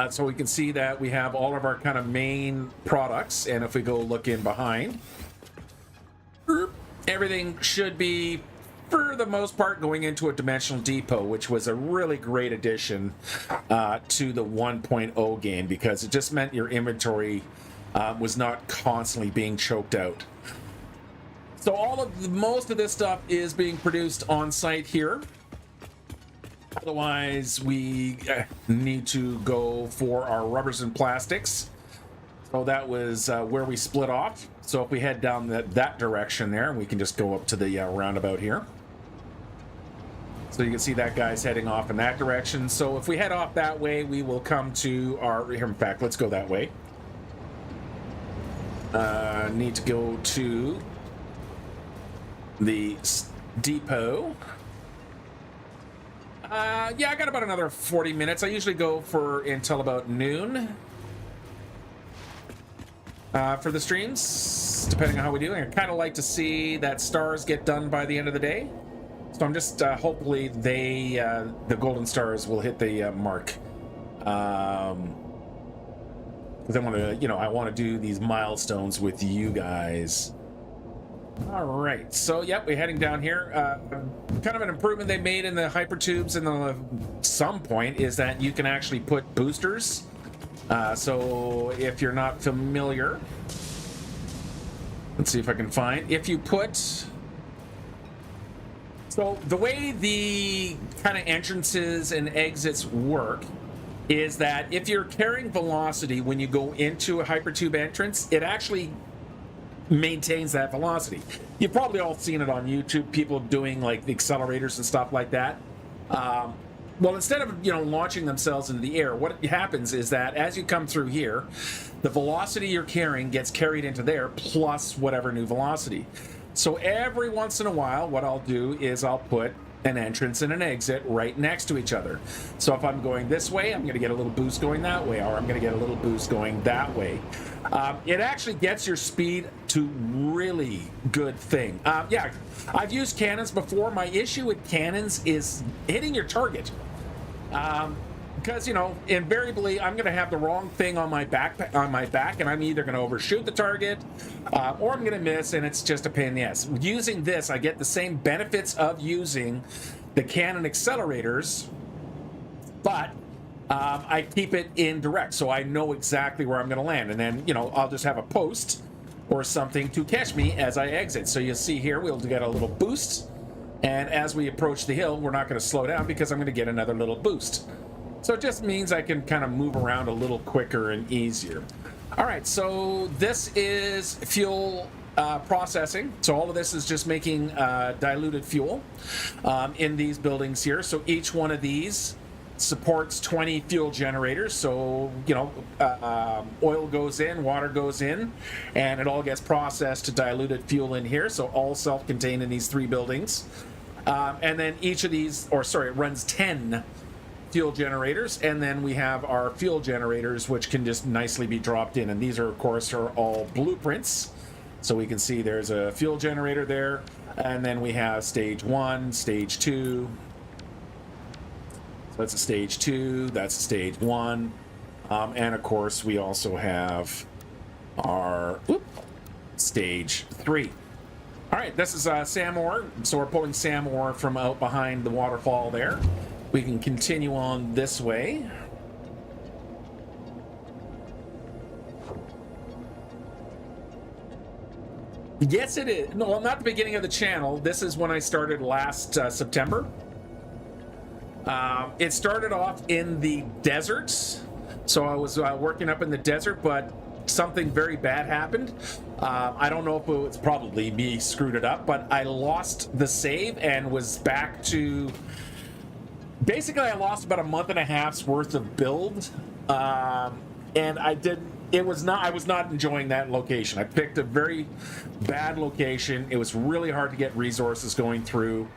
so we can see that we have all of our kind of main products. And if we go look in behind, everything should be, for the most part, going into a dimensional depot, which was a really great addition to the 1.0 game, because it just meant your inventory was not constantly being choked out. So most of this stuff is being produced on site here. Otherwise, we need to go for our rubbers and plastics. So that was where we split off. So if we head down that direction there, we can just go up to the roundabout here. So you can see that guy's heading off in that direction. So if we head off that way, we will come to our... In fact, let's go that way. Need to go to the depot. Yeah, I got about another 40 minutes. I usually go until about noon for the streams, depending on how we do. I kind of like to see that stars get done by the end of the day. So I'm just hopefully the golden stars will hit the mark. Because I want to, I want to do these milestones with you guys. All right, so yep, we're heading down here. Kind of an improvement they made in the hypertubes some point is that you can actually put boosters. So if you're not familiar, let's see if I can find. If you put... So the way the kind of entrances and exits work is that if you're carrying velocity when you go into a hypertube entrance, it actually maintains that velocity. You've probably all seen it on YouTube, people doing like the accelerators and stuff like that. Well, instead of launching themselves into the air, what happens is that as you come through here, the velocity you're carrying gets carried into there plus whatever new velocity. So every once in a while, what I'll do is I'll put an entrance and an exit right next to each other. So if I'm going this way, I'm going to get a little boost going that way, or I'm going to get a little boost going that way. It actually gets your speed to really good thing. Yeah, I've used cannons before. My issue with cannons is hitting your target. because, you know, invariably I'm going to have the wrong thing on my back, and I'm either going to overshoot the target or I'm going to miss, and it's just a pain in the ass. Using this, I get the same benefits of using the cannon accelerators, but I keep it indirect, so I know exactly where I'm going to land, and then, you know, I'll just have a post or something to catch me as I exit. So you'll see here we'll get a little boost, and as we approach the hill, we're not going to slow down because I'm going to get another little boost. So it just means I can kind of move around a little quicker and easier. All right, so this is fuel processing. So all of this is just making diluted fuel in these buildings here. So each one of these supports 20 fuel generators. So, you know, oil goes in, water goes in, and it all gets processed to diluted fuel in here. So all self-contained in these 3 buildings. And then each of these, or sorry, it runs 10 fuel generators, and then we have our fuel generators, which can just nicely be dropped in. And these are, of course, are all blueprints. So we can see there's a fuel generator there, and then we have stage 1, stage 2. So that's a stage 2, that's a stage 1. And of course, we also have our stage 3. All right, this is SAM ore. So we're pulling SAM ore from out behind the waterfall there. We can continue on this way. Yes, it is. No, well, not the beginning of the channel. This is when I started last September. It started off in the deserts. So I was working up in the desert, but something very bad happened. I don't know if it was probably me screwed it up, but I lost the save and was back to... Basically, I lost about a month and a half's worth of build, and I was not enjoying that location. I picked a very bad location. It was really hard to get resources going through,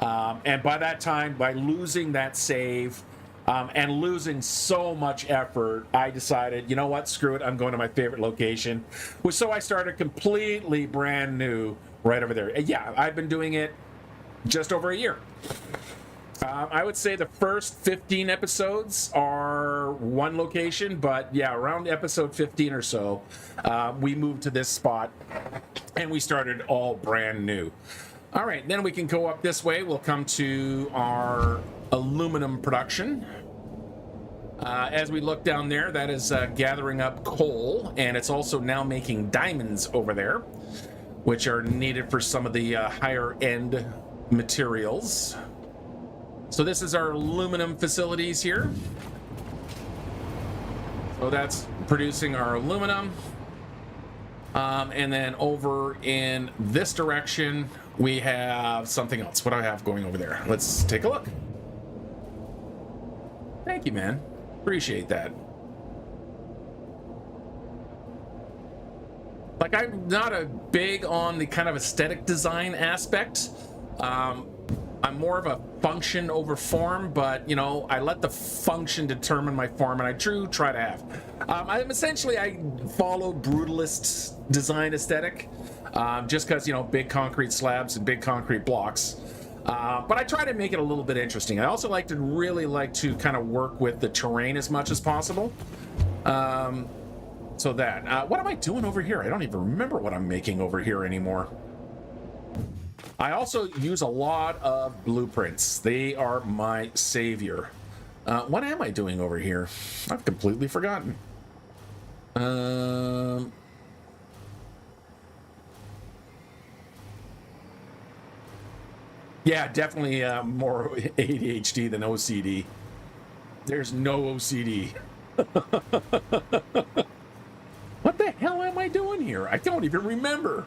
and by that time, by losing that save and losing so much effort, I decided, you know what, screw it, I'm going to my favorite location. So I started completely brand new right over there. And yeah, I've been doing it just over a year. I would say the first 15 episodes are one location, but yeah, around episode 15 or so, we moved to this spot and we started all brand new. All right, then we can go up this way. We'll come to our aluminum production. As we look down there, that is gathering up coal, and it's also now making diamonds over there, which are needed for some of the higher end materials. So this is our aluminum facilities here. So that's producing our aluminum. And then over in this direction, we have something else. What do I have going over there? Let's take a look. Thank you, man. Appreciate that. Like, I'm not a big on the kind of aesthetic design aspect. I'm more of a function over form, but, you know, I let the function determine my form, and I try to have. I follow brutalist design aesthetic, just because, you know, big concrete slabs and big concrete blocks. But I try to make it a little bit interesting. I also really like to kind of work with the terrain as much as possible. So that. What am I doing over here? I don't even remember what I'm making over here anymore. I also use a lot of blueprints. They are my savior. What am I doing over here? I've completely forgotten. Yeah, definitely more ADHD than OCD. There's no OCD. What the hell am I doing here? I don't even remember.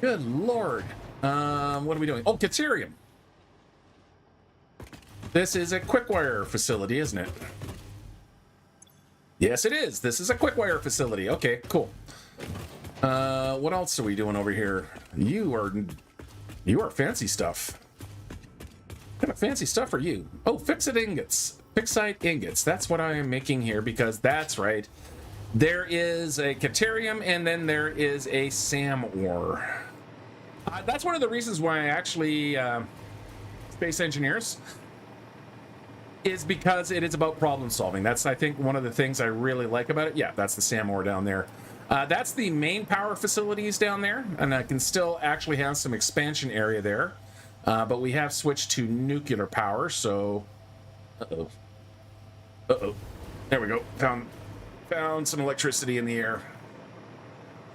Good Lord. What are we doing? Oh, Caterium. This is a quickwire facility, isn't it? Yes, it is. This is a quickwire facility. Okay, cool. What else are we doing over here? You are fancy stuff. What kind of fancy stuff are you? Oh, FICSIT ingots. FICSIT ingots. That's what I am making here, because that's right. There is a Caterium, and then there is a SAM ore. That's one of the reasons why I actually, space engineers, is because it is about problem solving. That's, I think, one of the things I really like about it. Yeah, that's the SAM ore down there. That's the main power facilities down there, and I can still actually have some expansion area there. But we have switched to nuclear power, so... Uh-oh. Uh-oh. There we go. Found some electricity in the air.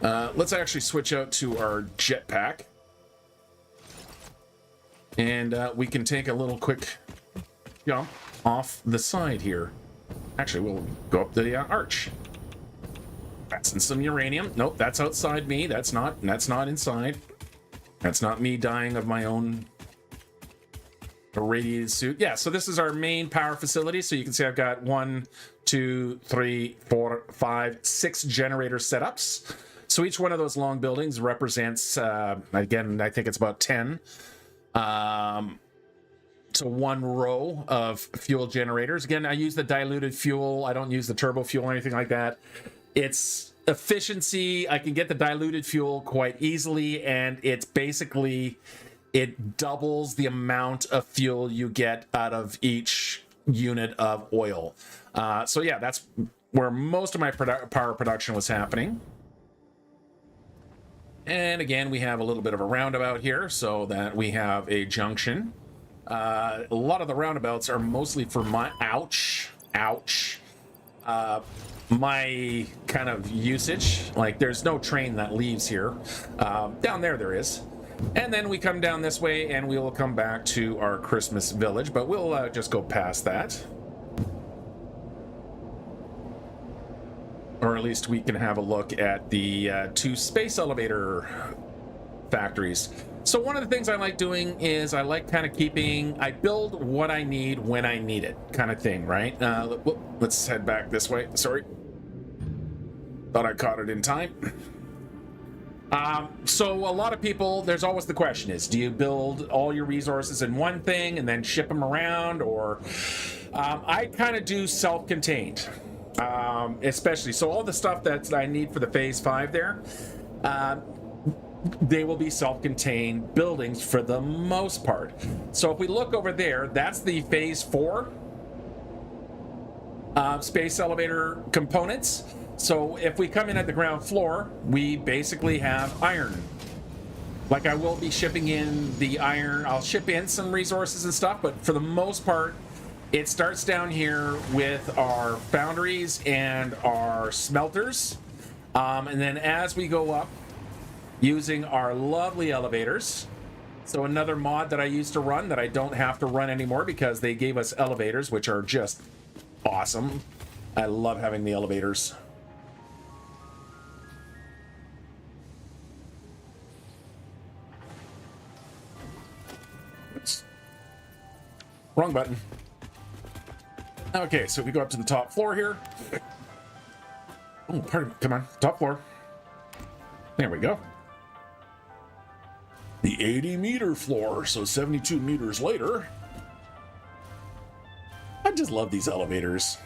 Let's actually switch out to our jetpack. And we can take a little quick jump off the side here. Actually, we'll go up the arch. That's in some uranium. Nope, that's outside me. That's not inside. That's not me dying of my own irradiated suit. Yeah, so this is our main power facility. So you can see I've got 1, 2, 3, 4, 5, 6 generator setups. So each one of those long buildings represents, again, I think it's about 10. So one row of fuel generators. Again, I use the diluted fuel. I don't use the turbo fuel or anything like that. It's efficiency. I can get the diluted fuel quite easily, and it's basically, it doubles the amount of fuel you get out of each unit of oil. So yeah, that's where most of my power production was happening. And again, we have a little bit of a roundabout here so that we have a junction. A lot of the roundabouts are mostly for my my kind of usage. Like, there's no train that leaves here. Down there is. And then we come down this way and we will come back to our Christmas village, but we'll just go past that. Or at least we can have a look at the 2 space elevator factories. So one of the things I like doing is I like kind of I build what I need when I need it, kind of thing, right? Let's head back this way. Sorry. Thought I caught it in time. So a lot of people, there's always the question is, do you build all your resources in one thing and then ship them around? Or I kind of do self-contained. Especially, so all the stuff that I need for the phase 5 there, they will be self-contained buildings for the most part. So if we look over there, that's the phase 4 space elevator components. So if we come in at the ground floor, we basically have iron. Like, I will be shipping in the iron. I'll ship in some resources and stuff, but for the most part, it starts down here with our foundries and our smelters. And then as we go up, using our lovely elevators. So another mod that I used to run that I don't have to run anymore because they gave us elevators, which are just awesome. I love having the elevators. Oops. Wrong button. Okay, so if we go up to the top floor here. Oh, pardon me. Come on, top floor. There we go. The 80-meter floor, so 72 meters later. I just love these elevators.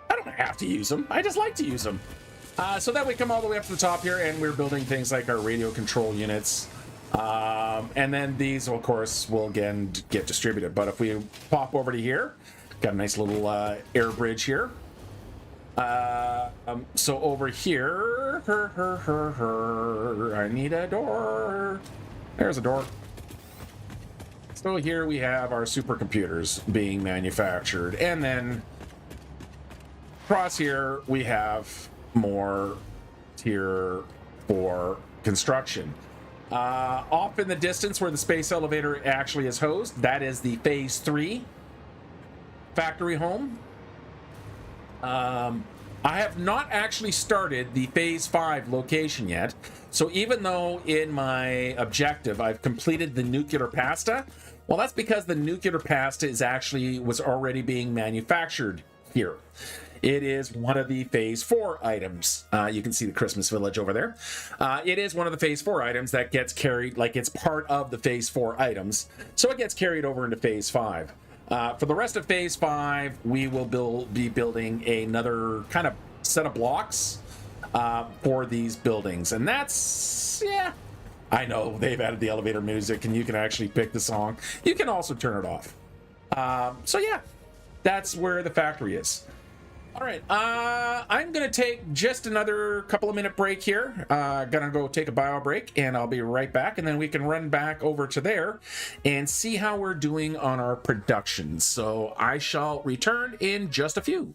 I don't have to use them. I just like to use them. So then we come all the way up to the top here, and we're building things like our radio control units. And then these, of course, will again get distributed. But if we pop over to here, got a nice little air bridge here. So over here, I need a door. There's a door. So here we have our supercomputers being manufactured, and then across here we have more tier 4 construction. Off in the distance where the space elevator actually is hosed, that is the phase 3 factory home. I have not actually started the phase 5 location yet. So even though in my objective I've completed the nuclear pasta, well, that's because the nuclear pasta was already being manufactured here. It is one of the phase 4 items. You can see the Christmas village over there. It is one of the phase 4 items that gets carried, like it's part of the phase 4 items. So it gets carried over into phase 5. For the rest of phase 5, we will be building another kind of set of blocks for these buildings. And that's, yeah, I know they've added the elevator music and you can actually pick the song. You can also turn it off. So yeah, that's where the factory is. All right, I'm gonna take just another couple of minute break here. Gonna go take a bio break, and I'll be right back, and then we can run back over to there and see how we're doing on our production. So I shall return in just a few.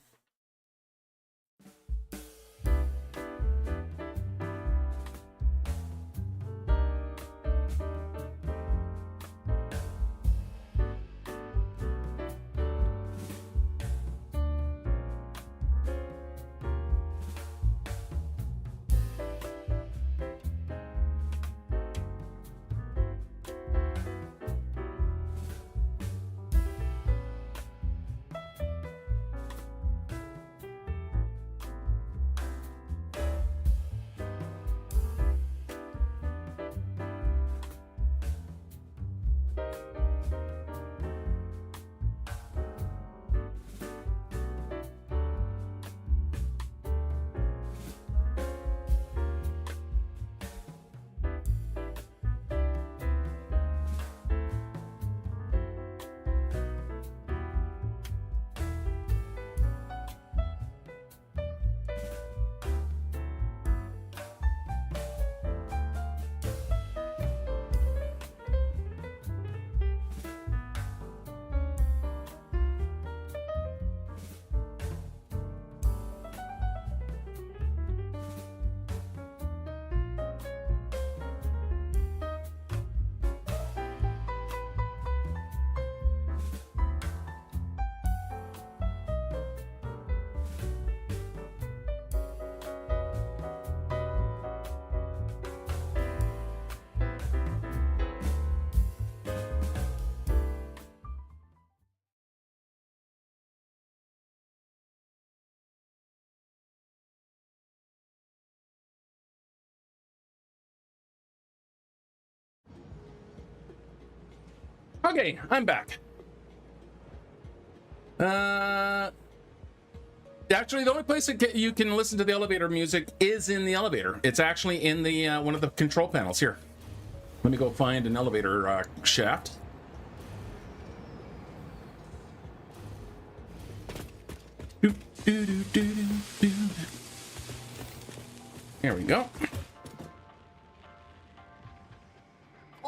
Okay, I'm back. Actually, the only place that you can listen to the elevator music is in the elevator. It's actually in the one of the control panels here. Let me go find an elevator shaft. There we go.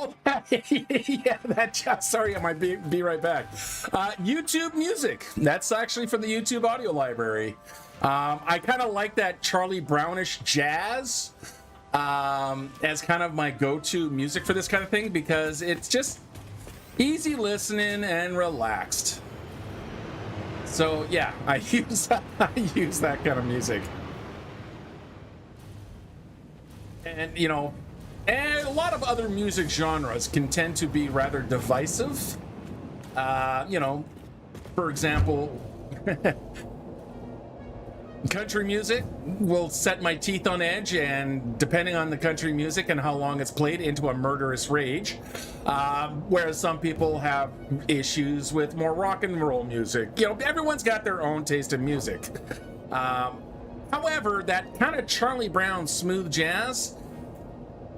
Oh, yeah, that just, sorry, I might be right back. YouTube music. That's actually from the YouTube audio library. I kind of like that Charlie Brownish jazz as kind of my go-to music for this kind of thing, because it's just easy listening and relaxed. So yeah, I use that kind of music. And you know, and a lot of other music genres can tend to be rather divisive. You know, for example, country music will set my teeth on edge, and depending on the country music and how long it's played, into a murderous rage. Whereas some people have issues with more rock and roll music. You know, everyone's got their own taste in music. However, that kind of Charlie Brown smooth jazz,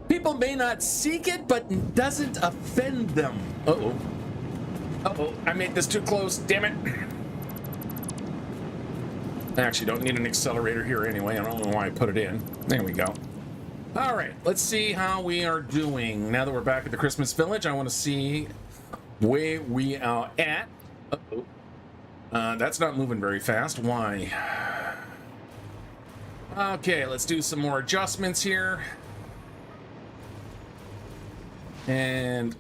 people may not seek it, but it doesn't offend them. Uh-oh. Uh-oh, I made this too close, damn it. I actually don't need an accelerator here anyway. I don't know why I put it in. There we go. All right, let's see how we are doing. Now that we're back at the Christmas Village, I want to see where we are at. Uh-oh. That's not moving very fast. Why? Okay, let's do some more adjustments here. And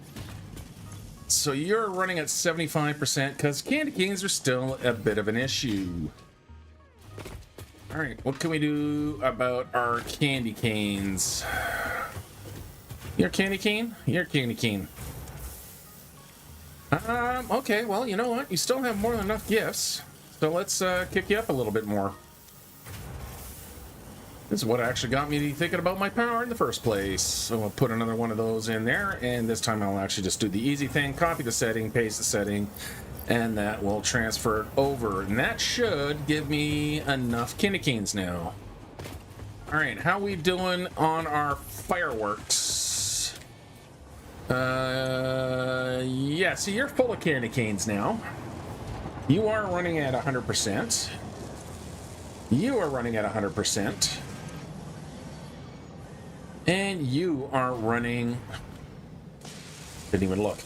so you're running at 75% because candy canes are still a bit of an issue. All right, what can we do about our candy canes? You're a candy cane? You're a candy cane. Okay, well, you know what? You still have more than enough gifts. So let's kick you up a little bit more. This is what actually got me thinking about my power in the first place. So I'll put another one of those in there, and this time I'll actually just do the easy thing, copy the setting, paste the setting, and that will transfer it over. And that should give me enough candy canes now. All right, how we doing on our fireworks? Yeah, so you're full of candy canes now. You are running at 100%. You are running at 100%. And you are running... Didn't even look.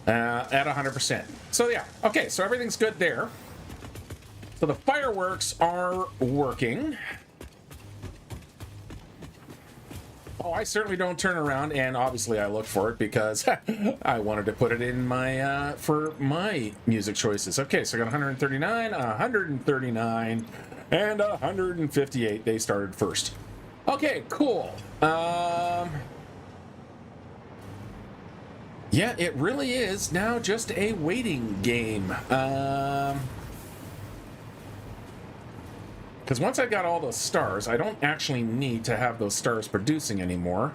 At 100%. So yeah, okay, so everything's good there. So the fireworks are working. Oh, I certainly don't turn around, and obviously I look for it because I wanted to put it in my, for my music choices. Okay, so I got 139, 139, and 158. They started first. Okay, cool. Yeah, it really is now just a waiting game. Because once I've got all those stars, I don't actually need to have those stars producing anymore.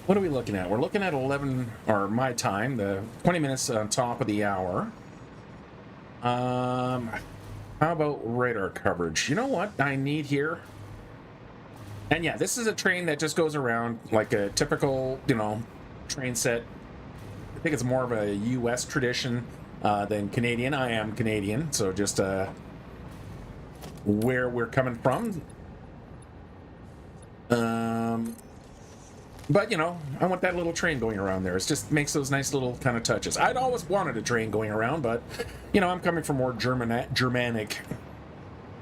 What are we looking at? We're looking at 11, or my time, the 20 minutes on top of the hour. How about radar coverage? You know what I need here? And yeah, this is a train that just goes around like a typical, you know, train set. I think it's more of a U.S. tradition than Canadian. I am Canadian, so just where we're coming from. But, you know, I want that little train going around there. It just makes those nice little kind of touches. I'd always wanted a train going around, but, you know, I'm coming from more Germanic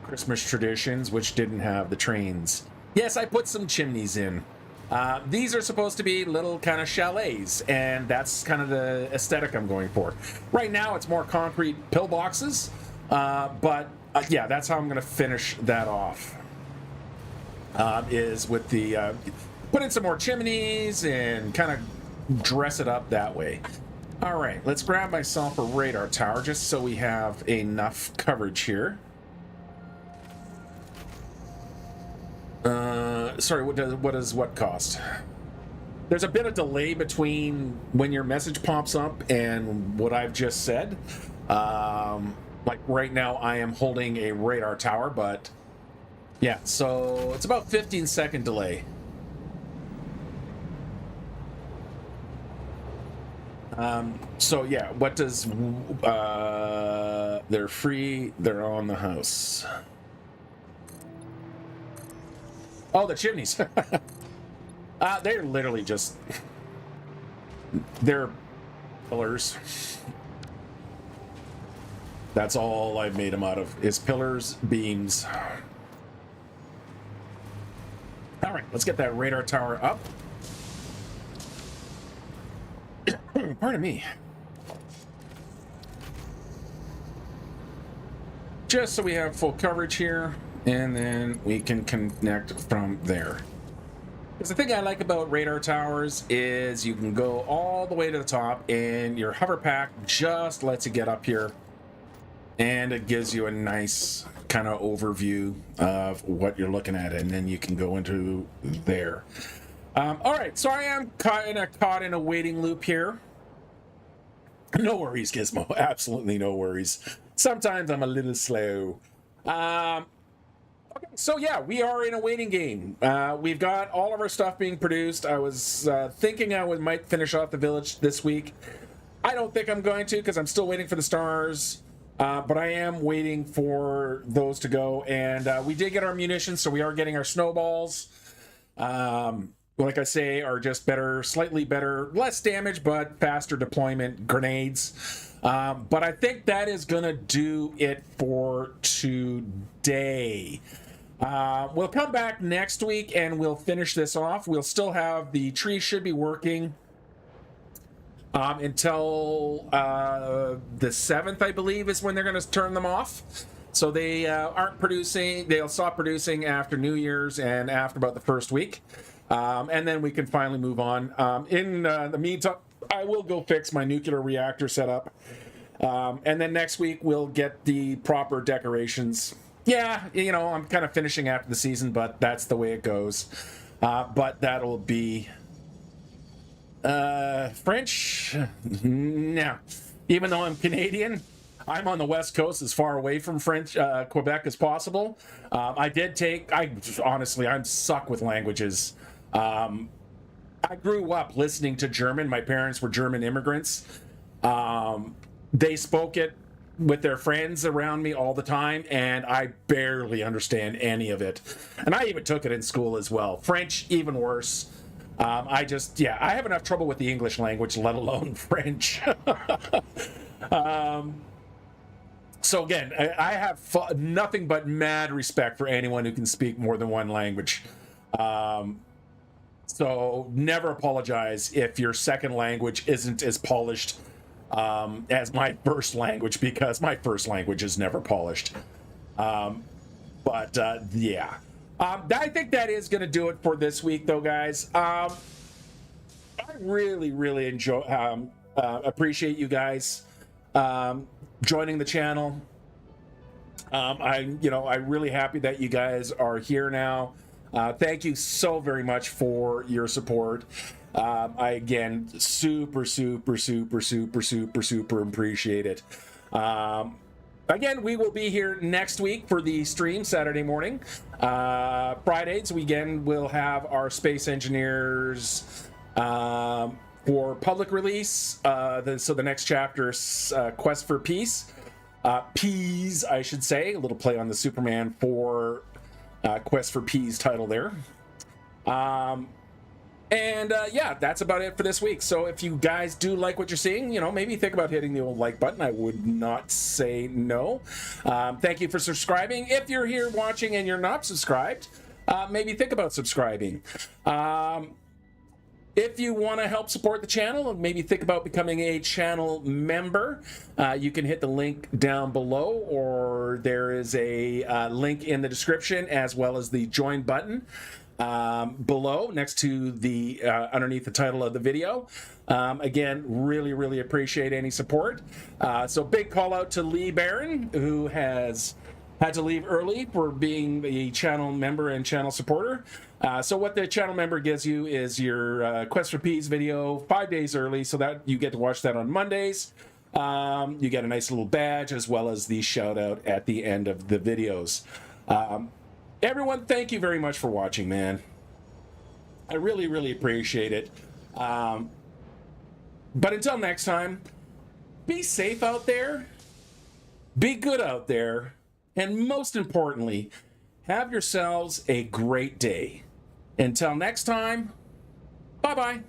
Christmas traditions, which didn't have the trains. Yes, I put some chimneys in. These are supposed to be little kind of chalets, and that's kind of the aesthetic I'm going for. Right now, it's more concrete pillboxes, but yeah, that's how I'm going to finish that off, is with the... put in some more chimneys and kind of dress it up that way. All right, let's grab myself a radar tower just so we have enough coverage here. Sorry, what does what cost? There's a bit of delay between when your message pops up and what I've just said. Like right now, I am holding a radar tower, but yeah, so it's about 15-second delay. So yeah, what does they're free, they're on the house. Oh, the chimneys. They're literally just, they're pillars. That's all I've made them out of, is pillars, beams. All right, let's get that radar tower up. Pardon me. Just so we have full coverage here, and then we can connect from there. Because the thing I like about radar towers is you can go all the way to the top, and your hover pack just lets you get up here, and it gives you a nice kind of overview of what you're looking at, and then you can go into there. All right, so I am kind of caught in a waiting loop here. No worries, Gizmo. Absolutely no worries. Sometimes I'm a little slow. Okay, so yeah, we are in a waiting game. We've got all of our stuff being produced. I was thinking I might finish off the village this week. I don't think I'm going to because I'm still waiting for the stars. But I am waiting for those to go. And we did get our munitions, so we are getting our snowballs. Like I say, are just better, slightly better, less damage, but faster deployment grenades. But I think that is going to do it for today. We'll come back next week and we'll finish this off. We'll still have the tree should be working until the 7th, I believe, is when they're going to turn them off. So they aren't producing. They'll stop producing after New Year's and after about the first week. And then we can finally move on. In the meantime, I will go fix my nuclear reactor setup. And then next week, we'll get the proper decorations. Yeah, you know, I'm kind of finishing after the season, but that's the way it goes. But that'll be French. No. Even though I'm Canadian, I'm on the West Coast, as far away from French Quebec as possible. Honestly, I'm suck with languages. I grew up listening to German. My parents were German immigrants. They spoke it with their friends around me all the time, and I barely understand any of it. And I even took it in school as well. French, even worse. I have enough trouble with the English language, let alone French. So again, I have nothing but mad respect for anyone who can speak more than one language. So never apologize if your second language isn't as polished as my first language, because my first language is never polished. I think that is going to do it for this week, though, guys. I really enjoy, appreciate you guys joining the channel. I'm really happy that you guys are here now. Thank you so very much for your support. I again super appreciate it. Again, we will be here next week for the stream Saturday morning. Fridays, we'll have our space engineers for public release. So the next chapter is Quest for Peace. Peas, I should say. A little play on the Superman for Quest for Peas title there. That's about it for this week. So if you guys do like what you're seeing, maybe think about hitting the old like button. I would not say no. Thank you for subscribing. If you're here watching and you're not subscribed, maybe think about subscribing. If you want to help support the channel, maybe think about becoming a channel member. You can hit the link down below, or there is a link in the description, as well as the join button below next to the underneath the title of the video. Again, really appreciate any support. So big call out to Lee Barron, who has had to leave early for being a channel member and channel supporter. So what the channel member gives you is your Quest for Peas video 5 days early, so that you get to watch that on Mondays. You get a nice little badge, as well as the shout out at the end of the videos. Everyone, thank you very much for watching, man. I really appreciate it. But until next time, be safe out there, be good out there, and most importantly, have yourselves a great day. Until next time, bye-bye.